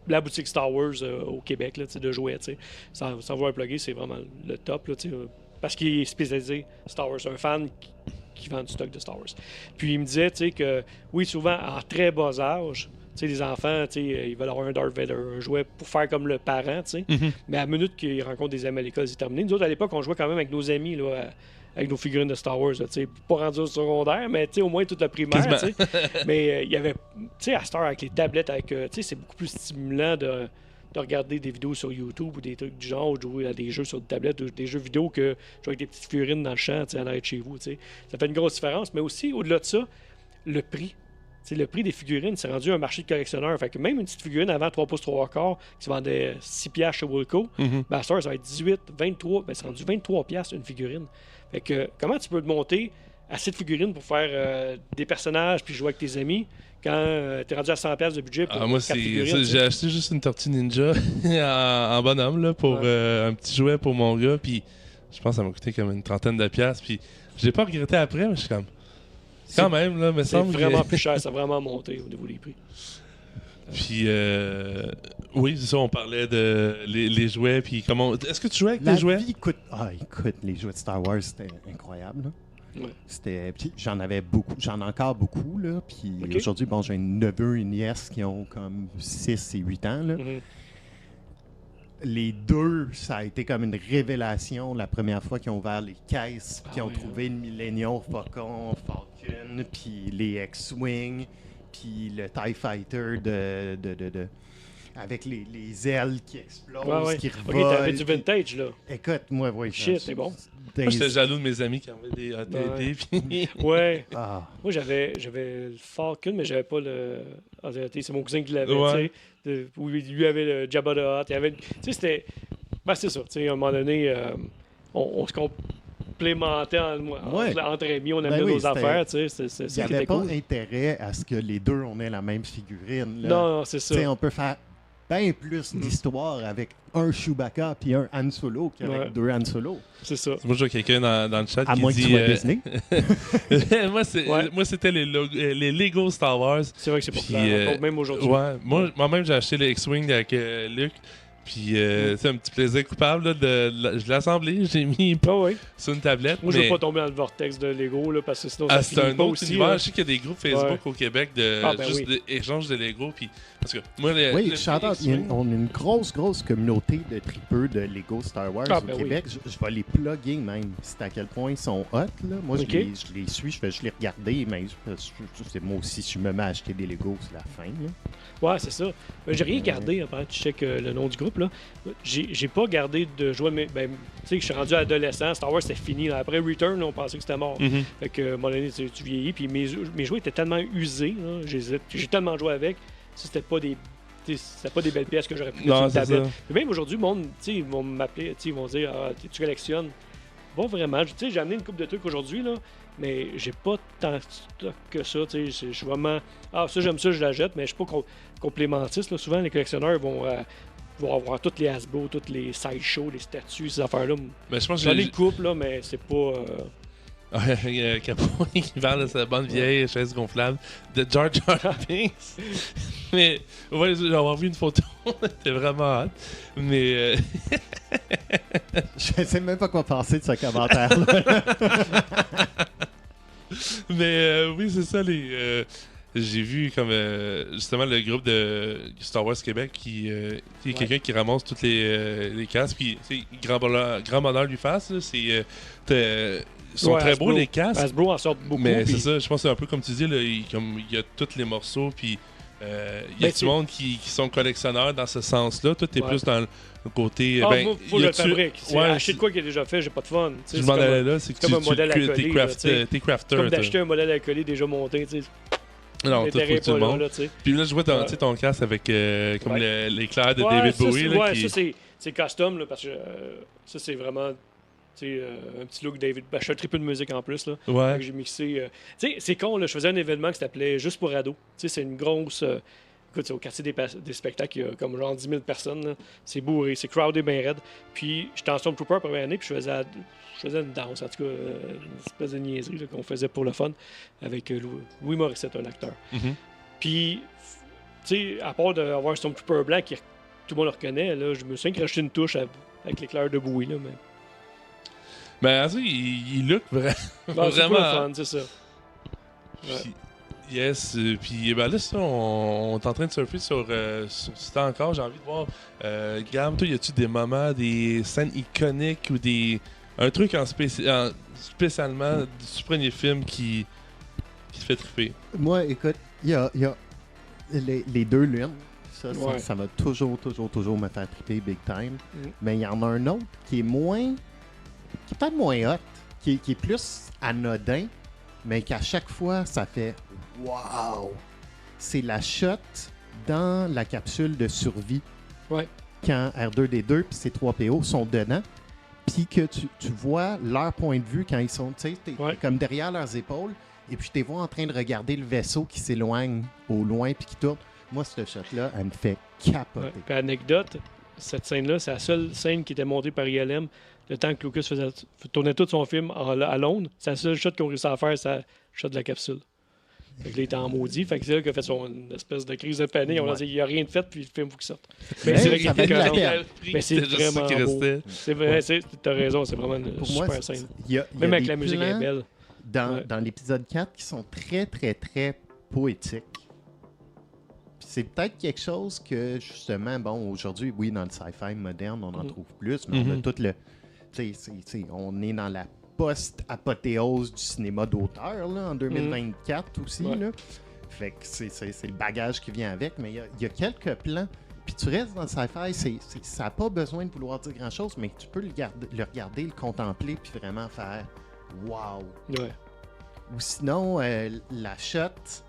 la boutique Star Wars au Québec là, de jouets. Sans voir un plugger, c'est vraiment le top. Là, parce qu'il est spécialisé Star Wars. Un fan qui vend du stock de Star Wars. Puis il me disait que, oui, souvent, en très bas âge, les enfants, ils veulent avoir un Darth Vader, un jouet pour faire comme le parent, mais à la minute qu'ils rencontrent des amis à l'école, c'est terminé. Nous autres, à l'époque, on jouait quand même avec nos amis, là, avec nos figurines de Star Wars, pas rendu au secondaire, mais au moins toute la primaire. Mais il y avait, à Star avec les tablettes, c'est beaucoup plus stimulant de regarder des vidéos sur YouTube ou des trucs du genre, ou de jouer à des jeux sur des tablettes ou des jeux vidéo que jouer avec des petites figurines dans le champ, en arrière de chez vous. Ça fait une grosse différence, mais aussi, au-delà de ça, le prix. Le prix des figurines, c'est rendu un marché de collectionneurs. Fait que même une petite figurine avant 3 pouces 3 quarts qui se vendait 6$ chez Wilco, à Star, ça va être 18, 23, c'est rendu 23$ une figurine. Fait que comment tu peux te monter assez de figurines pour faire des personnages puis jouer avec tes amis quand t'es rendu à 100$ de budget pour moi, 4 figurines? J'ai acheté juste une Tortue Ninja en bonhomme là, pour un petit jouet pour mon gars, puis je pense que ça m'a coûté comme une trentaine de piastres, puis je l'ai pas regretté après, mais je suis comme... Quand même, là, me semble. C'est vraiment plus cher, ça a vraiment monté au niveau des prix. Puis, oui, c'est ça, on parlait de les jouets, puis comment... Est-ce que tu jouais avec les jouets? Écoute, les jouets de Star Wars, c'était incroyable, là. Ouais. Puis j'en avais beaucoup, j'en ai encore beaucoup, là. Puis aujourd'hui, j'ai un neveu et une nièce qui ont comme 6 et 8 ans, là. Les deux, ça a été comme une révélation la première fois qu'ils ont ouvert les caisses, puis qu'ils ont trouvé le Millennium Falcon, puis les X-Wing, puis le TIE Fighter avec les ailes qui explosent, qui revolent. OK, t'avais du vintage, là. Écoute, moi, oui. Shit, c'est bon. Moi, j'étais jaloux de mes amis qui avaient des AT&T. Puis... Ouais. Moi, j'avais le Falcon, mais j'avais pas le AT&T. C'est mon cousin qui l'avait, tu sais. Lui avait le Jabba the Hutt. Tu sais, c'était... Ben, c'est ça. Tu sais, à un moment donné, on se complémentait entre amis. On amenait nos affaires, tu sais. Il n'y avait pas intérêt à ce que les deux, on ait la même figurine. Là. Non, c'est ça. Tu sais, on peut faire bien plus d'histoire avec un Chewbacca puis un Han Solo qu'avec deux Han Solo. C'est ça. Moi, je vois quelqu'un dans le chat à qui moins dit... que tu sois Disney. Moi, c'était les Lego Star Wars. C'est vrai que c'est populaire, même aujourd'hui. Ouais, moi-même, j'ai acheté les X-Wing avec Luke. Puis, c'est un petit plaisir coupable là, je l'ai assemblé, j'ai mis sur une tablette. Moi, je veux pas tomber dans le vortex de Lego, là, parce que sinon, ça c'est un pas autre aussi. univers. Je sais qu'il y a des groupes Facebook au Québec d'échange de Lego. Puis, parce que moi, on a une grosse communauté de tripeux de Lego Star Wars au Québec. Je vais les plugger même. C'est à quel point ils sont hot. Là. Moi, je les suis, je vais les regarder. Mais moi aussi, si je me mets à acheter des Lego, c'est la fin. Là. Ouais, c'est ça. J'ai rien gardé, pendant que tu checkes le nom du groupe. Là. J'ai pas gardé de jouets, mais tu sais que je suis rendu adolescent. Star Wars, c'était fini. Là. Après Return, là, on pensait que c'était mort. Fait que, à un moment donné, tu vieillis. Puis mes jouets étaient tellement usés. J'ai tellement joué avec. C'était pas des belles pièces que j'aurais pu mettre sur une tablette. Mais même aujourd'hui, le monde, ils vont m'appeler, ils vont dire tu collectionnes. Pas vraiment. J'ai amené une couple de trucs aujourd'hui, là, mais j'ai pas tant de stock que ça. Je suis vraiment. Ça, j'aime ça, je la jette, mais je suis pas complémentiste. Là. Souvent, les collectionneurs vont avoir toutes les Hasbro, toutes les sideshows, les statues, ces affaires-là. Mais je pense que les coupes, là, mais c'est pas. Capone qui vend sa bonne vieille chaise gonflable de Jar Jar Binks. Mais ouais, j'ai avoir vu une photo, c'était vraiment hot. Mais je sais même pas quoi penser de ce commentaire-là. Mais oui, c'est ça j'ai vu comme justement le groupe de Star Wars Québec qui est quelqu'un qui ramasse toutes les casques. Puis grand bonheur lui fasse. Ils sont très beaux les casques. Hasbro en sort beaucoup. Mais c'est ça, je pense que c'est un peu comme tu dis, là, il y a tous les morceaux. Puis il y a tout le monde qui sont collectionneurs dans ce sens-là. Toi, t'es plus dans le côté. Moi, faut le fabrique. Acheter de quoi qu'il est déjà fait, j'ai pas de fun. Je m'en allais là, c'est que comme un modèle à coller. T'es crafter. Comme d'acheter un modèle à coller déjà monté. Non, tout le monde. Puis là, je vois ton casque avec comme l'éclair de David Bowie. Ça, c'est custom, là, parce que ça, c'est vraiment un petit look David. Je suis un triple de musique en plus. Là. J'ai mixé. C'est con, là, je faisais un événement qui s'appelait Juste pour ados. C'est une grosse Écoute, c'est au quartier des spectacles, il y a comme genre 10 000 personnes. Là. C'est bourré, c'est crowded bien raide. Puis j'étais en Stormtrooper la première année, puis je faisais une danse, en tout cas, une espèce de niaiserie là, qu'on faisait pour le fun avec Louis Morissette, un acteur. Mhm. Puis, tu sais, à part d'avoir un Stormtrooper blanc qui tout le monde le reconnaît, là, je me souviens qu'il rajouté une touche avec l'éclair de bouillie. Là, mais... Ben, ça, il look Bon, c'est pas vraiment. le fun, c'est ça. Ouais. Puis, yes, puis ben là, ça, on est en train de surfer sur ça encore. J'ai envie de voir. Gam, toi, y a-tu des moments, des scènes iconiques ou un truc spécialement du premier film qui te fait triper? Moi, écoute, il y a les deux lunes. Ouais. Ça va toujours me faire triper big time. Mm. Mais il y en a un autre qui est peut-être moins hot, qui est plus anodin, mais qu'à chaque fois, ça fait « wow ». C'est la shot dans la capsule de survie. Ouais. Quand R2-D2 puis C3PO sont dedans, puis que tu vois leur point de vue quand ils sont, tu sais, t'es comme derrière leurs épaules, et puis tu les vois en train de regarder le vaisseau qui s'éloigne au loin puis qui tourne. Moi, cette shot-là, elle me fait capoter. Ouais. Puis anecdote, cette scène-là, c'est la seule scène qui était montée par ILM le temps que Lucas tournait tout son film à Londres. C'est la seule shot qu'on réussit à faire, c'est la shot de la capsule. Fait que là, il était en maudit. Fait que c'est là qu'il a fait son espèce de crise de panique. On a dit, il n'y a rien de fait, puis le film faut qu'il sorte. Mais c'est vrai qu'il était correct. Mais c'est vraiment beau. C'est vrai, t'as raison, c'est vraiment une super scène. Même avec la musique, elle est belle. Dans l'épisode 4, qui sont très, très, très poétiques. Puis c'est peut-être quelque chose que, justement, bon, aujourd'hui, oui, dans le sci-fi moderne, on en trouve plus, mais on a tout le... Tu sais, on est dans la post-apothéose du cinéma d'auteur, là, en 2024 aussi, là. Fait que c'est le bagage qui vient avec, mais il y a quelques plans. Puis tu restes dans le sci-fi, ça n'a pas besoin de vouloir dire grand-chose, mais tu peux le regarder, le contempler, puis vraiment faire « wow ». Ouais. Ou sinon, la shot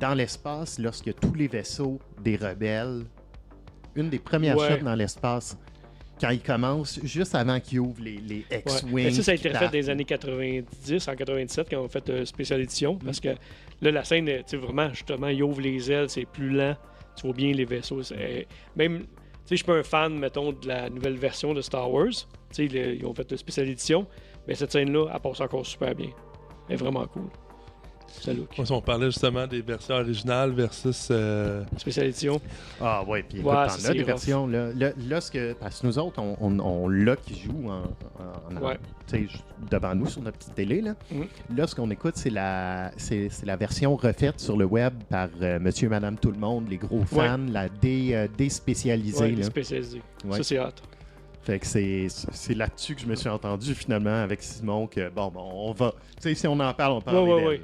dans l'espace, lorsque tous les vaisseaux des rebelles, une des premières shots dans l'espace, quand ils commencent, juste avant qu'ils ouvrent les X-Wing. Ça a été fait dans les années 90, en 97, quand on a fait spéciale édition, parce que là, la scène, tu sais, vraiment, justement, ils ouvrent les ailes, c'est plus lent, tu vois bien les vaisseaux. Même, tu sais, je suis pas un fan, mettons, de la nouvelle version de Star Wars. Tu sais, ils ont fait spéciale édition, mais cette scène-là, elle passe encore super bien. Elle est vraiment cool. On parlait justement des versions originales versus... Spéciale édition. Ah ouais, puis écoute, t'en as des versions. Là, parce que nous autres, on l'a qui joue devant nous sur notre petite télé. Là, là ce qu'on écoute, c'est la version refaite sur le web par monsieur et madame tout le monde, les gros fans, la déspécialisée. Oui, déspécialisée. Ouais. Ça, c'est hot. Fait que c'est là-dessus que je me suis entendu finalement avec Simon que bon on va... Tu sais, si on en parle, on parle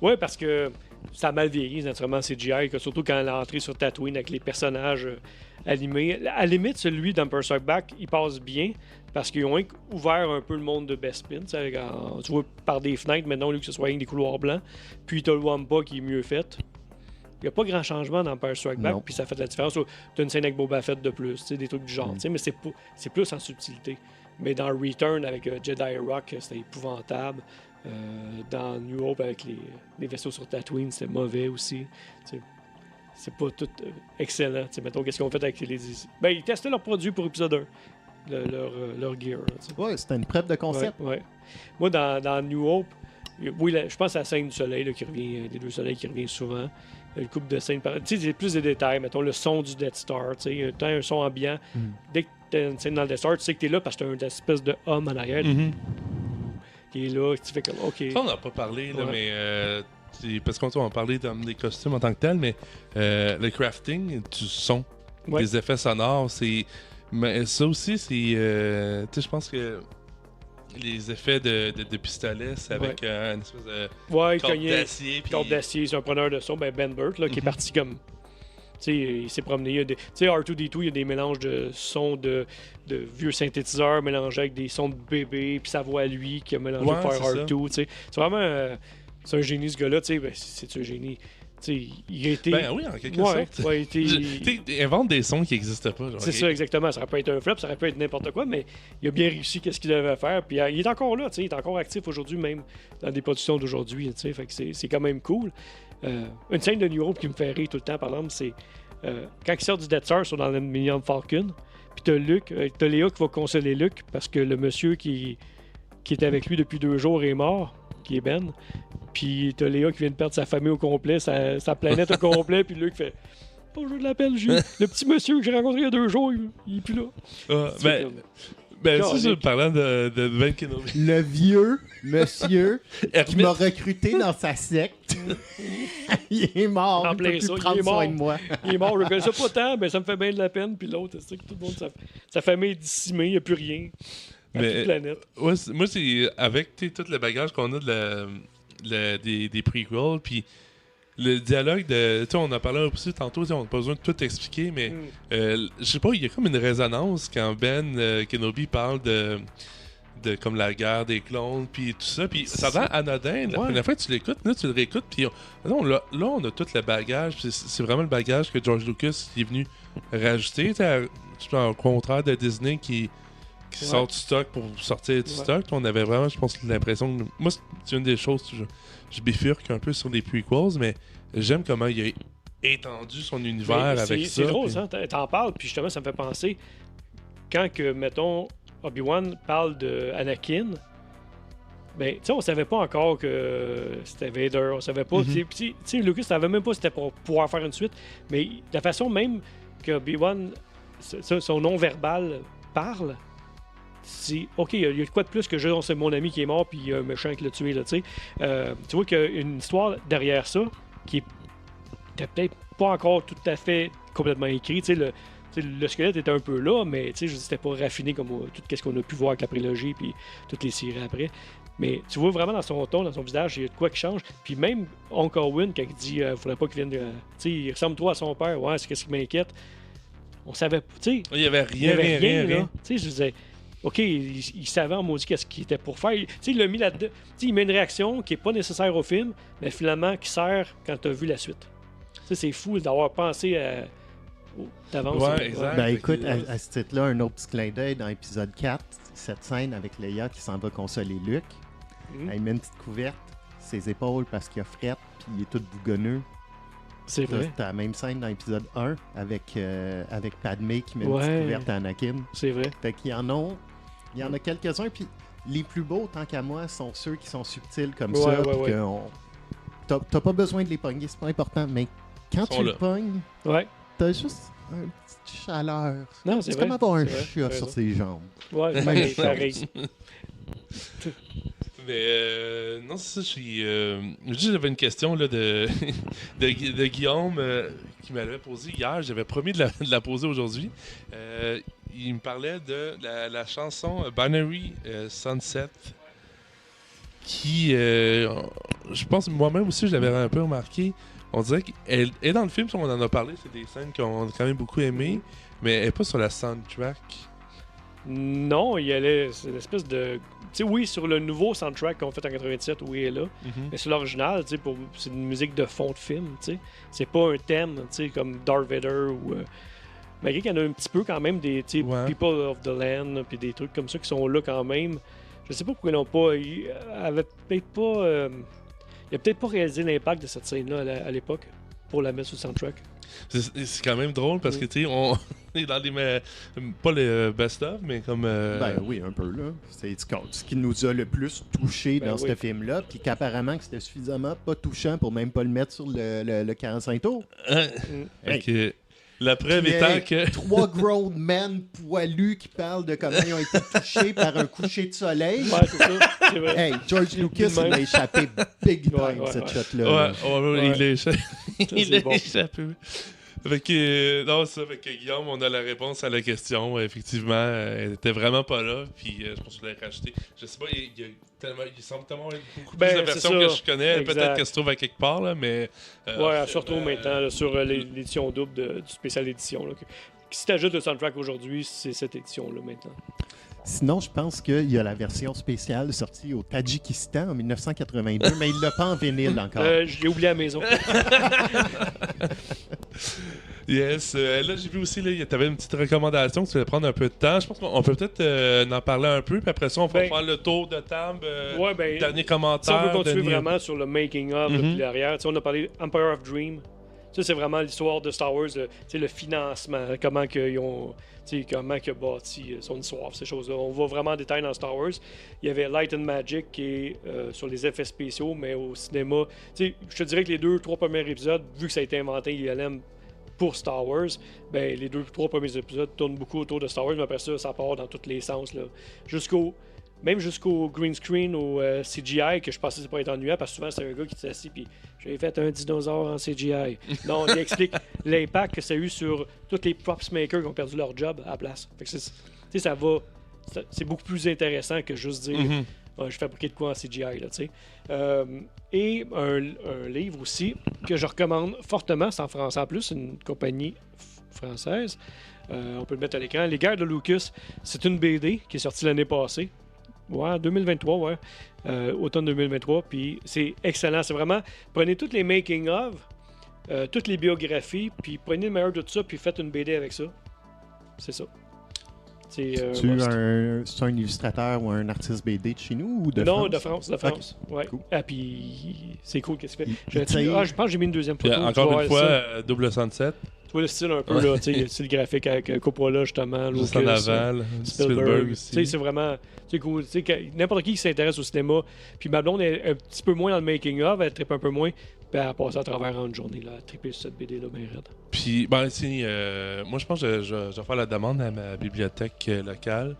Oui, parce que ça a mal vieilli, naturellement, CGI, surtout quand elle est entrée sur Tatooine avec les personnages animés. À la limite, celui d'Empire Strikes Back, il passe bien parce qu'ils ont ouvert un peu le monde de Bespin. Tu vois, par des fenêtres, maintenant, au lieu que ce soit avec des couloirs blancs. Puis t'as le Wampa qui est mieux fait. Il n'y a pas grand changement dans Empire Strikes Back, puis ça fait la différence. Tu as une scène avec Boba Fett de plus, des trucs du genre, mais c'est plus en subtilité. Mais dans Return, avec Jedi Rock, c'était épouvantable. Dans New Hope, avec les vaisseaux sur Tatooine, c'était mauvais aussi. C'est pas tout excellent. Mettons, qu'est-ce qu'ils ont fait avec les... Ben, ils testaient leurs produits pour épisode 1, leur gear. Oui, c'était une preuve de concept. Ouais. Moi, dans New Hope, oui, je pense à la scène du soleil là, qui revient, des deux soleils qui revient souvent. Le couple de scènes. Tu sais, c'est plus des détails. Mettons, le son du Death Star. Tu sais, t'as un son ambiant. Dès que t'as une scène dans le Death Star, tu sais que t'es là parce que t'as une espèce de homme en arrière. Qui est là, tu fais comme, OK. Ça, on n'a pas parlé, là, mais... parce qu'on va parler des costumes en tant que tel, mais le crafting du son, des effets sonores, c'est... Mais ça aussi, c'est... tu sais, je pense que les effets de pistolet, c'est avec une espèce de corde d'acier. Corde d'acier, c'est un preneur de son, Ben Burt, là, qui est parti comme... Tu sais, il s'est promené. Tu sais, R2-D2, il y a des mélanges de sons de vieux synthétiseurs mélangés avec des sons de bébé, puis sa voix à lui qui a mélangé pour faire R2. Tu sais, c'est vraiment... c'est un génie, ce gars-là. Tu sais, ben, c'est un génie. Tu sais, il a été... Ben oui, en quelque sorte. Il invente des sons qui n'existent pas. C'est ça, exactement. Ça aurait pu être un flop, ça aurait pu être n'importe quoi, mais il a bien réussi qu'est-ce qu'il devait faire. Puis il est encore là, tu sais, il est encore actif aujourd'hui, même dans des productions d'aujourd'hui. Tu sais, fait que c'est quand même cool. Une scène de New Hope qui me fait rire tout le temps, par exemple, c'est quand ils sortent du Death Star, ils sont dans le Millennium Falcon. Puis t'as Léa qui va consoler Luke parce que le monsieur qui était avec lui depuis 2 jours est mort, qui est Ben. Puis t'as Léa qui vient de perdre sa famille au complet, sa planète au complet, puis Luke fait « Oh, je l'appelle, le petit monsieur que j'ai rencontré il y a 2 jours, il est plus là. » ça, parlant de Ben Kenobi. Le vieux monsieur qui m'a recruté dans sa secte, il est mort. En Il plein peut plus ça, il prendre est soin mort. de moi. Il est mort, je le connaissais pas tant, mais ça me fait bien de la peine. Puis l'autre, c'est que tout le monde, sa famille est décimée, il n'y a plus rien. À toute planète. Ouais, moi, c'est avec tout le bagage qu'on a des prequels, puis le dialogue de. Tu sais, on en parlait aussi tantôt, on n'a pas besoin de tout expliquer, mais je sais pas, il y a comme une résonance quand Ben Kenobi parle de comme la guerre des clones, puis tout ça, puis ça rend anodin. La première fois que tu l'écoutes, là, tu le réécoutes, puis on a tout le bagage, puis c'est vraiment le bagage que George Lucas est venu rajouter, au contraire de Disney qui sort du stock pour sortir du stock. On avait vraiment, je pense, l'impression que... Moi, c'est une des choses que je bifurque un peu sur les prequels, mais j'aime comment il a étendu son univers avec ça. C'est drôle, ça. T'en parles, puis justement, ça me fait penser... Quand que, mettons, Obi-Wan parle de Anakin, ben, tu sais, on savait pas encore que c'était Vader, on savait pas. Tu sais, Lucas savait même pas si c'était pour pouvoir faire une suite, mais la façon même que Obi-Wan, son non-verbal parle, c'est OK, il y a de quoi de plus que c'est mon ami qui est mort puis il y a un méchant qui l'a tué, là, tu sais. Tu vois qu'il y a une histoire derrière ça qui était peut-être pas encore tout à fait complètement écrite, tu sais, le squelette était un peu là, mais c'était pas raffiné comme tout ce qu'on a pu voir avec la prélogie puis toutes les séries après. Mais tu vois vraiment dans son ton, dans son visage, il y a de quoi qui change. Puis même Uncle Owen, quand il dit faudrait pas qu'il vienne. Il ressemble trop à son père, ouais, c'est ce qui m'inquiète. On savait pas, tu sais. Il y avait rien. Là. Tu sais, je disais, OK, il savait en maudit qu'est-ce qu'il était pour faire. Tu sais, il l'a mis là-dedans. Tu sais, il met une réaction qui est pas nécessaire au film, mais finalement qui sert quand tu as vu la suite. Tu sais, c'est fou d'avoir pensé à. D'avance. Ouais, exact. Ben écoute, à ce titre-là, un autre petit clin d'œil dans l'épisode 4, cette scène avec Leia qui s'en va consoler Luke. Elle met une petite couverte, ses épaules parce qu'il a fret, puis il est tout bougonneux. C'est vrai. T'as la même scène dans l'épisode 1 avec Padmé qui met une petite couverte à Anakin. C'est vrai. Fait qu'il y en a quelques-uns, puis les plus beaux, tant qu'à moi, sont ceux qui sont subtils comme ça. T'as pas besoin de les pogner, c'est pas important, mais quand tu le pognes, t'as juste une petite chaleur. Non, c'est comme avoir un chat sur ses jambes. Ouais, même pareil. Mais non, c'est ça. J'avais une question là, de Guillaume qui m'avait posée hier. J'avais promis de la poser aujourd'hui. Il me parlait de la chanson Binary Sunset qui, je pense, moi-même aussi, je l'avais un peu remarqué. On dirait qu'elle est dans le film, on en a parlé, c'est des scènes qu'on a quand même beaucoup aimées, mais elle n'est pas sur la soundtrack. Non, c'est une espèce de... Tu sais, oui, sur le nouveau soundtrack qu'on fait en 97, oui, elle est là. Mais sur l'original, tu sais, c'est une musique de fond de film, tu sais. C'est pas un thème, tu sais, comme Darth Vader ou... Malgré qu'il y en a un petit peu quand même, des People of the Land, puis des trucs comme ça qui sont là quand même. Je sais pas pourquoi ils n'ont pas... Ils avaient peut-être pas... Il a peut-être pas réalisé l'impact de cette scène-là à l'époque pour la mettre sur le soundtrack. C'est quand même drôle parce que, tu sais, on est dans les... pas les best-of, mais comme... Ben oui, un peu, là. C'est ce qui nous a le plus touché dans ce film-là, puis qu'apparemment que c'était suffisamment pas touchant pour même pas le mettre sur le 45 tours. Ok. La preuve étant que... 3 grown men poilus qui parlent de comment ils ont été touchés par un coucher de soleil. Ouais, c'est ça. C'est vrai. Hey, George Lucas, il a échappé big time, cette shot-là. Il a échappé. Il a bon. échappé. Fait que, non, ça, fait que Guillaume, on a la réponse à la question. Effectivement, elle était vraiment pas là. Puis je pense que je l'ai racheté. Je sais pas, il semble tellement avoir beaucoup plus de versions que je connais. Exact. Peut-être qu'elle se trouve à quelque part, là, mais. Surtout maintenant, là, sur l'édition double du spécial édition. Là, si tu ajoutes le soundtrack aujourd'hui, c'est cette édition-là maintenant. Sinon, je pense qu'il y a la version spéciale sortie au Tadjikistan en 1982, mais il l'a pas en vinyle encore. Je l'ai oublié à la maison. Yes. Là, j'ai vu aussi, tu avais une petite recommandation que tu voulais prendre un peu de temps. Je pense qu'on peut peut-être en parler un peu, puis après ça, on va faire le tour de table. Dernier commentaire. Si on veut continuer vraiment sur le making-of, puis l'arrière, on a parlé Empire of Dream. Ça, c'est vraiment l'histoire de Star Wars, le financement, comment ils ont... comment il a bâti son histoire, ces choses-là. On va vraiment en détail dans Star Wars. Il y avait Light and Magic qui est sur les effets spéciaux, mais au cinéma. Je te dirais que les 2-3 premiers épisodes, vu que ça a été inventé ILM pour Star Wars, ben, les 2-3 premiers épisodes tournent beaucoup autour de Star Wars, mais après ça, ça part dans tous les sens. Là. Même jusqu'au green screen, au CGI, que je pensais que ça pourrait être ennuyant, parce que souvent, c'est un gars qui s'est assis, puis j'ai fait un dinosaure en CGI. Non, il explique l'impact que ça a eu sur tous les props makers qui ont perdu leur job à la place. Fait que c'est beaucoup plus intéressant que juste dire je fabriquais de quoi en CGI. Là, et un livre aussi que je recommande fortement, c'est en français en plus, c'est une compagnie française. On peut le mettre à l'écran. Les Guerres de Lucas, c'est une BD qui est sortie l'année passée. Ouais, 2023, ouais. Automne 2023. Puis c'est excellent. C'est vraiment, prenez toutes les making-of, toutes les biographies, puis prenez le meilleur de tout ça, puis faites une BD avec ça. C'est ça. C'est un illustrateur ou un artiste BD de chez nous ou de France? Non, de France. Okay. Ouais. Cool. Ah, puis c'est cool qu'est-ce qu'il fait. Je pense que j'ai mis une deuxième photo. Encore une fois, double sunset. Tu vois le style un peu, là, tu sais, le style graphique avec Coppola, justement, Lucas, en aval, Spielberg aussi. Tu sais, c'est vraiment, c'est cool. Tu sais, n'importe qui s'intéresse au cinéma, puis ma blonde est un petit peu moins dans le making-of, elle trippe un peu moins, puis elle a passé à travers une journée, là, à tripper sur cette BD-là, bien raide. Puis, moi, je pense que je vais faire la demande à ma bibliothèque locale.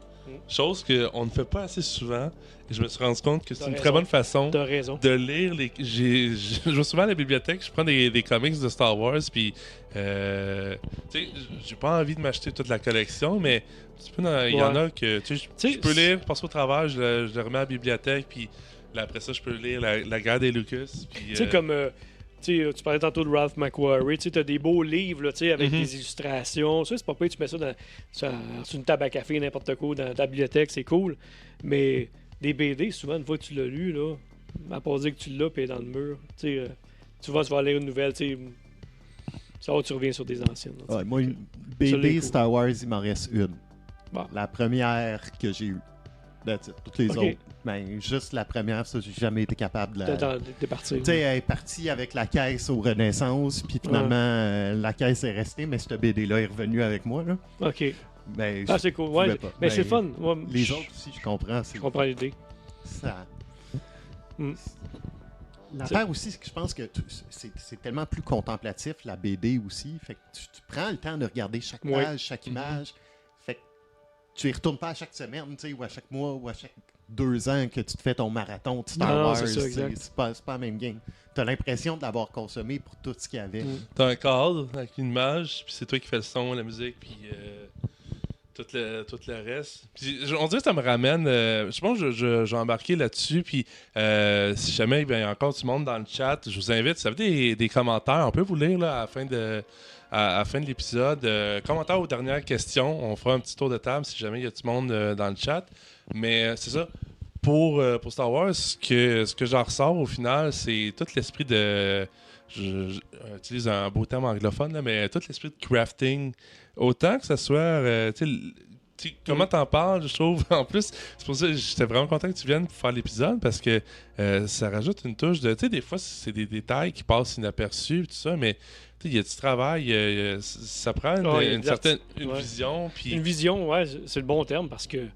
Chose qu'on ne fait pas assez souvent. Et je me suis rendu compte que c'est une très bonne façon de lire les. Je vais souvent à la bibliothèque, je prends des comics de Star Wars, puis tu sais, j'ai pas envie de m'acheter toute la collection, mais il y en a que je peux lire, passer au travers, je le remets à la bibliothèque, puis là, après ça, je peux lire la guerre des Lucas. Tu sais, comme. Tu parlais tantôt de Ralph McQuarrie, tu as des beaux livres là, avec des illustrations. Ça, c'est pas pire, tu mets ça sur une table à café, n'importe quoi, dans ta bibliothèque, c'est cool. Mais des BD, souvent, une fois que tu l'as lu, là, à part dire que tu l'as, puis dans le mur, tu vas lire une nouvelle, ça va, tu reviens sur des anciennes. Là, ouais, moi, une BD Star Wars, il m'en reste une. Bon. La première que j'ai eue. Toutes les autres. Ben, juste la première, ça, j'ai jamais été capable de partir. Tu sais, elle est partie avec la caisse aux Renaissance, puis finalement, la caisse est restée, mais cette BD-là est revenue avec moi. Là. OK. Ben, c'est cool. Ouais, mais c'est fun. Moi, les autres aussi, je comprends. Je comprends l'idée. Ça... L'affaire aussi, c'est que je pense que c'est tellement plus contemplatif, la BD aussi. Fait que tu prends le temps de regarder chaque page, chaque image. Fait que tu y retournes pas à chaque semaine, ou à chaque mois, ou à chaque 2 ans que tu te fais ton marathon de Star Wars. C'est pas la même game. T'as l'impression de l'avoir consommé pour tout ce qu'il y avait. T'as un cadre avec une image, puis c'est toi qui fais le son, la musique, puis tout le reste. Puis, on dirait que ça me ramène. Je pense que j'ai embarqué là-dessus. Puis si jamais il y a encore du monde dans le chat, je vous invite. Si vous avez des commentaires, on peut vous lire là, à la fin de l'épisode. Commentaires aux dernières questions. On fera un petit tour de table si jamais il y a du monde dans le chat. Mais c'est ça. Pour Star Wars, ce que j'en ressors au final, c'est tout l'esprit de. J'utilise un beau terme anglophone, là, mais tout l'esprit de crafting. Autant que ça soit. Comment t'en parles, je trouve. En plus, c'est pour ça que j'étais vraiment content que tu viennes pour faire l'épisode parce que ça rajoute une touche de. Tu sais, des fois, c'est des détails qui passent inaperçus, tout ça, mais il y a du travail. Ça prend une certaine vision. Puis... Une vision, ouais, c'est le bon terme parce que.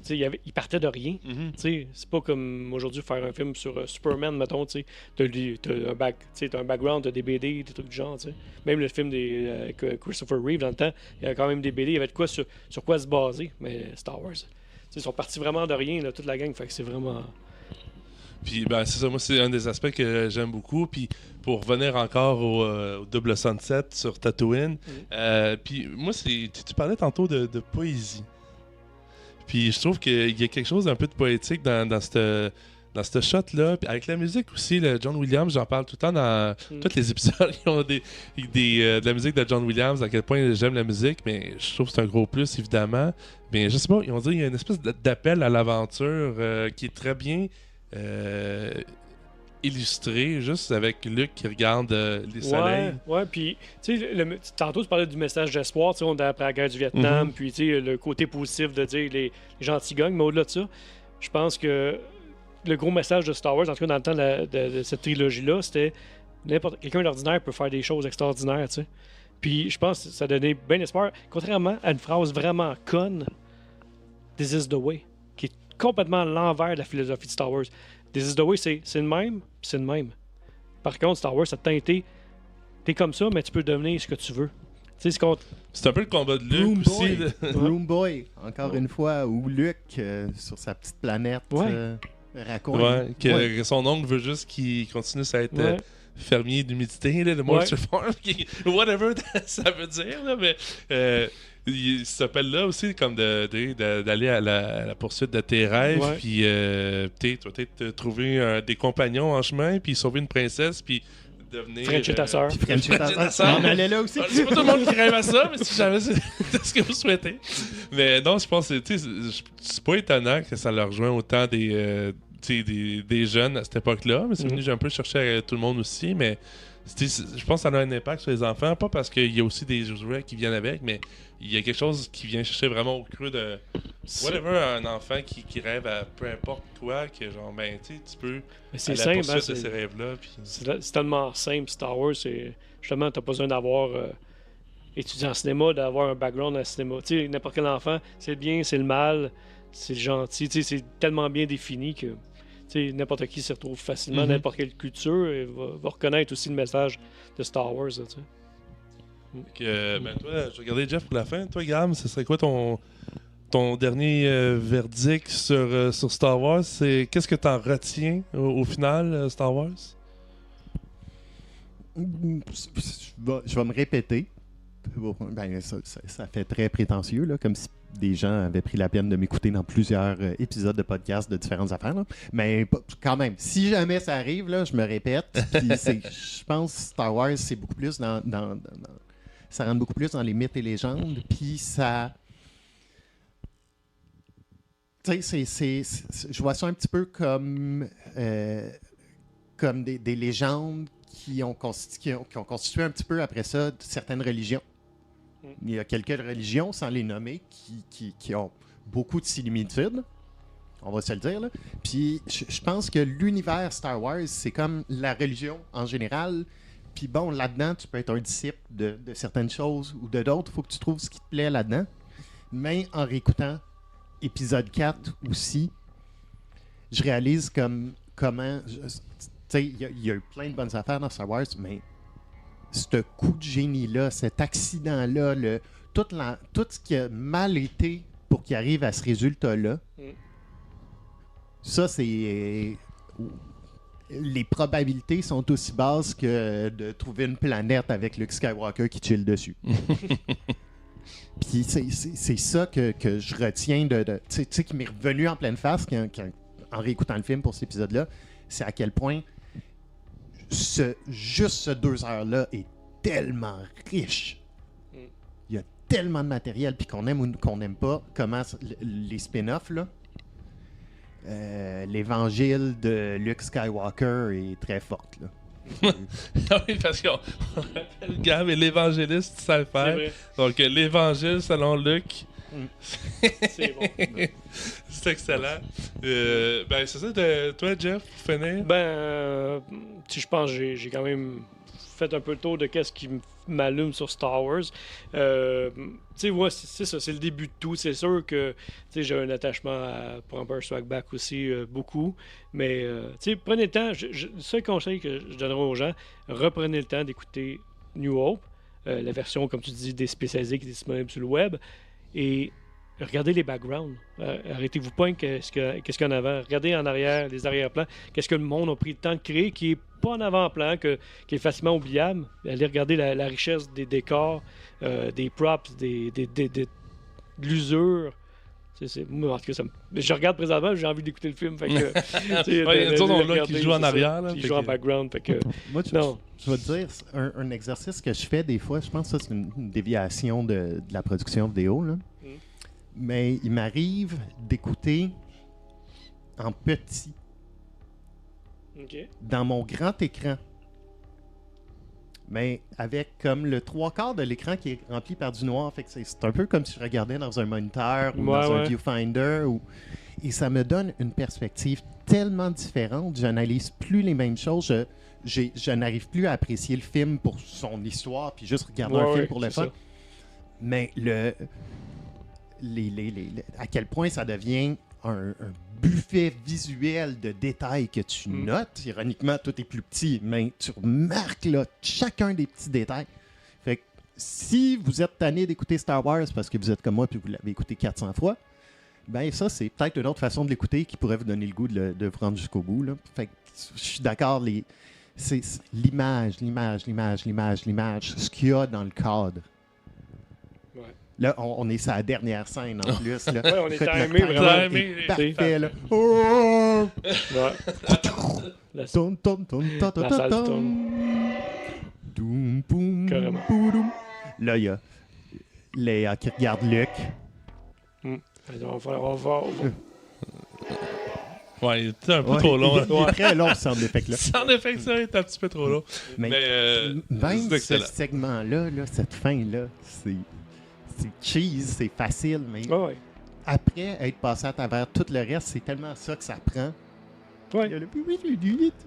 Il partait de rien. C'est pas comme aujourd'hui faire un film sur Superman, mettons. T'as un background, t'as des BD, des trucs du genre. T'sais. Même le film de Christopher Reeve, dans le temps, il y avait quand même des BD. Il y avait de quoi sur quoi se baser. Mais Star Wars, ils sont partis vraiment de rien, là, toute la gang. Fait que c'est vraiment... Puis, c'est ça. Moi, c'est un des aspects que j'aime beaucoup. Puis, pour revenir encore au Double Sunset sur Tatooine, puis moi, tu parlais tantôt de poésie. Puis je trouve qu'il y a quelque chose d'un peu de poétique dans cette shot-là. Puis avec la musique aussi, John Williams, j'en parle tout le temps dans tous les épisodes qui ont de la musique de John Williams, à quel point j'aime la musique, mais je trouve que c'est un gros plus, évidemment. Mais je sais pas, ils ont dit qu'il y a une espèce d'appel à l'aventure qui est très bien illustré, juste avec Luke qui regarde les soleils. Ouais, puis, tu sais, tantôt, tu parlais du message d'espoir, tu sais, on est après la guerre du Vietnam, puis, tu sais, le côté positif de dire les gentils gagnent, mais au-delà de ça, je pense que le gros message de Star Wars, en tout cas dans le temps de cette trilogie-là, c'était quelqu'un d'ordinaire peut faire des choses extraordinaires, tu sais. Puis, je pense que ça donnait bien espoir, contrairement à une phrase vraiment conne, This is the way, qui est complètement à l'envers de la philosophie de Star Wars. This is the way, c'est le même, puis c'est le même. Par contre, Star Wars, ça t'a teinté. T'es comme ça, mais tu peux devenir ce que tu veux. Tu sais, c'est un peu le combat de Luke aussi. Broom Boy, encore une fois, où Luke, sur sa petite planète, raconte. Que son oncle veut juste qu'il continue à être fermier d'humidité, le moisture farm, whatever ça veut dire. Là, mais il s'appelle là aussi comme d'aller à la poursuite de tes rêves, puis peut-être trouver des compagnons en chemin, puis sauver une princesse, puis devenir... Frencher ta sœur. Frencher ta sœur. On allait là aussi. C'est pas tout le monde qui rêve à ça, mais si jamais c'est ce que vous souhaitez. Mais non, je pense que c'est pas étonnant que ça leur rejoint autant des jeunes à cette époque-là, mais c'est venu un peu chercher tout le monde aussi, mais je pense que ça a un impact sur les enfants, pas parce qu'il y a aussi des jouets qui viennent avec, mais il y a quelque chose qui vient chercher vraiment au creux de whatever, un enfant qui rêve à peu importe quoi, que genre, ben, tu peux c'est à la simple, poursuite de ces rêves-là. Puis... C'est tellement simple, Star Wars, justement, t'as pas besoin d'avoir étudié en cinéma, d'avoir un background en cinéma. Tu sais, n'importe quel enfant, c'est le bien, c'est le mal, c'est le gentil, tu sais, c'est tellement bien défini que n'importe qui s'y retrouve facilement, n'importe quelle culture, et va reconnaître aussi le message de Star Wars. Là, ben toi, je vais regarder Jeff pour la fin. Toi, Gab, ce serait quoi ton dernier verdict sur Star Wars? Qu'est-ce que tu en retiens au final, Star Wars? Je vais me répéter. Ben, ça fait très prétentieux, là, comme si des gens avaient pris la peine de m'écouter dans plusieurs épisodes de podcast de différentes affaires. Là. Mais quand même, si jamais ça arrive, là, je me répète. Je pense que Star Wars, c'est beaucoup plus ça rentre beaucoup plus dans les mythes et légendes. Puis ça... Tu sais, je vois ça un petit peu comme des légendes qui ont constitué un petit peu après ça certaines religions. Il y a quelques religions, sans les nommer, qui ont beaucoup de similitudes, on va se le dire. Là. Puis je pense que l'univers Star Wars, c'est comme la religion en général. Puis bon, là-dedans, tu peux être un disciple de certaines choses ou de d'autres. Il faut que tu trouves ce qui te plaît là-dedans. Mais en réécoutant épisode 4 aussi, je réalise comment... Tu sais, il y a eu plein de bonnes affaires dans Star Wars, mais ce coup de génie-là, cet accident-là, tout ce qui a mal été pour qu'il arrive à ce résultat-là, ça, c'est... les probabilités sont aussi basses que de trouver une planète avec Luke Skywalker qui chill dessus. Puis c'est ça que je retiens tu sais, qui m'est revenu en pleine face en réécoutant le film pour cet épisode-là, c'est à quel point juste ce 2 heures-là est tellement riche. Il y a tellement de matériel, puis qu'on aime ou qu'on n'aime pas, comment les spin-offs, là, l'évangile de Luke Skywalker est très forte, là. Oui, parce qu'on rappelle Gab est l'évangéliste, tu sais le faire. Donc, l'évangile selon Luc. C'est bon. C'est excellent. Ben, c'est ça de toi, Jeff, pour finir? Ben, je pense que j'ai quand même fait un peu le tour de qu'est-ce qui m'allume sur Star Wars. Tu sais, ouais, c'est ça, c'est le début de tout. C'est sûr que j'ai un attachement pour Empire Strike Back aussi, beaucoup. Mais, tu sais, prenez le temps. Le seul conseil que je donnerai aux gens, reprenez le temps d'écouter New Hope, la version, comme tu dis, déspécialisée qui est disponible sur le web. Et regardez les backgrounds. Arrêtez-vous pas qu'est-ce qu'il y a en avant. Regardez en arrière, les arrière-plans. Qu'est-ce que le monde a pris le temps de créer qui est pas en avant-plan, qui est facilement oubliable. Allez regarder la richesse des décors, des props, de l'usure. Moi, en tout cas, je regarde présentement, j'ai envie d'écouter le film. Fait que, il y a d'autres là qui jouent en arrière. Qui jouent en background. Fait que, moi, je vais te dire, un exercice que je fais des fois, je pense que ça, c'est une déviation de la production vidéo. Là. Mais il m'arrive d'écouter en petit OK. dans mon grand écran. Mais avec comme le 3/4 de l'écran qui est rempli par du noir. Fait que c'est un peu comme si je regardais dans un moniteur ou dans un viewfinder. Et ça me donne une perspective tellement différente. Je n'analyse plus les mêmes choses. Je n'arrive plus à apprécier le film pour son histoire puis juste regarder un film pour le fun. Mais à quel point ça devient un buffet visuel de détails que tu notes. Ironiquement, tout est plus petit, mais tu remarques là, chacun des petits détails. Fait que si vous êtes tanné d'écouter Star Wars parce que vous êtes comme moi et vous l'avez écouté 400 fois, ben ça, c'est peut-être une autre façon de l'écouter qui pourrait vous donner le goût de vous rendre jusqu'au bout. Là. Fait que je suis d'accord, c'est l'image, ce qu'il y a dans le cadre. Ouais. Là, on est sur la dernière scène en plus. Là. Ouais, on est Écoute, timé, le vraiment. timing est parfait. Là. Oh! Ouais. La Tum, tum, tum, ta, ta, La ta, salle tam. tourne. Doum, boum, Carrément. boudoum. Là, il y a Léa qui regarde Luc. On va. Ouais, il était un peu Ouais, trop long. il est très long, ce sound effect-là. En effet, ça est un petit peu trop long. Mais c'est même ce excellent. segment-là, là, cette fin-là, c'est cheese, c'est facile, mais Ouais. après être passé à travers tout le reste, c'est tellement ça que ça prend. Ouais. Il y a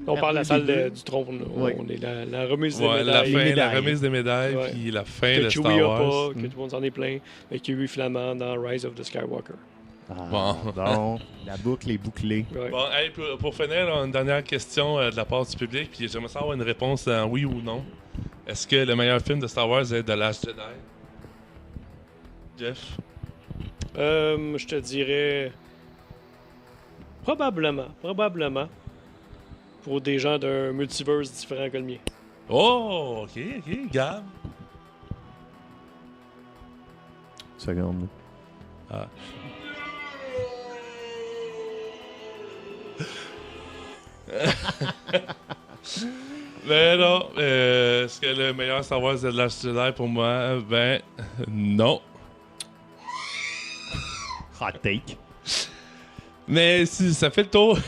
On parle de la salle du trône. Là. Ouais. On est la remise des Ouais, médailles. la médailles. remise des médailles, Ouais. puis la fin Que de Chewie Star a Wars. pas, que tout le monde s'en est plein, mais qu'il y a eu Flamand dans Rise of the Skywalker. Bon, la boucle est bouclée. Ouais. Bon, hey, pour finir, là, une dernière question de la part du public, puis j'aimerais savoir une réponse en oui ou non. Est-ce que le meilleur film de Star Wars est The Last Jedi? Jeff? Je te dirais probablement pour des gens d'un multiverse différent que le mien. Oh, ok, Gab. Seconde. Ah. Ben non, est-ce que le meilleur Star Wars est The Last Jedi pour moi? Ben non. Hot take. Mais si ça fait le tour.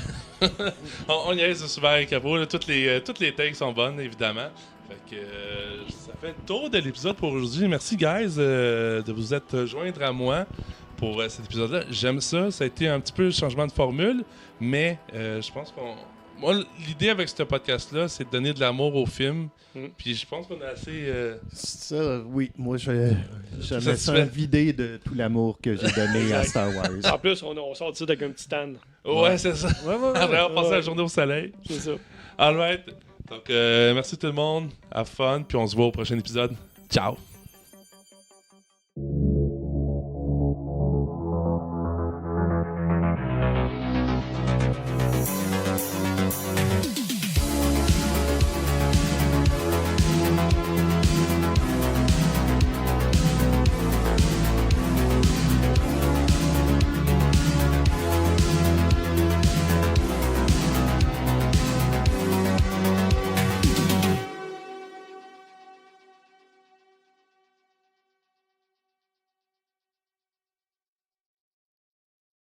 on y est souvent avec Capro. Là, toutes les takes sont bonnes, évidemment. Fait que ça fait le tour de l'épisode pour aujourd'hui. Merci, guys, de vous être joindre à moi pour cet épisode-là. J'aime ça. Ça a été un petit peu le changement de formule, mais je pense qu'on... Moi, l'idée avec ce podcast-là, c'est de donner de l'amour au film. Puis je pense qu'on a assez... Ça, oui. Moi, je me Satisfait. sens vidé de tout l'amour que j'ai donné à Star Wars. En plus, on sort d'ici avec un petit stand. Ouais, c'est ça. Après avoir passé la journée au soleil. C'est ça. All right. Donc, merci tout le monde. Have fun. Puis on se voit au prochain épisode. Ciao.